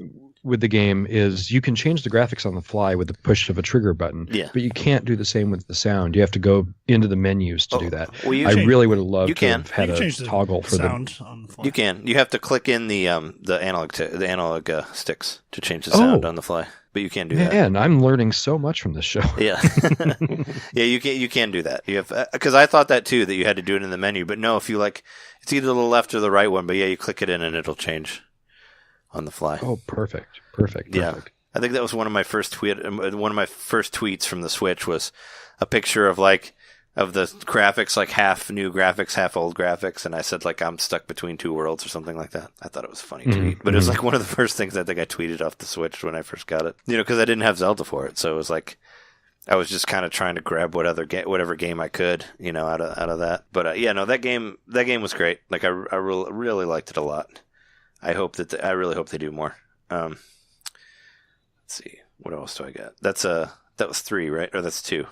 with the game is you can change the graphics on the fly with the push of a trigger button. Yeah. But you can't do the same with the sound. You have to go into the menus to do that. Well, I really would have loved to have you had a change the toggle for the sound on the fly. You can. You have to click in the analog sticks to change the sound on the fly. But you can't do that. Man, I'm learning so much from this show. Yeah, yeah, you can do that. You have because I thought that too, that you had to do it in the menu. But no, if you like, it's either the left or the right one. But yeah, you click it in and it'll change on the fly. Oh, perfect. Yeah, I think that was one of my first tweets from the Switch was a picture of of the graphics, like half new graphics, half old graphics, and I said I'm stuck between two worlds or something like that. I thought it was a funny tweet, but it was one of the first things I think I tweeted off the Switch when I first got it. Because I didn't have Zelda for it, so it was I was just kind of trying to grab whatever game I could, out of that. But that game was great. I really liked it a lot. I really hope they do more. Let's see, what else do I got? That was 3, right? Or that's 2.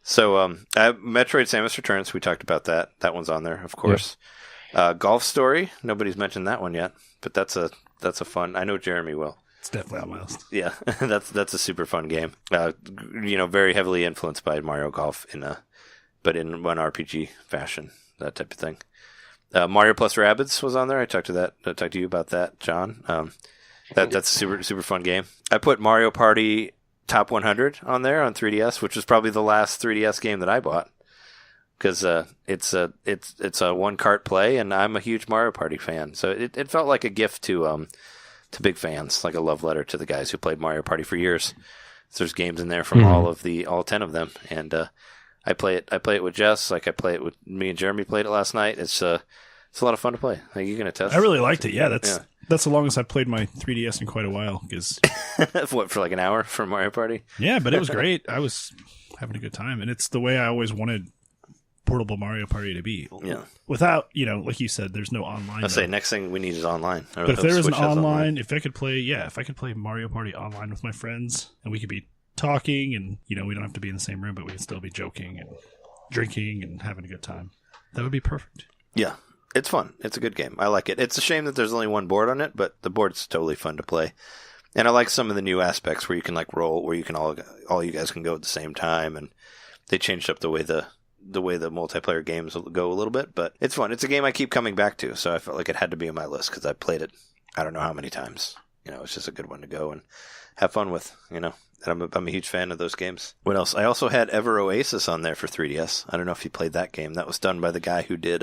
So, Metroid Samus Returns, we talked about that. That one's on there, of course. Yep. Golf Story, nobody's mentioned that one yet, but that's a fun. I know Jeremy will. It's definitely on my list. Yeah, that's a super fun game. Very heavily influenced by Mario Golf but in one RPG fashion, that type of thing. Mario plus Rabbids was on there. I talked to you about that, John. That's a super super fun game. I put Mario Party Top 100 on there on 3DS, which was probably the last 3DS game that I bought, because it's a one cart play, and I'm a huge Mario Party fan, so it felt like a gift to big fans, like a love letter to the guys who played Mario Party for years. So there's games in there from all 10 of them, and I play it with Jess, I play it with me and Jeremy played it last night. It's a lot of fun to play. You can attest. I really liked it. Yeah, that's the longest I've played my 3DS in quite a while. Because what, for an hour for Mario Party? Yeah, but it was great. I was having a good time, and it's the way I always wanted portable Mario Party to be. Yeah. Without, like you said, there's no online. I'll say next thing we need is online. But if there was an online, if I could play Mario Party online with my friends, and we could be talking, and we don't have to be in the same room, but we can still be joking and drinking and having a good time. That would be perfect. Yeah. It's fun. It's a good game. I like it. It's a shame that there's only one board on it, but the board's totally fun to play. And I like some of the new aspects where you can roll, where you can all you guys can go at the same time, and they changed up the way the multiplayer games go a little bit, but it's fun. It's a game I keep coming back to, so I felt like it had to be on my list because I played it I don't know how many times. It's just a good one to go and have fun with, And I'm a huge fan of those games. What else? I also had Ever Oasis on there for 3DS. I don't know if you played that game. That was done by the guy who did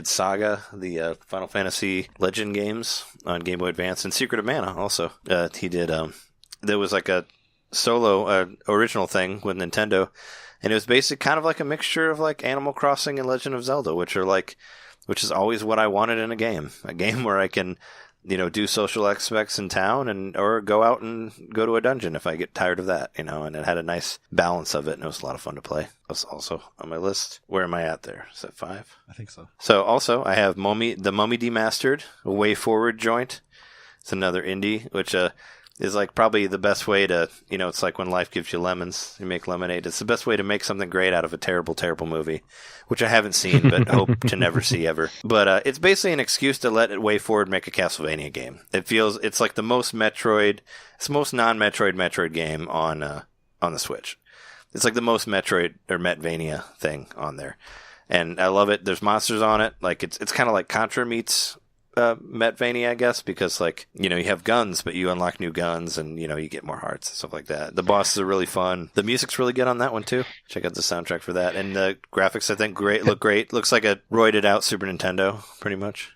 Saga, the Final Fantasy Legend games on Game Boy Advance, and Secret of Mana also. He did, there was a solo original thing with Nintendo, and it was basically kind of like a mixture of Animal Crossing and Legend of Zelda, which is always what I wanted in a game where I can, do social aspects in town or go out and go to a dungeon if I get tired of that, and it had a nice balance of it, and it was a lot of fun to play. It was also on my list. Where am I at there? Is that 5? I think so. So also I have the Mummy Demastered, a Way Forward joint. It's another indie, which is probably the best way to, it's like when life gives you lemons, you make lemonade. It's the best way to make something great out of a terrible, terrible movie, which I haven't seen, but hope to never see ever. But it's basically an excuse to let Way Forward make a Castlevania game. It's like the most non-Metroid Metroid game on the Switch. It's like the most Metroid or Metvania thing on there. And I love it. There's monsters on it. It's kind of like Contra meets Metvania, I guess, because you have guns, but you unlock new guns, and you get more hearts and stuff like that. The bosses are really fun. The music's really good on that one too. Check out the soundtrack for that, and the graphics I think look great. Looks like a roided out Super Nintendo, pretty much.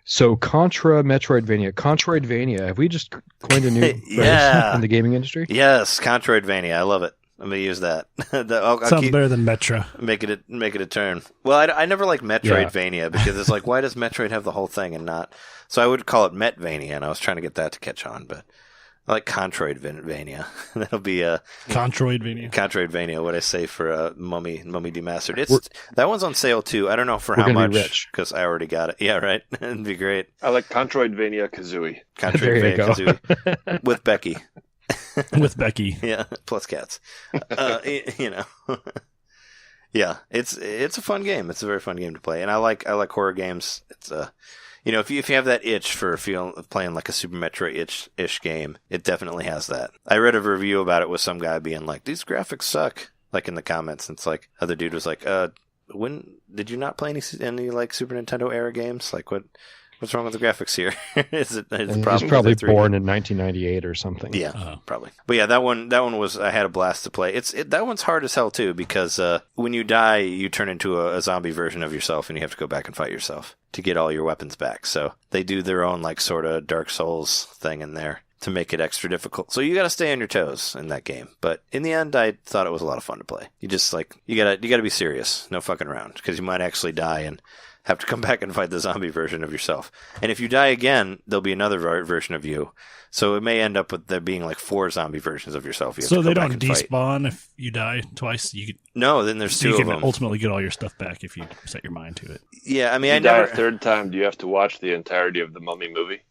So Controidvania. Have we just coined a new phrase in the gaming industry? Yes, Controidvania. I love it. I'm gonna use that. I'll Sounds better than Metra. Make it a turn. Well, I never liked Metroidvania because it's why does Metroid have the whole thing and not? So I would call it Metvania, and I was trying to get that to catch on, but I like Controidvania. That'll be a Controidvania. What I say for Mummy Demastered. That one's on sale too. I don't know for how much because I already got it. Yeah, right. It'd be great. I like Controidvania Kazooie. Controidvania Kazooie with Becky. With Becky. Yeah, plus cats. Yeah, it's a fun game. It's a very fun game to play, and I like horror games. It's if you have that itch for playing like a Super Metroid ish game, it definitely has that. I read a review about it with some guy being like, these graphics suck, like in the comments. And it's like, other dude was like, when did you not play any like Super Nintendo era games? Like what's wrong with the graphics here? Is it He's probably born in 1998 or something. Yeah, probably. But yeah, that one was, I had a blast to play. That one's hard as hell too, because when you die, you turn into a zombie version of yourself, and you have to go back and fight yourself to get all your weapons back. So they do their own like sort of Dark Souls thing in there to make it extra difficult. So you got to stay on your toes in that game. But in the end, I thought it was a lot of fun to play. You just like you gotta be serious, no fucking around, because you might actually die and have to come back and fight the zombie version of yourself. And if you die again, there'll be another version of you. So it may end up with there being like 4 zombie versions of yourself. So they don't despawn if you die twice? No, then there's 2 of them. You can ultimately get all your stuff back if you set your mind to it. Yeah, I mean, if you die a third time, do you have to watch the entirety of the Mummy movie?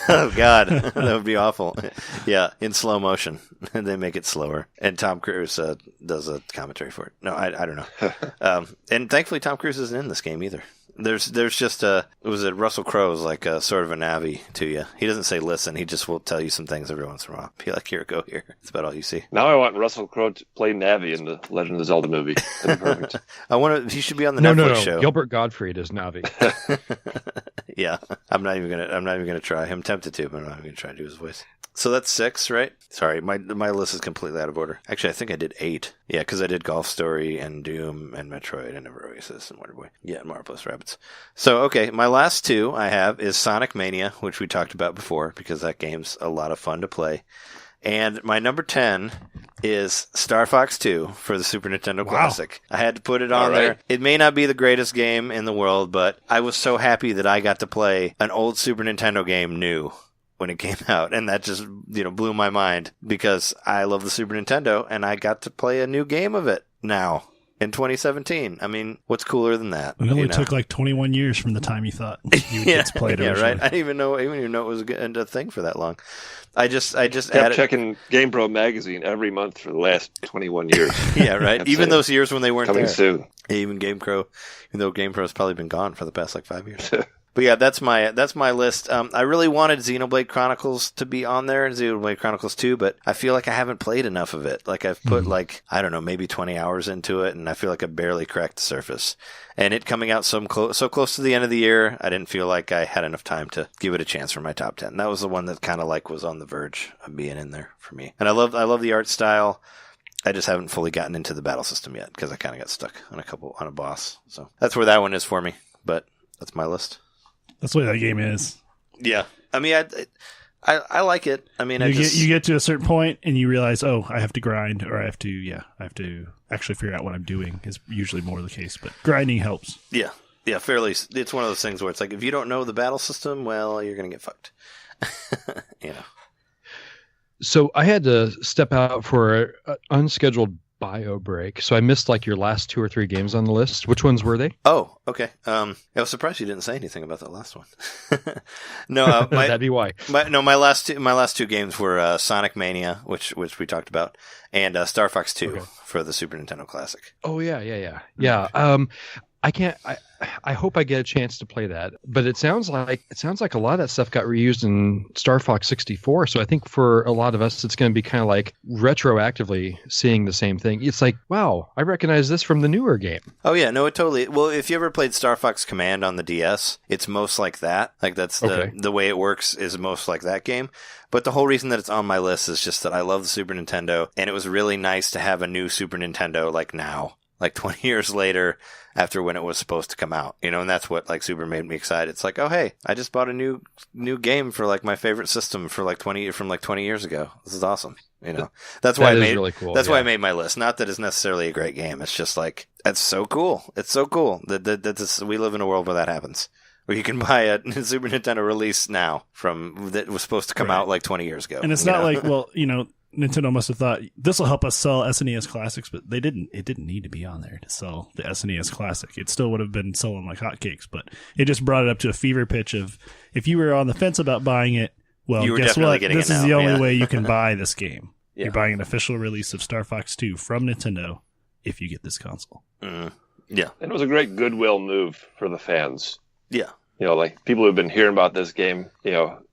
Oh, God. That would be awful. Yeah, in slow motion. They make it slower. And Tom Cruise does a commentary for it. No, I don't know. And thankfully, Tom Cruise isn't in this game either. There's just Russell Crowe's like a sort of a Navi to you. He doesn't say listen. He just will tell you some things every once in a while. Be like, here, go here. That's about all you see. Now I want Russell Crowe to play Navi in the Legend of the Zelda movie. That'd be perfect. He should be on the Netflix show. Gilbert Gottfried is Navi. Yeah, I'm not even gonna try. I'm tempted to, but I'm not even gonna try to do his voice. So that's 6, right? Sorry, my list is completely out of order. Actually, I think I did 8. Yeah, because I did Golf Story and Doom and Metroid and Never Oasis and Wonder Boy. Yeah, and Mario Plus Rabbids. So, okay, my last 2 I have is Sonic Mania, which we talked about before, because that game's a lot of fun to play. And my number 10 is Star Fox 2 for the Super Nintendo Classic. I had to put it on there. It may not be the greatest game in the world, but I was so happy that I got to play an old Super Nintendo game new when it came out, and that just blew my mind, because I love the Super Nintendo and I got to play a new game of it now in 2017. I mean, what's cooler than that? It only took like 21 years from the time you thought you would get to play it. Yeah, right. I didn't even know it was a thing for that long. I just kept checking GamePro magazine every month for the last 21 years. Yeah, right. Even those years when they weren't coming there. Soon. Even GamePro, even though GamePro's probably been gone for the past like 5 years. But yeah, that's my list. I really wanted Xenoblade Chronicles to be on there, Xenoblade Chronicles 2, but I feel like I haven't played enough of it. Like I've put I don't know, maybe 20 hours into it, and I feel like I barely cracked the surface. And it coming out so close to the end of the year, I didn't feel like I had enough time to give it a chance for my top 10. That was the one that kind of like was on the verge of being in there for me. And I love the art style. I just haven't fully gotten into the battle system yet, because I kind of got stuck on a boss. So that's where that one is for me. But that's my list. That's what that game is. Yeah. I mean, I like it. I mean, you get to a certain point and you realize, oh, I have to grind, or I have to actually figure out what I'm doing is usually more the case, but grinding helps. Yeah. Yeah, fairly. It's one of those things where it's like, if you don't know the battle system, well, you're going to get fucked. So I had to step out for an unscheduled bio break, so I missed like your last 2 or 3 games on the list. Which ones were they? Oh, okay. I was surprised you didn't say anything about that last one. No, that'd be why. My last 2 games were Sonic Mania, which we talked about, and Star Fox 2 for the Super Nintendo Classic. Oh yeah. I hope I get a chance to play that, but it sounds like a lot of that stuff got reused in Star Fox 64. So I think for a lot of us, it's going to be kind of like retroactively seeing the same thing. It's like, wow, I recognize this from the newer game. Oh yeah, no, it totally. Well, if you ever played Star Fox Command on the DS, it's most like that. Like that's the way it works is most like that game. But the whole reason that it's on my list is just that I love the Super Nintendo, and it was really nice to have a new Super Nintendo like now. Like 20 years later, after when it was supposed to come out, and that's what like super made me excited. It's like, oh hey, I just bought a new game for like my favorite system for like 20 years ago. This is awesome. That's why really cool. That's why I made my list. Not that it's necessarily a great game. It's just like, it's so cool. It's so cool that we live in a world where that happens, where you can buy a Super Nintendo release now that was supposed to come out like 20 years ago. And it's not like, well, Nintendo must have thought this will help us sell SNES classics, but they didn't. It didn't need to be on there to sell the SNES classic. It still would have been selling like hotcakes, but it just brought it up to a fever pitch of, if you were on the fence about buying it, well, guess what? This is the only way you can buy this game. Yeah. You're buying an official release of Star Fox 2 from Nintendo if you get this console. Mm-hmm. Yeah, and it was a great goodwill move for the fans. Yeah. like people who've been hearing about this game,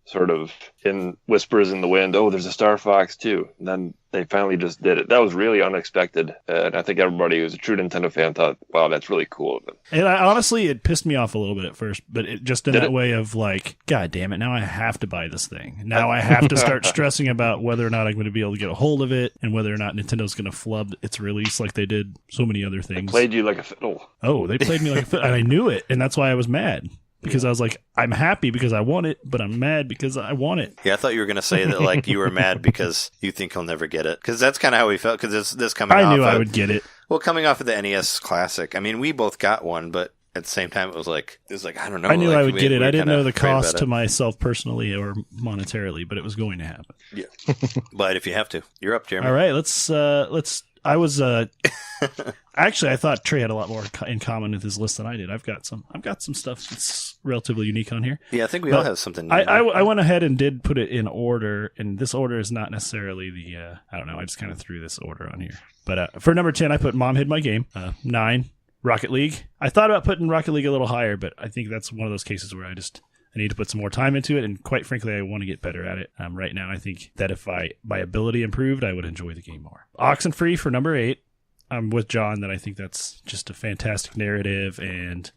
sort of in whispers in the wind, oh, there's a Star Fox 2. And then they finally just did it. That was really unexpected. And I think everybody who's a true Nintendo fan thought, wow, that's really cool. And honestly, it pissed me off a little bit at first, but it just in that way of like, God damn it, now I have to buy this thing. Now I have to start stressing about whether or not I'm going to be able to get a hold of it and whether or not Nintendo's going to flub its release like they did so many other things. They played you like a fiddle. Oh, they played me like a fiddle. And I knew it, and that's why I was mad. Because I was like, I'm happy because I want it, but I'm mad because I want it. Yeah, I thought you were going to say that like you were mad because you think he'll never get it. Because that's kind of how we felt. Because this coming off I knew I would get it. Well, coming off of the NES Classic, I mean, we both got one, but at the same time, it was like I don't know. I knew like, I would get it. I didn't know the cost to it. myself personally or monetarily, but it was going to happen. Yeah, but if you have to, you're up, Jeremy. All right, let's. I was actually I thought Trey had a lot more in common with his list than I did. I've got some stuff that's relatively unique on here. Yeah, I think we all have something. I went ahead and did put it in order, and this order is not necessarily the. I don't know. I just kind of threw this order on here. But for number 10, I put Mom Hid My Game. 9, Rocket League. I thought about putting Rocket League a little higher, but I think that's one of those cases where I need to put some more time into it, and quite frankly, I want to get better at it. Right now, I think that if my ability improved, I would enjoy the game more. Oxenfree for number 8. I'm with John that I think that's just a fantastic narrative, and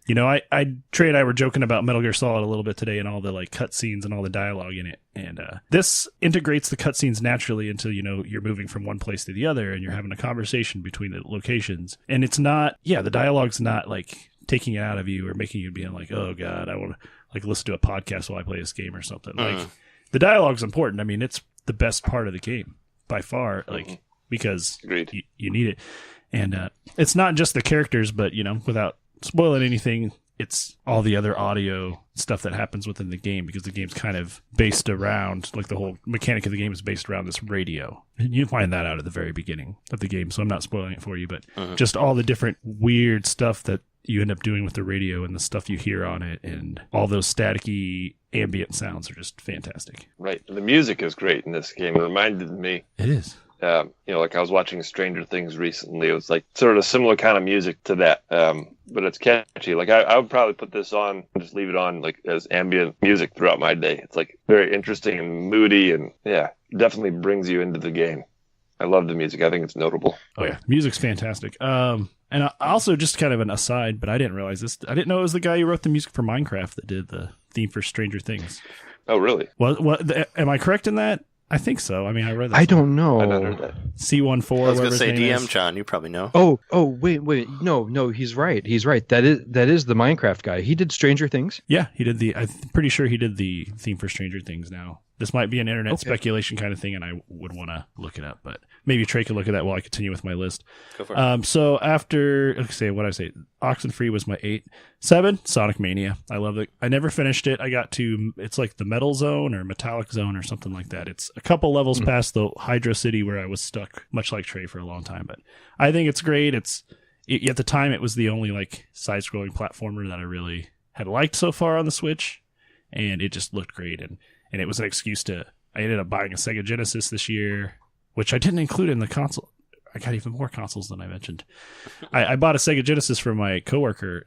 Trey and I were joking about Metal Gear Solid a little bit today, and all the like cutscenes and all the dialogue in it. And this integrates the cutscenes naturally into you're moving from one place to the other, and you're having a conversation between the locations, and it's not the dialogue's not like taking it out of you or making you being like, oh god, I want to like listen to a podcast while I play this game or something. Like the dialogue's important. I mean, it's the best part of the game by far, like because you need it. And it's not just the characters, but without spoiling anything, it's all the other audio stuff that happens within the game, because the game's kind of based around, like the whole mechanic of the game is based around this radio. And you find that out at the very beginning of the game, so I'm not spoiling it for you, but just all the different weird stuff that you end up doing with the radio and the stuff you hear on it, and all those staticky ambient sounds are just fantastic. Right. The music is great in this game. It reminded me. It is. Like I was watching Stranger Things recently. It was like sort of similar kind of music to that, but it's catchy. Like I would probably put this on, just leave it on like as ambient music throughout my day. It's like very interesting and moody, and definitely brings you into the game. I love the music. I think it's notable. Oh yeah, music's fantastic. And also just kind of an aside, but I didn't realize this. I didn't know it was the guy who wrote the music for Minecraft that did the theme for Stranger Things. Oh really? Am I correct in that? I think so. I mean, I read that. I don't know. I not heard that. C14. I was going to say DM, John. You probably know. Oh, wait. No, he's right. That is the Minecraft guy. He did Stranger Things. Yeah, he did I'm pretty sure he did the theme for Stranger Things now. This might be an internet speculation kind of thing, and I would want to look it up, but maybe Trey could look at that while I continue with my list. Go for it. So after, what did I say? Oxenfree was my 8. 7, Sonic Mania. I love it. I never finished it. I got to, it's like the Metal Zone or Metallic Zone or something like that. It's a couple levels past the Hydra City where I was stuck, much like Trey, for a long time. But I think it's great. At the time, it was the only like side-scrolling platformer that I really had liked so far on the Switch, and it just looked great. And it was an excuse I ended up buying a Sega Genesis this year, which I didn't include in the console. I got even more consoles than I mentioned. I bought a Sega Genesis for my coworker.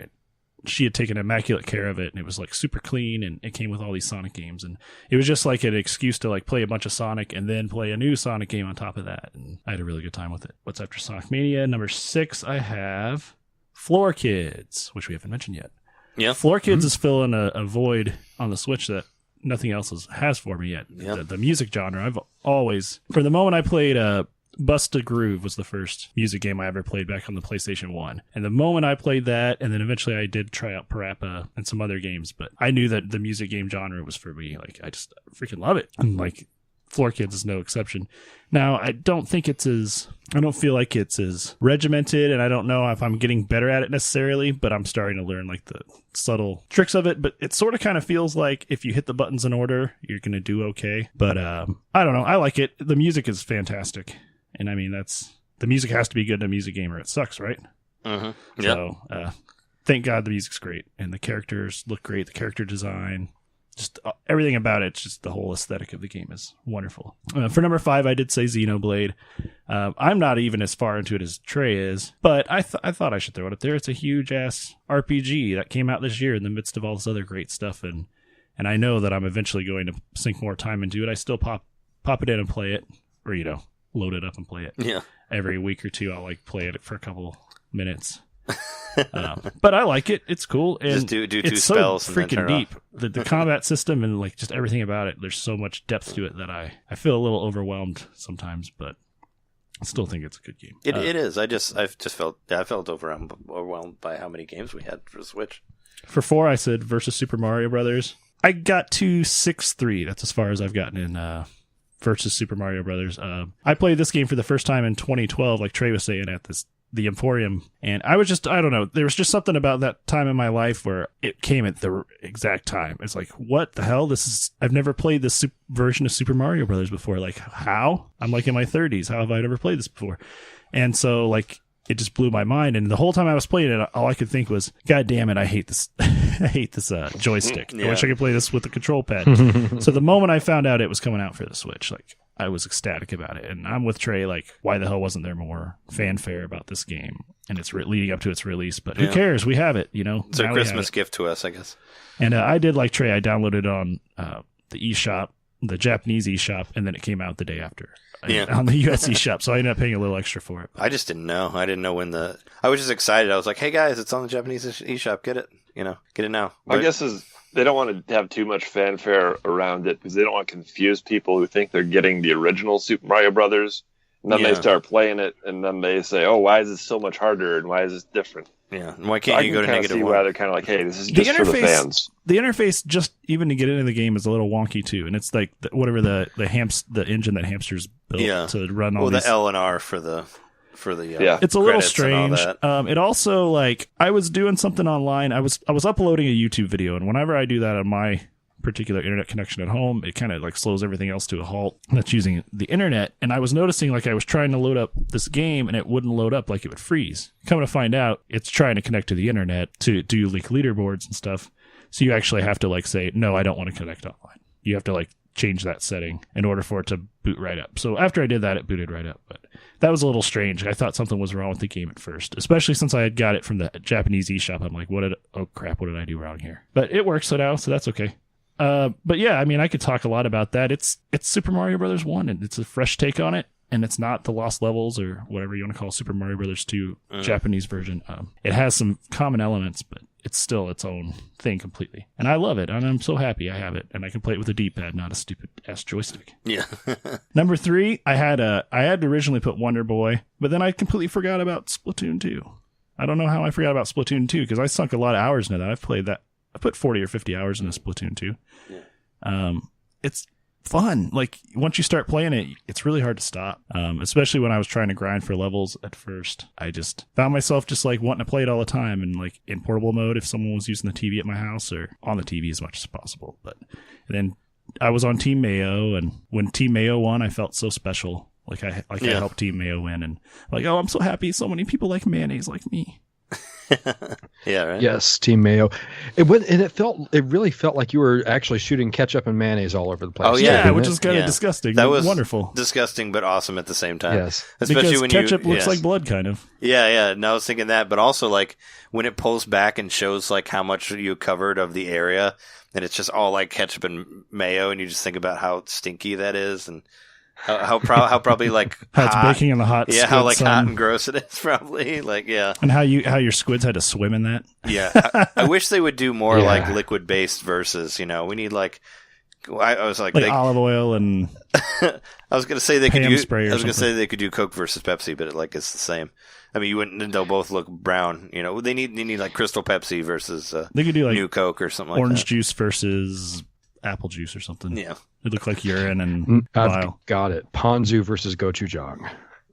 She had taken immaculate care of it, and it was like super clean, and it came with all these Sonic games, and it was just like an excuse to like play a bunch of Sonic and then play a new Sonic game on top of that, and I had a really good time with it. What's after Sonic Mania? Number 6, I have Floor Kids, which we haven't mentioned yet. Yeah, Floor Kids is filling a void on the Switch that nothing else has for me yet. Yep. The music genre, I've always, from the moment I played Bust a Groove was the first music game I ever played back on the PlayStation 1. And the moment I played that, and then eventually I did try out Parappa and some other games, but I knew that the music game genre was for me. Like, I just freaking love it. And like, Floor Kids is no exception. Now, I don't feel like it's as regimented, and I don't know if I'm getting better at it necessarily, but I'm starting to learn like the subtle tricks of it. But it sort of kind of feels like if you hit the buttons in order, you're going to do okay. But I don't know. I like it. The music is fantastic. And I mean, the music has to be good in a music game or it sucks, right? Mm-hmm. So thank God the music's great. And the characters look great. The character design. just everything about it, just the whole aesthetic of the game is wonderful. For number 5, I did say Xenoblade. I'm not even as far into it as Trey is, but I thought I should throw it up there. It's a huge-ass RPG that came out this year in the midst of all this other great stuff, and I know that I'm eventually going to sink more time into it. I still pop it in and play it, or, load it up and play it. Yeah. Every week or two, I'll play it for a couple minutes. But I like it. It's cool. And just do 2 it's spells so and then turn freaking it deep. The combat system and just everything about it. There's so much depth to it that I feel a little overwhelmed sometimes, but I still think it's a good game. It is. I felt overwhelmed by how many games we had for the Switch. For 4, I said versus Super Mario Brothers. I got to 6-3. That's as far as I've gotten in versus Super Mario Brothers. I played this game for the first time in 2012, like Trey was saying, at the Emporium, and I don't know, there was just something about that time in my life where it came at the exact time. It's like, what the hell? I've never played this version of Super Mario Brothers before. Like, how? I'm in my 30s. How have I never played this before? And so it just blew my mind. And the whole time I was playing it, all I could think was, God damn it, I hate this. I hate this joystick. Yeah. I wish I could play this with the control pad. So the moment I found out it was coming out for the Switch, I was ecstatic about it. And I'm with Trey, why the hell wasn't there more fanfare about this game? And it's leading up to its release, but who cares? We have it, It's a Christmas gift to us, I guess. And I did like Trey. I downloaded it on the eShop, the Japanese eShop, and then it came out the day after. On the US eShop, so I ended up paying a little extra for it. I just didn't know. I didn't know when I was just excited. I was like, hey guys, it's on the Japanese eShop. Get it. Get it now. My guess is they don't want to have too much fanfare around it because they don't want to confuse people who think they're getting the original Super Mario Brothers. And then they start playing it, and then they say, oh, why is this so much harder, and why is this different? Yeah, and why can't you go to -1? Why they're kind of like, hey, this is just for the fans. The interface, just even to get into the game, is a little wonky too, and it's like whatever the engine that Hamsters built to run all these. The L and R for the it's a little strange. It also I was doing something online. I was uploading a YouTube video, and whenever I do that on my particular internet connection at home, it kind of slows everything else to a halt that's using the internet. And I was noticing I was trying to load up this game and it wouldn't load up, it would freeze. Coming to find out, it's trying to connect to the internet to do leaderboards and stuff. So you actually have to say, no, I don't want to connect online. You have to change that setting in order for it to boot right up. So after I did that, it booted right up. But that was a little strange. I thought something was wrong with the game at first, especially since I had got it from the Japanese eShop. I'm like, oh crap, what did I do wrong here? But it works now, so that's okay. But yeah, I could talk a lot about that. It's Super Mario Brothers 1, and it's a fresh take on it, and it's not the Lost Levels or whatever you want to call Super Mario Brothers 2 Japanese version. It has some common elements, but it's still its own thing completely. And I love it, and I'm so happy I have it, and I can play it with a D-pad, not a stupid-ass joystick. Yeah. Number 3, I had to originally put Wonder Boy, but then I completely forgot about Splatoon 2. I don't know how I forgot about Splatoon 2, because I sunk a lot of hours into that. I've played that. I put 40 or 50 hours into Splatoon 2. Yeah. It's fun. Once you start playing it, it's really hard to stop. Especially when I was trying to grind for levels at first. I just found myself just wanting to play it all the time, and in portable mode if someone was using the TV at my house, or on the TV as much as possible. But then I was on Team Mayo, and when Team Mayo won, I felt so special. I helped Team Mayo win, and oh, I'm so happy so many people like mayonnaise like me. Yeah, right. Yes, Team Mayo. It really felt like you were actually shooting ketchup and mayonnaise all over the place. Oh yeah, which is kind of disgusting. That was wonderful, disgusting, but awesome at the same time. Yes, especially because when ketchup looks like blood, kind of. Yeah. And I was thinking that, but also when it pulls back and shows how much you covered of the area, and it's just all ketchup and mayo, and you just think about how stinky that is, and how probably how it's baking in the hot how hot and gross it is probably and how your squids had to swim in that. I wish they would do more liquid based versus we need I was olive oil and I was gonna say they could use spray. I was gonna say they could do Coke versus Pepsi, but it's the same. I mean, you wouldn't. They'll both look brown. They need Crystal Pepsi versus they could do New Coke or something like that. Orange juice versus apple juice or something. Yeah. It looked like urine and bile. Got it. Ponzu versus gochujang.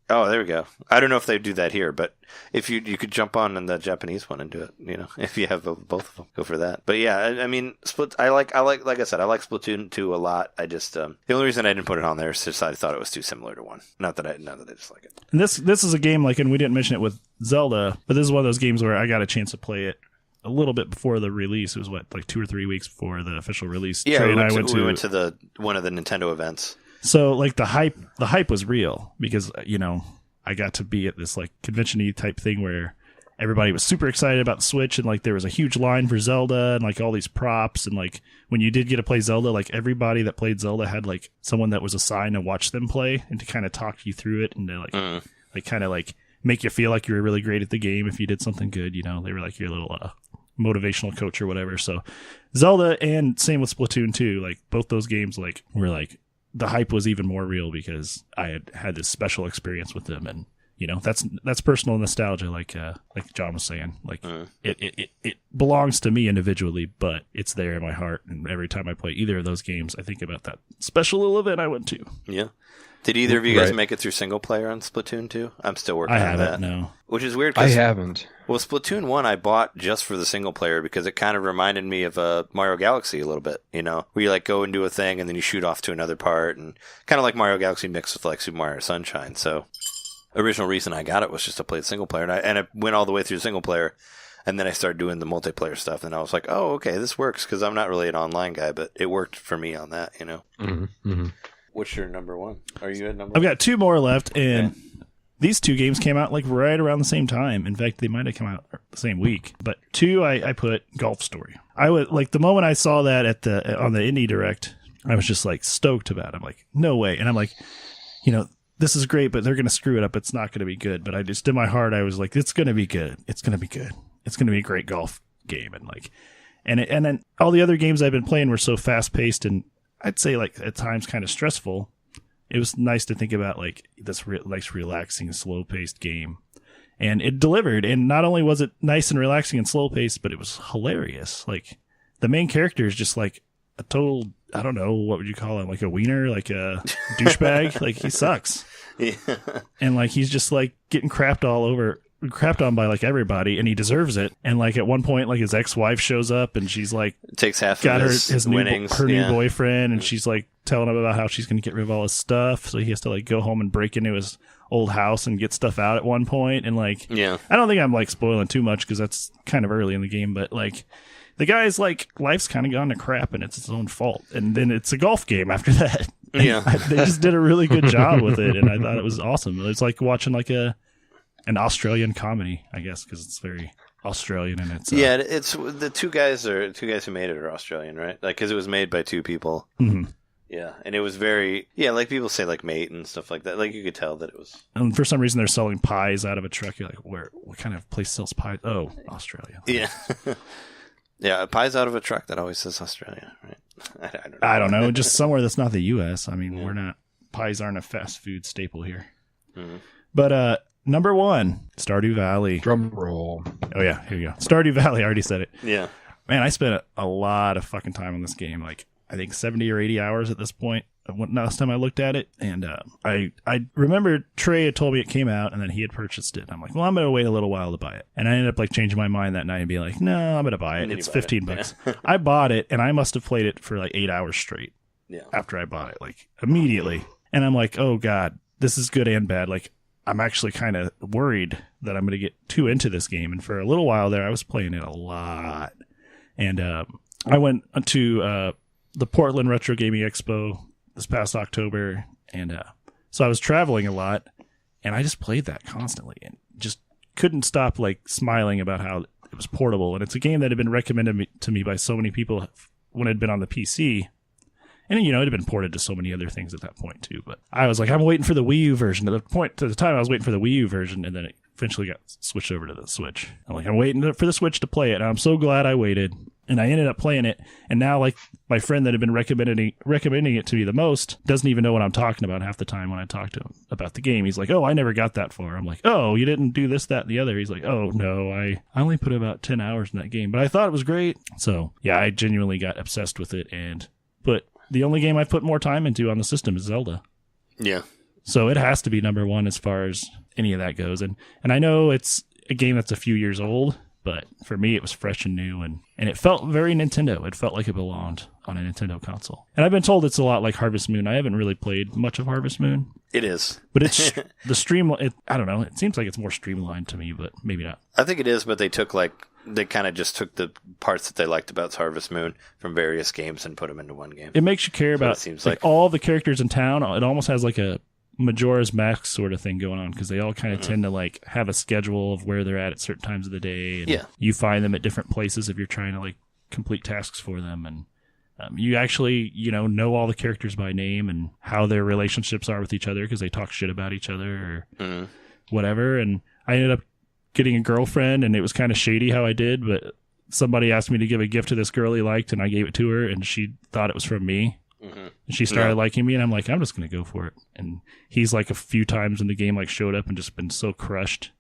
Oh, there we go. I don't know if they do that here, but if you could jump on the Japanese one and do it, if you have both of them, go for that. But yeah, I mean, like I said, I like Splatoon 2 a lot. I just the only reason I didn't put it on there is just I thought it was too similar to 1. Not that I just like it. And this is a game and we didn't mention it with Zelda, but this is one of those games where I got a chance to play it a little bit before the release. It was like 2 or 3 weeks before the official release. Yeah, Trey we and went to one of the Nintendo events. So like the hype was real because, I got to be at this like convention-y type thing where everybody was super excited about the Switch, and like there was a huge line for Zelda and like all these props, and like when you did get to play Zelda, like everybody that played Zelda had like someone that was assigned to watch them play and to kind of talk you through it and to like kind of like make you feel like you were really great at the game if you did something good. They were like your little motivational coach or whatever. So Zelda, and same with Splatoon 2, like both those games like were like the hype was even more real because I had this special experience with them, and that's personal nostalgia, like John was saying. Like it belongs to me individually, but it's there in my heart. And every time I play either of those games, I think about that special little event I went to. Yeah. Did either of you guys make it through single player on Splatoon 2? I'm still working on that. I haven't, no. Which is weird. I haven't. Well, Splatoon 1 I bought just for the single player because it kind of reminded me of Mario Galaxy a little bit, where you like go and do a thing and then you shoot off to another part, and kind of like Mario Galaxy mixed with like Super Mario Sunshine. So original reason I got it was just to play the single player, and I went all the way through the single player, and then I started doing the multiplayer stuff, and I was like, oh, okay, this works, because I'm not really an online guy, but it worked for me on that, Mm-hmm. Mm-hmm. What's your number one? Are you at number I've one? got 2 more left, and these 2 games came out like right around the same time. In fact, they might have come out the same week. But 2, I put Golf Story. I would like the moment I saw that on the Indie Direct, I was just like stoked about it. I'm like, no way. And I'm like, this is great, but they're going to screw it up. It's not going to be good. But I just, in my heart, I was like, it's going to be good. It's going to be good. It's going to be a great golf game. And like, and then all the other games I've been playing were so fast paced, and I'd say like at times kind of stressful. It was nice to think about like this nice, relaxing, slow paced game. And it delivered. And not only was it nice and relaxing and slow paced, but it was hilarious. Like the main character is just like a total, I don't know, what would you call him? Like a wiener, like a douchebag. Like he sucks. Yeah. And like he's just like getting crapped on by like everybody, and he deserves it. And like at one point, like his ex-wife shows up, and she's like takes half got of his winnings. new boyfriend, and she's like telling him about how she's going to get rid of all his stuff. So he has to like go home and break into his old house and get stuff out at one point. And like, yeah, I don't think I'm like spoiling too much because that's kind of early in the game, but like the guy's like life's kind of gone to crap, and it's his own fault. And then it's a golf game after that. Yeah, they just did a really good job with it, and I thought it was awesome. It's like watching like an Australian comedy, I guess, because it's very Australian, and it's it's the two guys who made it are Australian, right? Like because it was made by 2 people. Mm-hmm. Yeah, and it was very like people say like mate and stuff like that. Like you could tell that it was. And for some reason, they're selling pies out of a truck. You're like, what kind of place sells pies? Oh, Australia. Yeah. Yeah, pies out of a truck. That always says Australia, right? I don't know. Just somewhere that's not the U.S. I mean, pies aren't a fast food staple here. Mm-hmm. But number 1, Stardew Valley. Drum roll. Oh yeah, here you go. Stardew Valley. I already said it. Yeah. Man, I spent a lot of fucking time on this game. Like I think 70 or 80 hours at this point. Last time I looked at it, and I remember Trey had told me it came out, and then he had purchased it. And I'm like, well, I'm going to wait a little while to buy it. And I ended up like changing my mind that night and being like, no, I'm going to buy it. It's $15. Yeah. I bought it, and I must have played it for like 8 hours straight. Yeah. After I bought it, like immediately. And I'm like, oh God, this is good and bad. Like I'm actually kind of worried that I'm going to get too into this game. And for a little while there, I was playing it a lot. And I went to the Portland Retro Gaming Expo this past October, and so I was traveling a lot, and I just played that constantly and just couldn't stop like smiling about how it was portable. And it's a game that had been recommended to me by so many people when it had been on the PC, and it had been ported to so many other things at that point too. But I was like, I'm waiting for the Wii U version. To the time I was waiting for the Wii U version, and then it eventually got switched over to the Switch. I'm waiting for the Switch to play it, and I'm so glad I waited. And I ended up playing it, and now like my friend that had been recommending it to me the most doesn't even know what I'm talking about half the time when I talk to him about the game. He's like, oh, I never got that far. I'm like, oh, you didn't do this, that, and the other. He's like, oh, no, I only put about 10 hours in that game, but I thought it was great. So yeah, I genuinely got obsessed with it, but the only game I've put more time into on the system is Zelda. Yeah. So it has to be number 1 as far as any of that goes. And I know it's a game that's a few years old, but for me, it was fresh and new, and it felt very Nintendo. It felt like it belonged on a Nintendo console. And I've been told it's a lot like Harvest Moon. I haven't really played much of Harvest Moon. It is. But it's I don't know. It seems like it's more streamlined to me, but maybe not. I think it is, but they took like they kind of just took the parts that they liked about Harvest Moon from various games and put them into one game. It makes you care about seems like all the characters in town. It almost has like a Majora's Mask sort of thing going on because they all kind of tend to like have a schedule of where they're at certain times of the day. And you find them at different places if you're trying to like complete tasks for them. And you actually, know all the characters by name and how their relationships are with each other because they talk shit about each other or whatever. And I ended up getting a girlfriend, and it was kind of shady how I did, but somebody asked me to give a gift to this girl he liked, and I gave it to her, and she thought it was from me. And she started liking me, and I'm like, I'm just going to go for it. And he's like a few times in the game like showed up and just been so crushed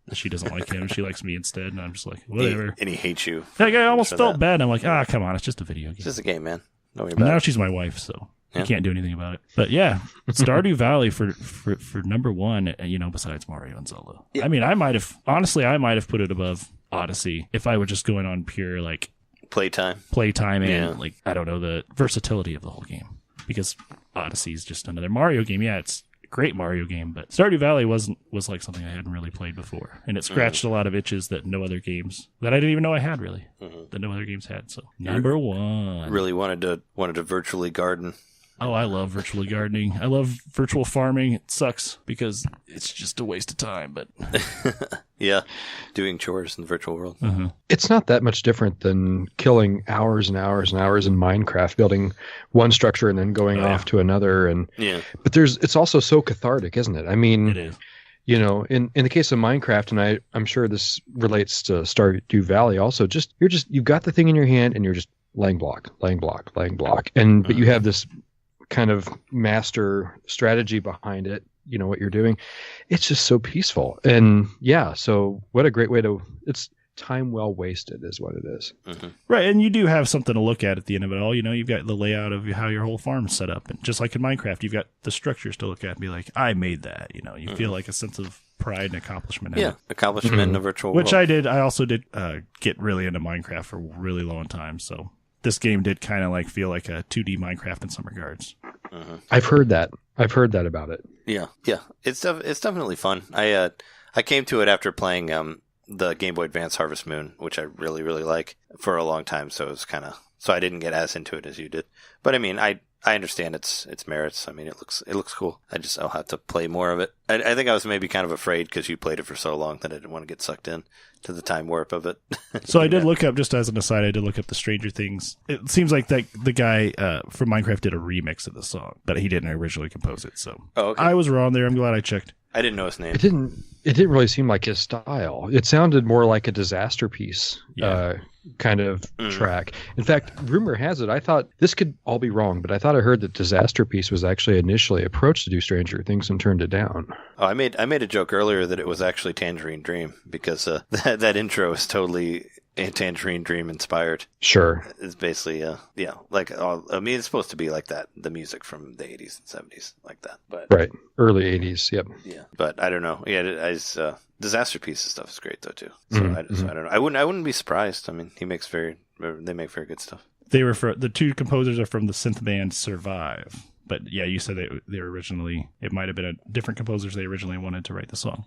that she doesn't like him. She likes me instead, and I'm just like, whatever. And he hates you. Like, I almost felt bad. I'm like, come on, it's just a video game. It's just a game, man. Don't worry But about now it. she's my wife, so I can't do anything about it. But yeah, Stardew Valley for number one, besides Mario and Zelda. Yeah. I mean, I might have put it above Odyssey if I were just going on pure like playtime and like, I don't know, the versatility of the whole game. Because Odyssey is just another Mario game. Yeah, it's a great Mario game, but Stardew Valley was like something I hadn't really played before. And it scratched a lot of itches that no other games, that I didn't even know I had really, that no other games had. So number one. Really wanted to virtually garden. Oh, I love virtually gardening. I love virtual farming. It sucks because it's just a waste of time, but yeah, doing chores in the virtual world. It's not that much different than killing hours and hours and hours in Minecraft, building one structure and then going off to another. And but it's also so cathartic, isn't it? I mean, it is. In the case of Minecraft, and I'm sure this relates to Stardew Valley also, you've got the thing in your hand and you're just laying block. And but you have this kind of master strategy behind it, what you're doing. It's just so peaceful. And so what a great way it's time well wasted is what it is. Right. And you do have something to look at the end of it all. You've got the layout of how your whole farm's set up. And just like in Minecraft, you've got the structures to look at and be like, I made that. You feel like a sense of pride and accomplishment. Accomplishment in the virtual world. Which I did. I also did get really into Minecraft for a really long time. So this game did kind of like feel like a 2D Minecraft in some regards. I've heard that about it. Yeah. It's definitely fun. I came to it after playing the Game Boy Advance Harvest Moon, which I really, really like, for a long time. So it was so I didn't get as into it as you did. But I mean, I understand its merits. I mean, it looks cool. I'll have to play more of it. I think I was maybe kind of afraid because you played it for so long that I didn't want to get sucked in to the time warp of it. So I did look up, just as an aside, the Stranger Things. It seems like that the guy from Minecraft did a remix of the song, but he didn't originally compose it. So I was wrong there. I'm glad I checked. I didn't know his name. It didn't really seem like his style. It sounded more like a Disaster Piece kind of track. In fact, rumor has it, I thought, this could all be wrong, but I thought I heard that Disaster Piece was actually initially approached to do Stranger Things and turned it down. Oh, I made a joke earlier that it was actually Tangerine Dream because that intro is totally Tangerine Dream inspired. Sure. It's basically, it's supposed to be like that, the music from the 80s and 70s, like that. But right. Early 80s, yep. Yeah, but I don't know. Yeah, Disaster Piece stuff is great, though, too. So I don't know. I wouldn't be surprised. I mean, they make very good stuff. The two composers are from the synth band Survive. But yeah, you said they were originally, it might have been different composers they originally wanted to write the song.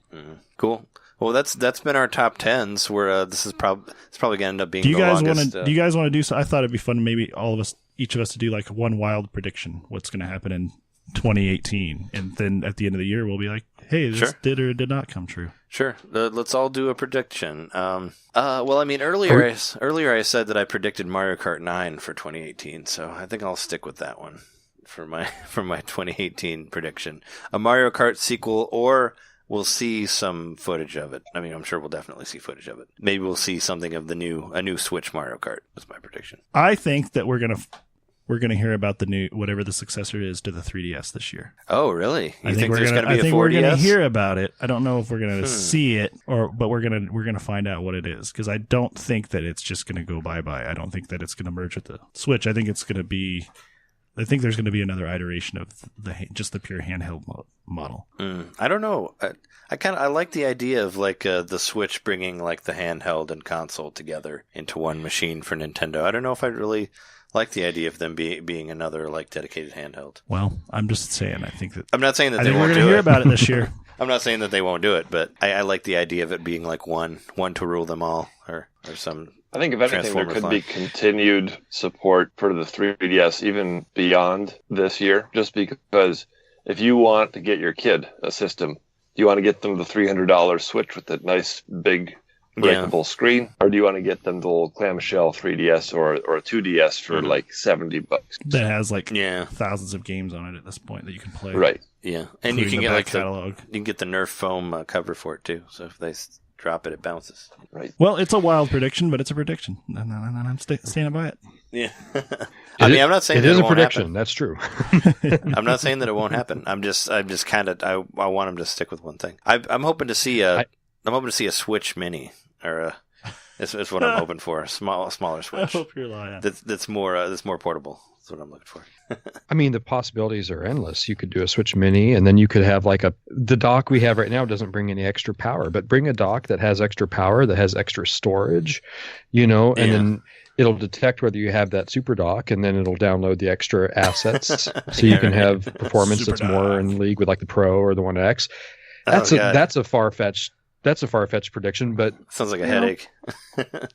Cool. Well, that's been our top 10s. Where this is probably going to end up being. Do you guys want to do so? I thought it'd be fun, maybe each of us to do like one wild prediction. What's going to happen in 2018, and then at the end of the year, we'll be like, hey, this did or did not come true. Sure. Let's all do a prediction. Well, I mean, earlier I said that I predicted Mario Kart 9 for 2018, so I think I'll stick with that one for my 2018 prediction. A Mario Kart sequel, or we'll see some footage of it. I mean, I'm sure we'll definitely see footage of it. Maybe we'll see something of a new Switch Mario Kart. Was my prediction. I think that we're gonna hear about the new, whatever the successor is to the 3DS this year. Oh, really? I think there's going to be a 4DS? We're going to hear about it. I don't know if we're going to see it, but we're going to find out what it is, because I don't think that it's just going to go bye-bye. I don't think that it's going to merge with the Switch. I think there's going to be another iteration of just the pure handheld model. I don't know. I like the idea of like the Switch bringing like the handheld and console together into one machine for Nintendo. I don't know if I really like the idea of them being another like dedicated handheld. Well, I'm just saying. I think that I'm not saying that we're going to hear about it this year. I'm not saying that they won't do it, but I like the idea of it being like one to rule them all, or some. I think if anything, there could be continued support for the 3DS even beyond this year, just because if you want to get your kid a system, do you want to get them the $300 Switch with that nice big breakable screen, or do you want to get them the little clamshell 3DS or a 2DS for like $70? That has like thousands of games on it at this point that you can play. Right. Yeah, and you can get like catalog. You can get the Nerf foam cover for it too. So if they drop it, it bounces. Right. Well, it's a wild prediction, but it's a prediction, and I'm standing by it. Yeah. I'm not saying it that is it a won't prediction. happen. That's true. I'm not saying that it won't happen. I'm just kind of I want them to stick with one thing. I'm hoping to see a Switch Mini or it's what I'm hoping for, a smaller Switch. I hope you're lying. That's more portable. That's what I'm looking for. I mean, the possibilities are endless. You could do a Switch Mini, and then you could have like the dock we have right now doesn't bring any extra power, but bring a dock that has extra power, that has extra storage, and then it'll detect whether you have that super dock, and then it'll download the extra assets, so you can have performance Super that's more in league with like the Pro or the One X. That's a far-fetched prediction, but sounds like a headache to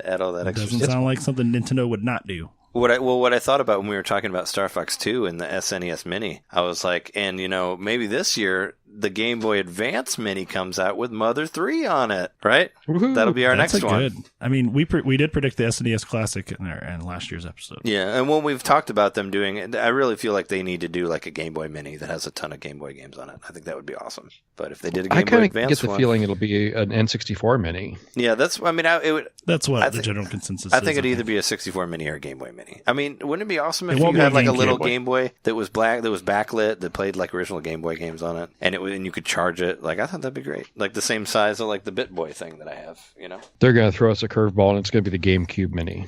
add all that extra. Doesn't sound like something Nintendo would not do. What I thought about when we were talking about Star Fox 2 and the SNES Mini, I was like, and maybe this year the Game Boy Advance Mini comes out with Mother 3 on it, right? Woohoo. That'll be our next one. Good. I mean, we did predict the SNES Classic in last year's episode. Yeah, and when we've talked about them doing it, I really feel like they need to do like a Game Boy Mini that has a ton of Game Boy games on it. I think that would be awesome. But if they did a Game Boy Advance one, I get the feeling it'll be an N64 Mini. Yeah, that's what the general consensus is. I think it'd either be a 64 Mini or a Game Boy Mini. I mean, wouldn't it be awesome if you had like a little Game Boy that was black, that was backlit, that played like original Game Boy games on it, and you could charge it? Like, I thought that'd be great. Like the same size of like the BitBoy thing that I have, They're going to throw us a curveball, and it's going to be the GameCube Mini.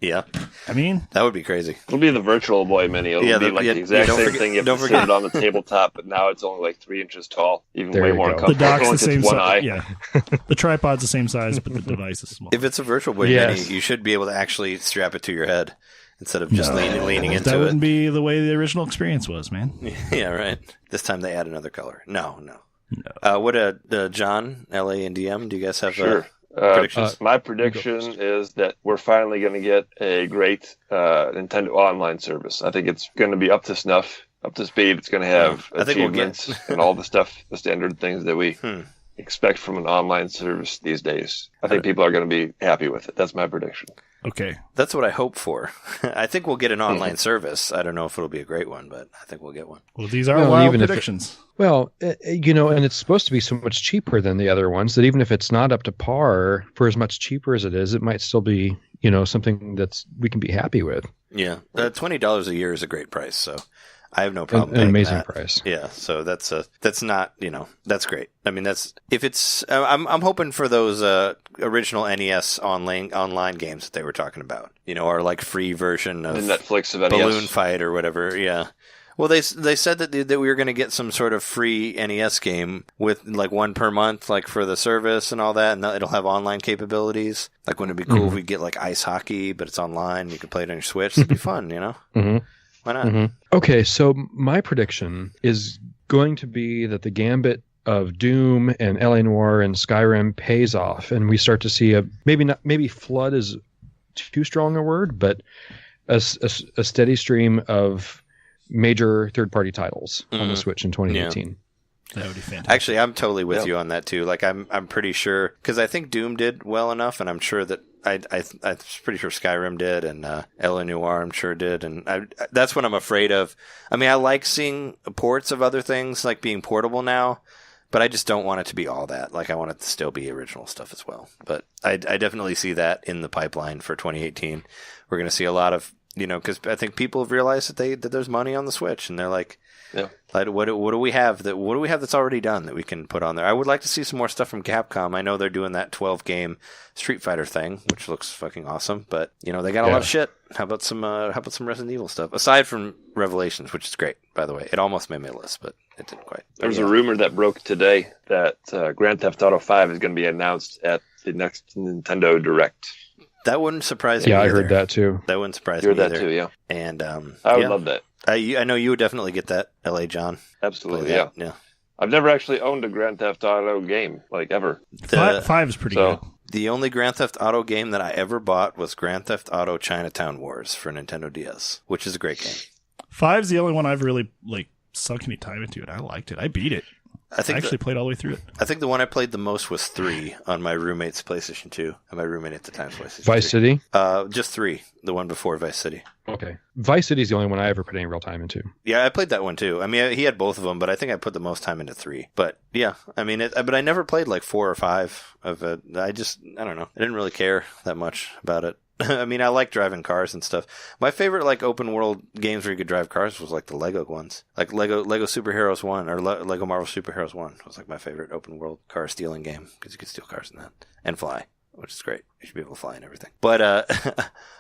Yeah. I mean, that would be crazy. It'll be the Virtual Boy Mini. It'll be like the exact same thing. You have to sit it on the tabletop, but now it's only like 3 inches tall. Even way more comfortable. The dock's the same size. Yeah. The tripod's the same size, but the device is small. If it's a Virtual Boy Mini, you should be able to actually strap it to your head instead of just leaning into it. That wouldn't be the way the original experience was, man. Yeah, right. This time they add another color. No. What John, LA, and DM, do you guys have predictions? My prediction is that we're finally going to get a great Nintendo online service. I think it's going to be up to snuff, up to speed. It's going to have achievements and all the stuff, the standard things that we expect from an online service these days. I think people are going to be happy with it. That's my prediction. Okay. That's what I hope for. I think we'll get an online service. I don't know if it'll be a great one, but I think we'll get one. Well, these are wild predictions. And it's supposed to be so much cheaper than the other ones that even if it's not up to par for as much cheaper as it is, it might still be, something that's we can be happy with. Yeah. $20 a year is a great price, so I have no problem. An amazing price. Yeah, so that's not, that's great. I mean, I'm hoping for those original NES online games that they were talking about. Or like free version of the Netflix of NES. Balloon Fight or whatever. Yeah. Well, they said that we were going to get some sort of free NES game with like one per month, like for the service and all that, and it'll have online capabilities. Like, wouldn't it be cool if we get like ice hockey, but it's online? You can play it on your Switch. It'd be fun, Mm-hmm. Why not? Mm-hmm. Okay, so my prediction is going to be that the gambit of Doom and L.A. Noire and Skyrim pays off, and we start to see maybe flood is too strong a word, but a steady stream of major third-party titles on the Switch in 2018. Yeah. That would be fantastic. Actually, I'm totally with you on that too. Like, I'm pretty sure, because I think Doom did well enough, and I'm sure that I'm pretty sure Skyrim did, and L.A. Noire I'm sure did, and that's what I'm afraid of. I mean, I like seeing ports of other things like being portable now, but I just don't want it to be all that. Like, I want it to still be original stuff as well. But I definitely see that in the pipeline for 2018. We're going to see a lot of, because I think people have realized that there's money on the Switch, and they're like, like, what do we have that's already done that we can put on there? I would like to see some more stuff from Capcom. I know they're doing that 12-game Street Fighter thing, which looks fucking awesome. But they got a lot of shit. How about some Resident Evil stuff aside from Revelations, which is great, by the way. It almost made my list, but it didn't quite. There was a rumor that broke today that Grand Theft Auto 5 is going to be announced at the next Nintendo Direct. That wouldn't surprise me. Yeah, I either. heard that too. That wouldn't surprise You heard me that either. too, yeah. And I would love that. I know you would definitely get that, LA John. Absolutely, Play yeah. that, yeah. I've never actually owned a Grand Theft Auto game, like, ever. Five is pretty good. The only Grand Theft Auto game that I ever bought was Grand Theft Auto Chinatown Wars for Nintendo DS, which is a great game. 5's the only one I've really sunk any time into, and I liked it. I beat it. I actually played all the way through it. I think the one I played the most was 3 on my roommate's PlayStation 2. And my roommate at the time's PlayStation Vice 3. City? Just 3. The one before Vice City. Okay. Vice City is the only one I ever put any real time into. Yeah, I played that one too. I mean, he had both of them, but I think I put the most time into 3. But yeah, I mean, but I never played like 4 or 5 of it. I don't know. I didn't really care that much about it. I mean, I like driving cars and stuff. My favorite like open world games where you could drive cars was like the Lego ones, like Lego Superheroes 1 or Lego Marvel Superheroes 1 was like my favorite open world car stealing game because you could steal cars in that and fly, which is great. You should be able to fly and everything. But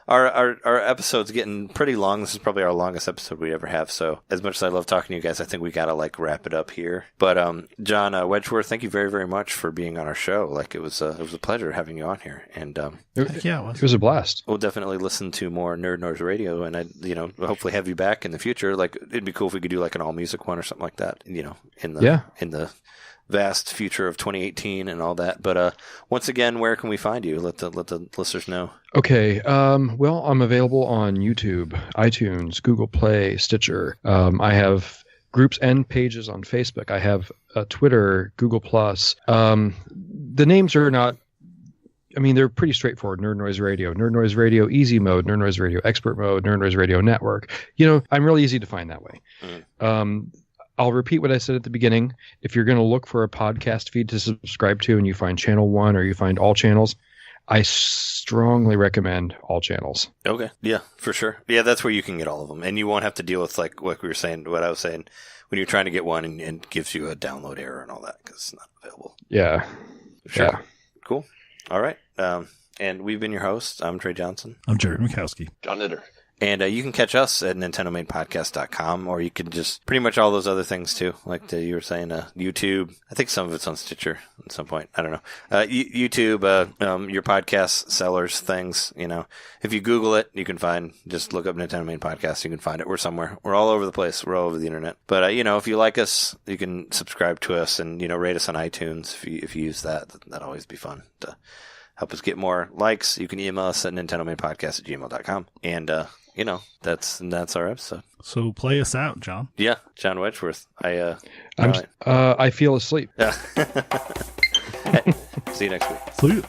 our episode's getting pretty long. This is probably our longest episode we ever have. So as much as I love talking to you guys, I think we gotta like wrap it up here. But John Wedgeworth, thank you very, very much for being on our show. Like it was a pleasure having you on here. And it was a blast. We'll definitely listen to more Nerd Noise Radio, and I hopefully have you back in the future. Like it'd be cool if we could do like an all music one or something like that. In the vast future of 2018 and all that. But once again, where can we find you? Let the listeners know. Okay. Well, I'm available on YouTube, iTunes, Google Play, Stitcher. I have groups and pages on Facebook. I have Twitter, Google Plus. The names are not. I mean, they're pretty straightforward. Nerd Noise Radio Easy Mode, Nerd Noise Radio Expert Mode, Nerd Noise Radio Network. I'm really easy to find that way. I'll repeat what I said at the beginning. If you're going to look for a podcast feed to subscribe to and you find channel 1 or you find all channels, I strongly recommend all channels. Okay. Yeah, for sure. Yeah, that's where you can get all of them. And you won't have to deal with like what I was saying, when you're trying to get one and it gives you a download error and all that because it's not available. Yeah. Sure. Yeah. Cool. All right. And we've been your hosts. I'm Trey Johnson. I'm Jereme Mikowski. John Nitter. And you can catch us at NintenDomainPodcast.com, or you can just pretty much all those other things too. Like you were saying, YouTube. I think some of it's on Stitcher at some point. I don't know. YouTube, your podcast sellers things. If you Google it, you can find. Just look up NintenDomain Podcast. You can find it. We're somewhere. We're all over the place. We're all over the internet. But if you like us, you can subscribe to us and rate us on iTunes. If you use that, that'd always be fun to help us get more likes. You can email us at NintenDomainPodcast@gmail.com. And that's our episode. So play us out, John. Yeah, John Wedgeworth. I feel asleep. Yeah. See you next week. See you.